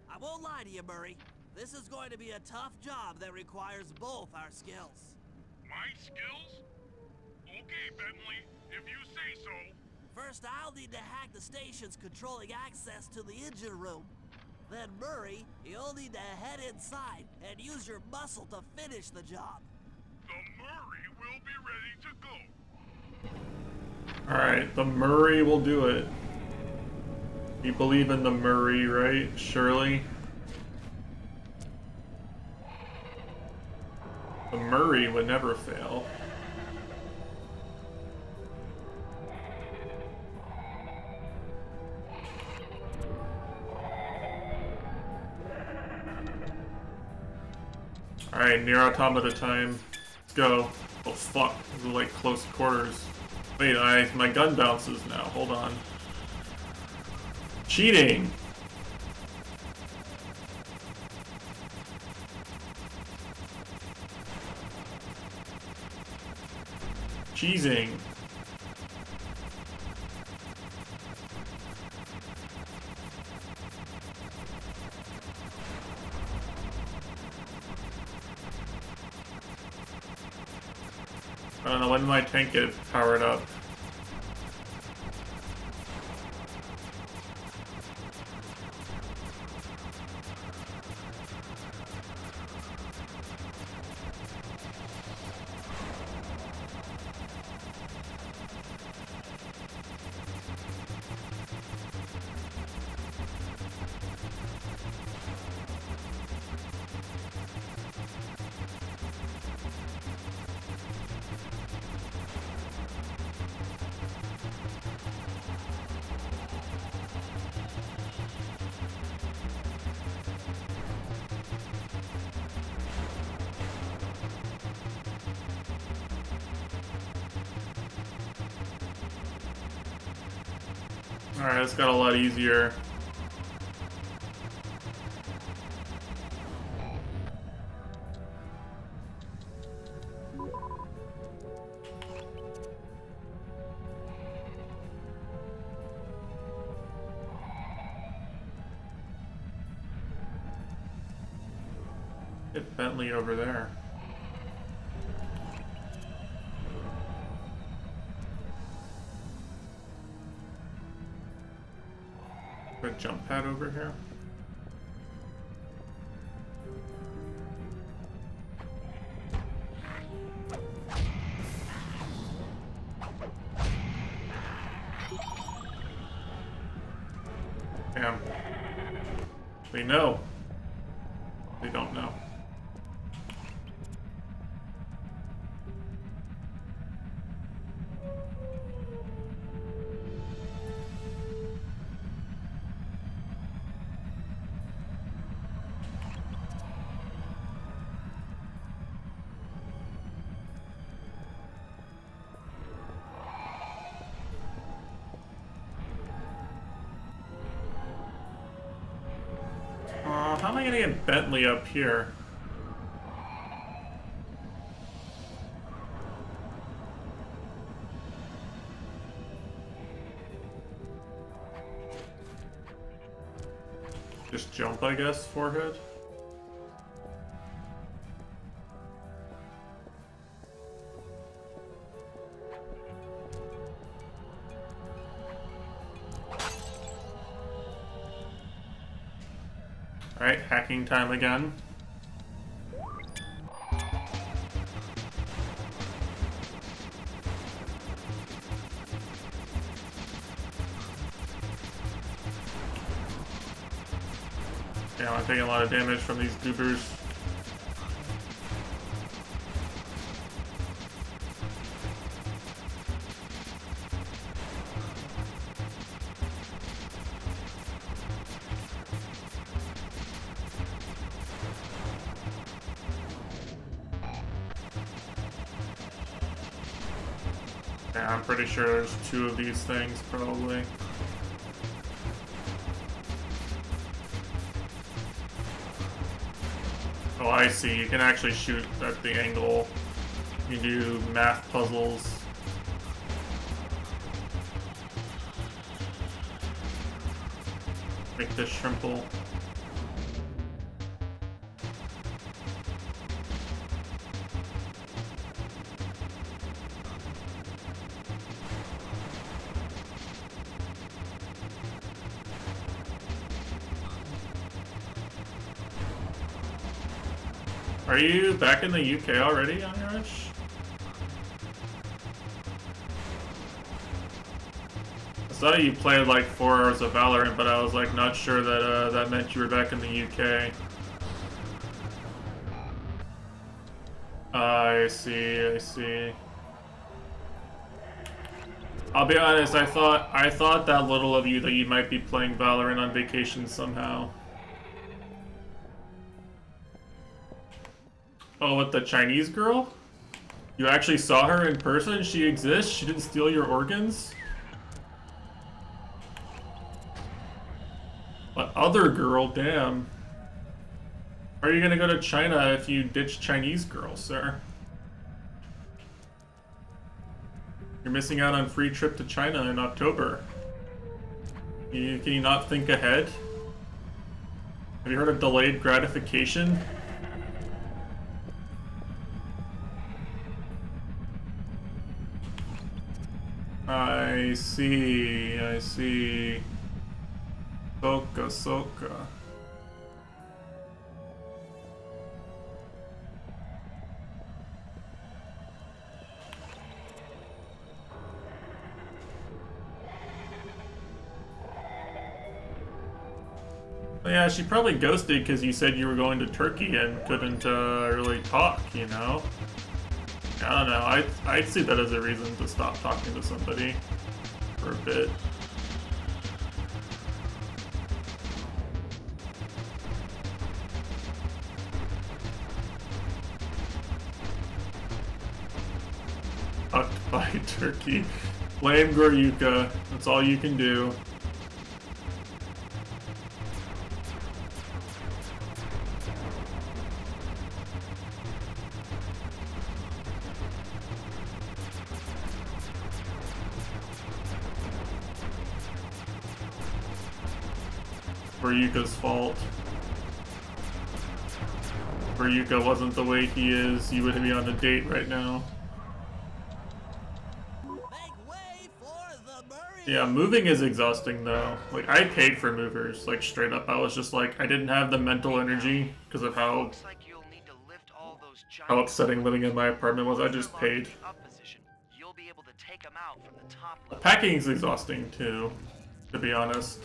I won't lie to you, Murray. This is going to be a tough job that requires both our skills. My skills? Okay, Bentley, if you say so. First, I'll need to hack the stations controlling access to the engine room. Then, Murray, you'll need to head inside and use your muscle to finish the job. The Murray will be ready to go. Alright, the Murray will do it. You believe in the Murray, right, Shirley? The Murray would never fail. Alright, near automata time. Let's go. Oh fuck, this is like close quarters. Wait, my gun bounces now, hold on. Cheating! Cheesing. I don't know, when did my tank get powered up? Alright, it's got a lot easier. Get Bentley over there. Put a jump pad over here. Damn. They know. They don't know. I gonna get Bentley up here? Just jump, I guess, forehead. Alright, hacking time again. Yeah, I'm taking a lot of damage from these goobers. Yeah, I'm pretty sure there's 2 of these things, probably. Oh, I see. You can actually shoot at the angle. You can do math puzzles. Make this shrimple. Are you back in the UK already, Anirush? I saw you played like 4 hours of Valorant, but I was like not sure that that meant you were back in the UK. I see, I see. I'll be honest, I thought that little of you that you might be playing Valorant on vacation somehow. Oh, with the Chinese girl? You actually saw her in person? She exists? She didn't steal your organs? What other girl? Damn. How are you gonna go to China if you ditch Chinese girls, sir? You're missing out on free trip to China in October. Can you not think ahead? Have you heard of delayed gratification? I see, I see. Soka, Soka. Yeah, she probably ghosted because you said you were going to Turkey and couldn't really talk, you know? I don't know, I'd see that as a reason to stop talking to somebody for a bit. Fucked by Turkey. Blame Goryuka, that's all you can do. Ryuka's fault. If Ryuka wasn't the way he is, you would be on a date right now. Yeah, moving is exhausting though. Like, I paid for movers, like straight up. I was just like, I didn't have the mental energy because of how upsetting living in my apartment was. I just paid. Packing is exhausting too, to be honest.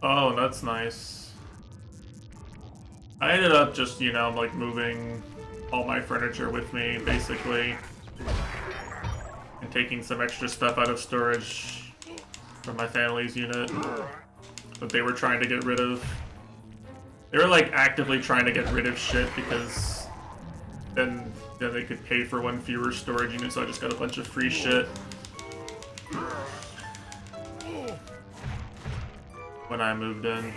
Oh, that's nice. I ended up just, you know, like moving all my furniture with me, basically. And taking some extra stuff out of storage from my family's unit that they were trying to get rid of. They were like actively trying to get rid of shit because then they could pay for one fewer storage unit, so I just got a bunch of free shit. When I moved in.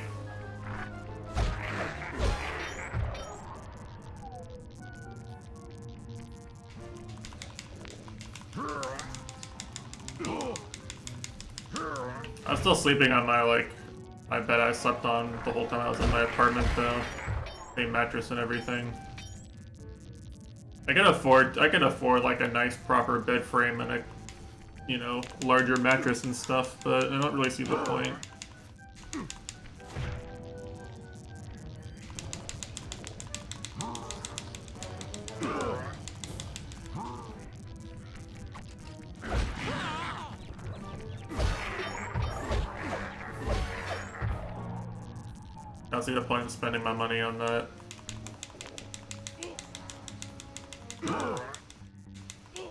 I'm still sleeping on my bed I slept on the whole time I was in my apartment though. Same mattress and everything. I can afford like a nice proper bed frame and a, you know, larger mattress and stuff, but I don't really see the point. I don't see the point in spending my money on that.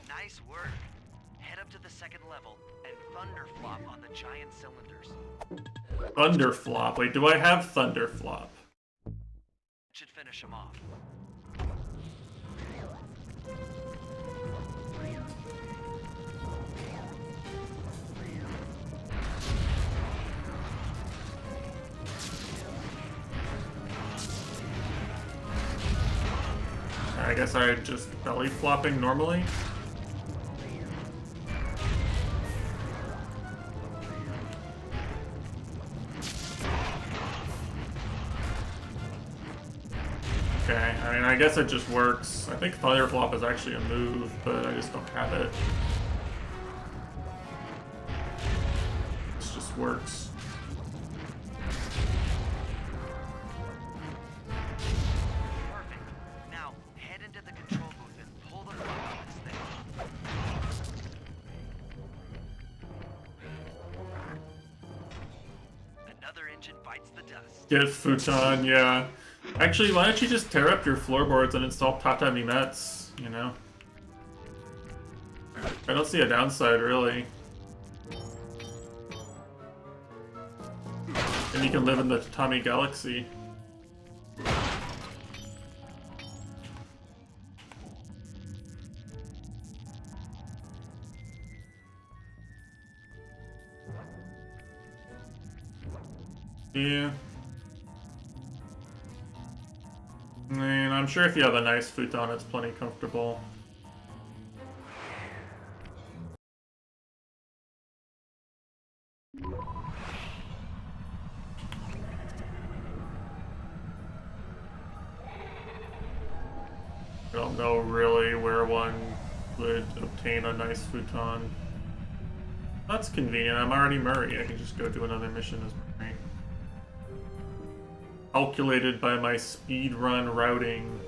Nice work. Head up to the second level and thunderflop on the giant cylinders. Thunderflop? Wait, do I have Thunderflop? Should finish him off. I guess I'm just belly flopping normally. Okay, I mean, I guess it just works. I think Thunderflop is actually a move, but I just don't have it. This just works. Get Futon, yeah. Actually, why don't you just tear up your floorboards and install tatami mats, you know? I don't see a downside, really. And you can live in the tatami galaxy. Yeah. I mean, I'm sure if you have a nice futon, it's plenty comfortable. I don't know really where one would obtain a nice futon. That's convenient. I'm already Murray. I can just go do another mission as Murray. Calculated by my speedrun routing.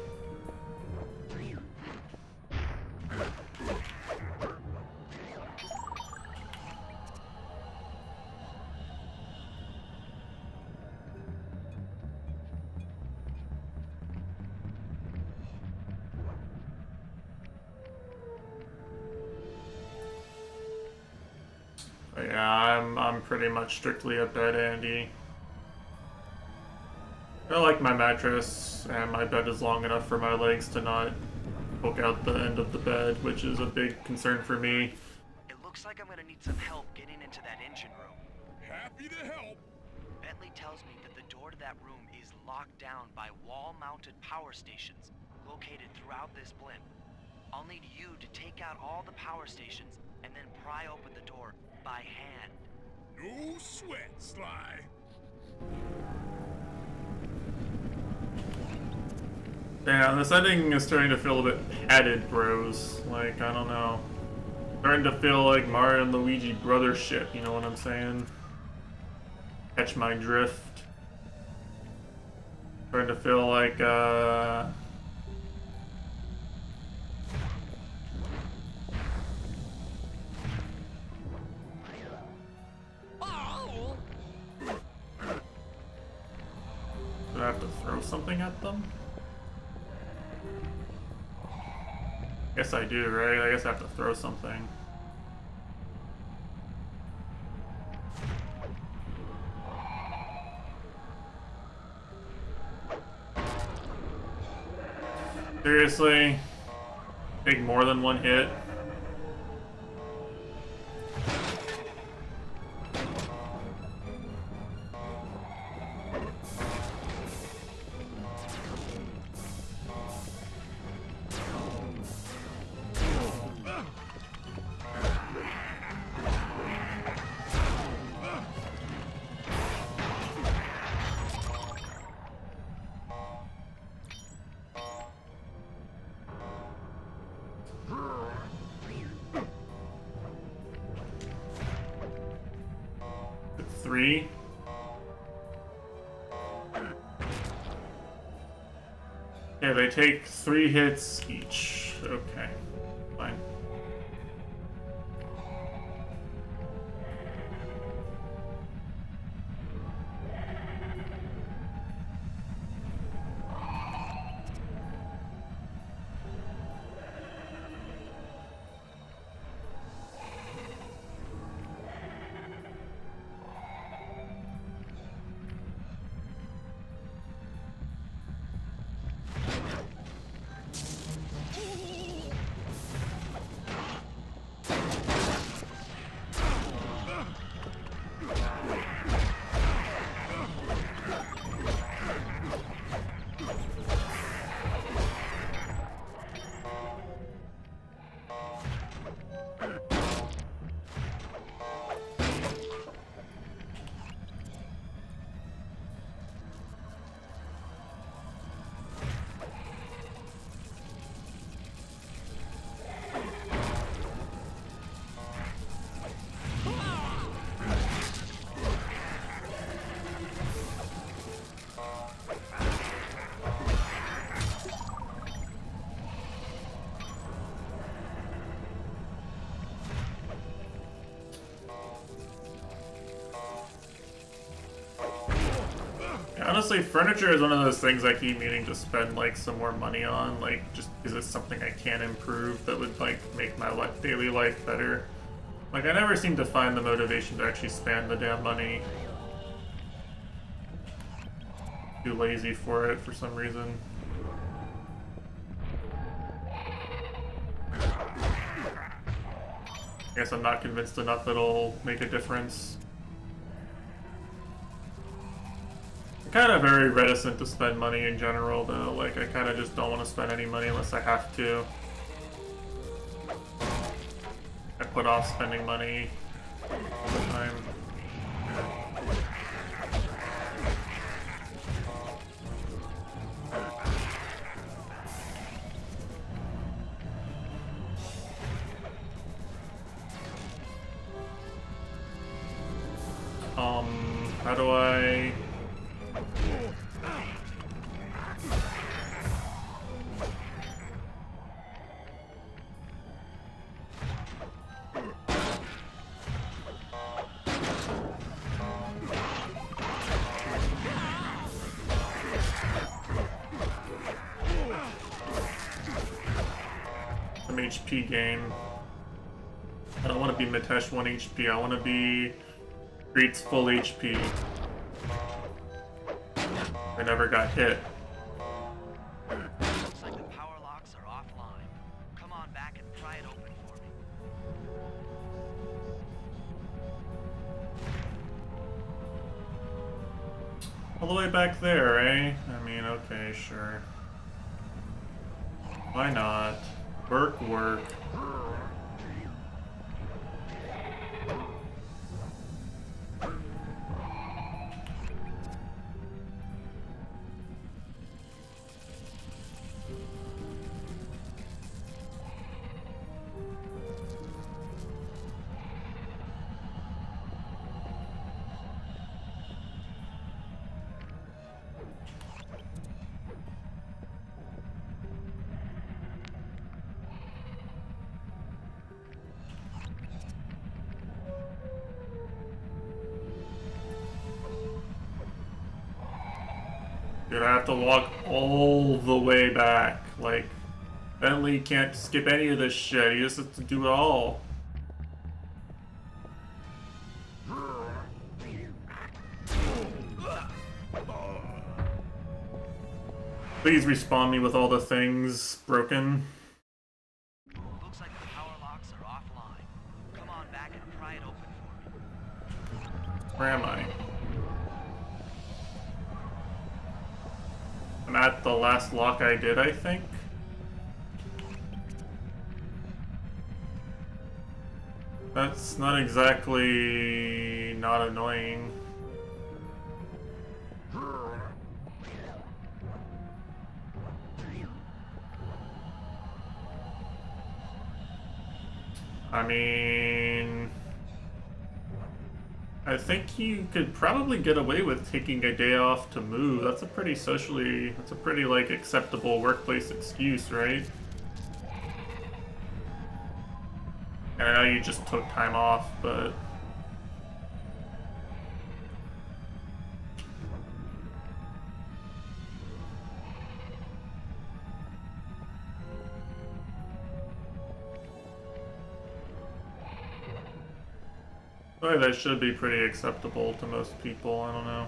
But yeah, I'm pretty much strictly a bed Andy. I like my mattress, and my bed is long enough for my legs to not poke out the end of the bed, which is a big concern for me. It looks like I'm gonna need some help getting into that engine room. Happy to help. Bentley tells me that the door to that room is locked down by wall-mounted power stations located throughout this blimp. I'll need you to take out all the power stations and then pry open the door by hand. No sweat, Sly. Damn, this ending is starting to feel a bit padded, bros. Like, I don't know. Starting to feel like Mario and Luigi brother shit, you know what I'm saying? Catch my drift. Starting to feel like, Do I have to throw something at them? Guess I do, right? I guess I have to throw something. Seriously? Take more than one hit? Three. Yeah, they take 3 hits each. Okay, fine. Honestly, furniture is one of those things I keep meaning to spend like some more money on, like just because it's something I can improve that would like make my daily life better. Like I never seem to find the motivation to actually spend the damn money. Too lazy for it for some reason. I guess I'm not convinced enough it'll make a difference. I'm kind of very reticent to spend money in general, though. Like, I kind of just don't want to spend any money unless I have to. I put off spending money all the time. How do I... Some HP gain. I don't want to be Mitesh 1 HP, I want to be Greet's full HP. I never got hit. Looks like the power locks are offline. Come on back and pry it open for me. All the way back there, eh? I mean, okay, sure. Why not? Work, work. Dude, I have to walk all the way back. Like, Bentley can't skip any of this shit. He just has to do it all. Please respawn me with all the things broken. Looks like the power locks are offline. Come on back and pry it open for me. Where am I? I'm at the last lock I did, I think. That's not exactly not annoying. I mean, I think you could probably get away with taking a day off to move. That's a pretty like acceptable workplace excuse, right? And I know you just took time off, but well, that should be pretty acceptable to most people. I don't know.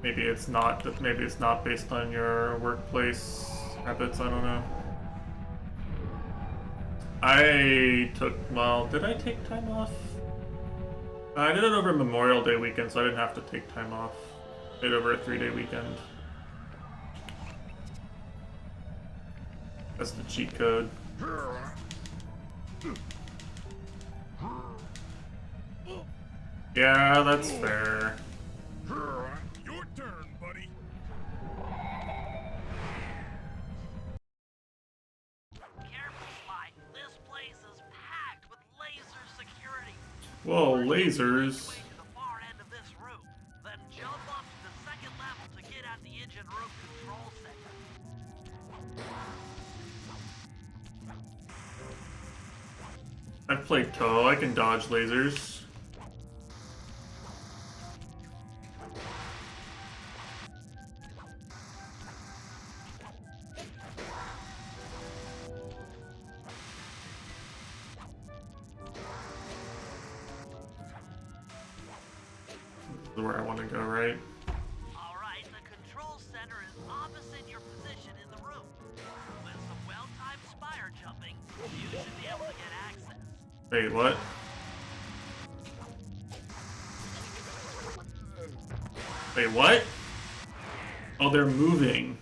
Maybe it's not. Maybe it's not based on your workplace habits. I don't know. I took. Well, did I take time off? I did it over Memorial Day weekend, so I didn't have to take time off. I did it over a 3-day weekend. That's the cheat code. Yeah, that's fair. Your turn, buddy. Careful, Sly. This place is packed with laser security. Whoa, lasers. To the far end of this room, then jump up to the second level to get at the engine room control center. I've played Toe. I can dodge lasers. This is where I want to go, right? Alright, the control center is opposite your position in the room. With some well-timed spire jumping, you should be able to get access. Wait, what? Wait, what? Oh, they're moving.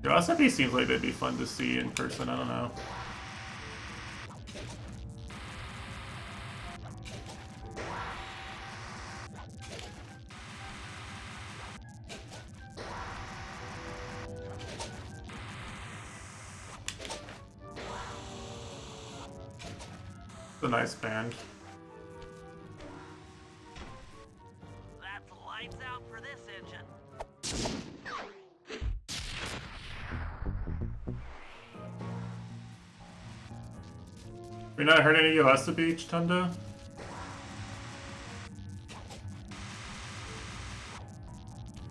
Gossipy seems like they'd be fun to see in person, I don't know. It's a nice band. That's lights out for this engine. We not heard any Yoasa Beach, Tunda?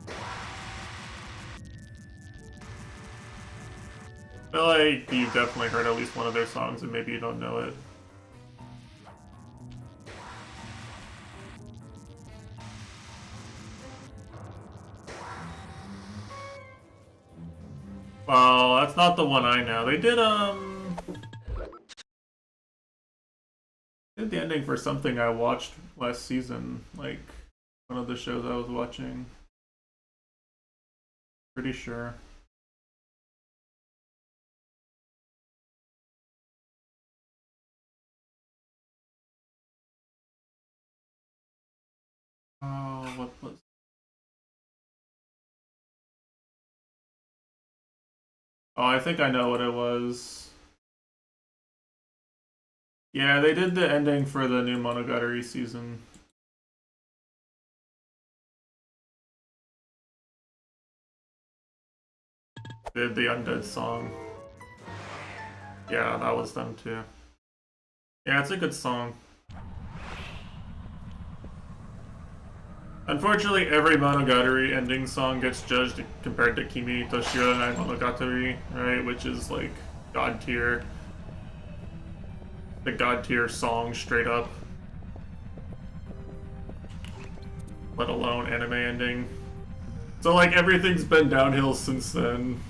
I feel like you've definitely heard at least one of their songs and maybe you don't know it. Well, that's not the one I know. They did the ending for something I watched last season, like one of the shows I was watching. Pretty sure. Oh, what was... Oh, I think I know what it was. Yeah, they did the ending for the new Monogatari season. They did the Undead song. Yeah, that was them too. Yeah, it's a good song. Unfortunately, every Monogatari ending song gets judged compared to Kimi Toshiro and Monogatari, right? Which is like god tier. The god tier song straight up. Let alone anime ending. So like everything's been downhill since then.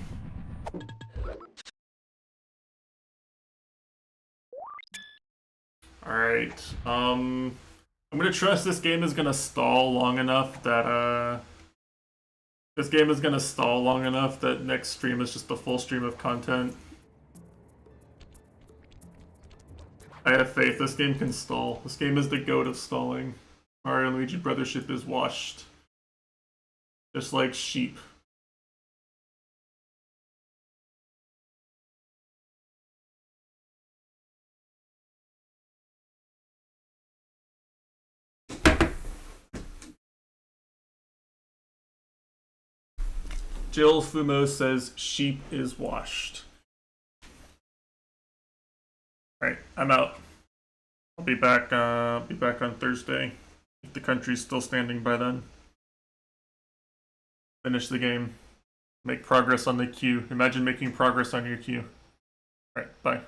Alright, I'm gonna trust this game is gonna stall long enough that, next stream is just a full stream of content. I have faith, this game can stall. This game is the goat of stalling. Mario and Luigi Brothership is washed. Just like sheep. Jill Fumo says sheep is washed. Alright, I'm out. I'll be back on Thursday. If the country's still standing by then. Finish the game. Make progress on the queue. Imagine making progress on your queue. Alright, bye.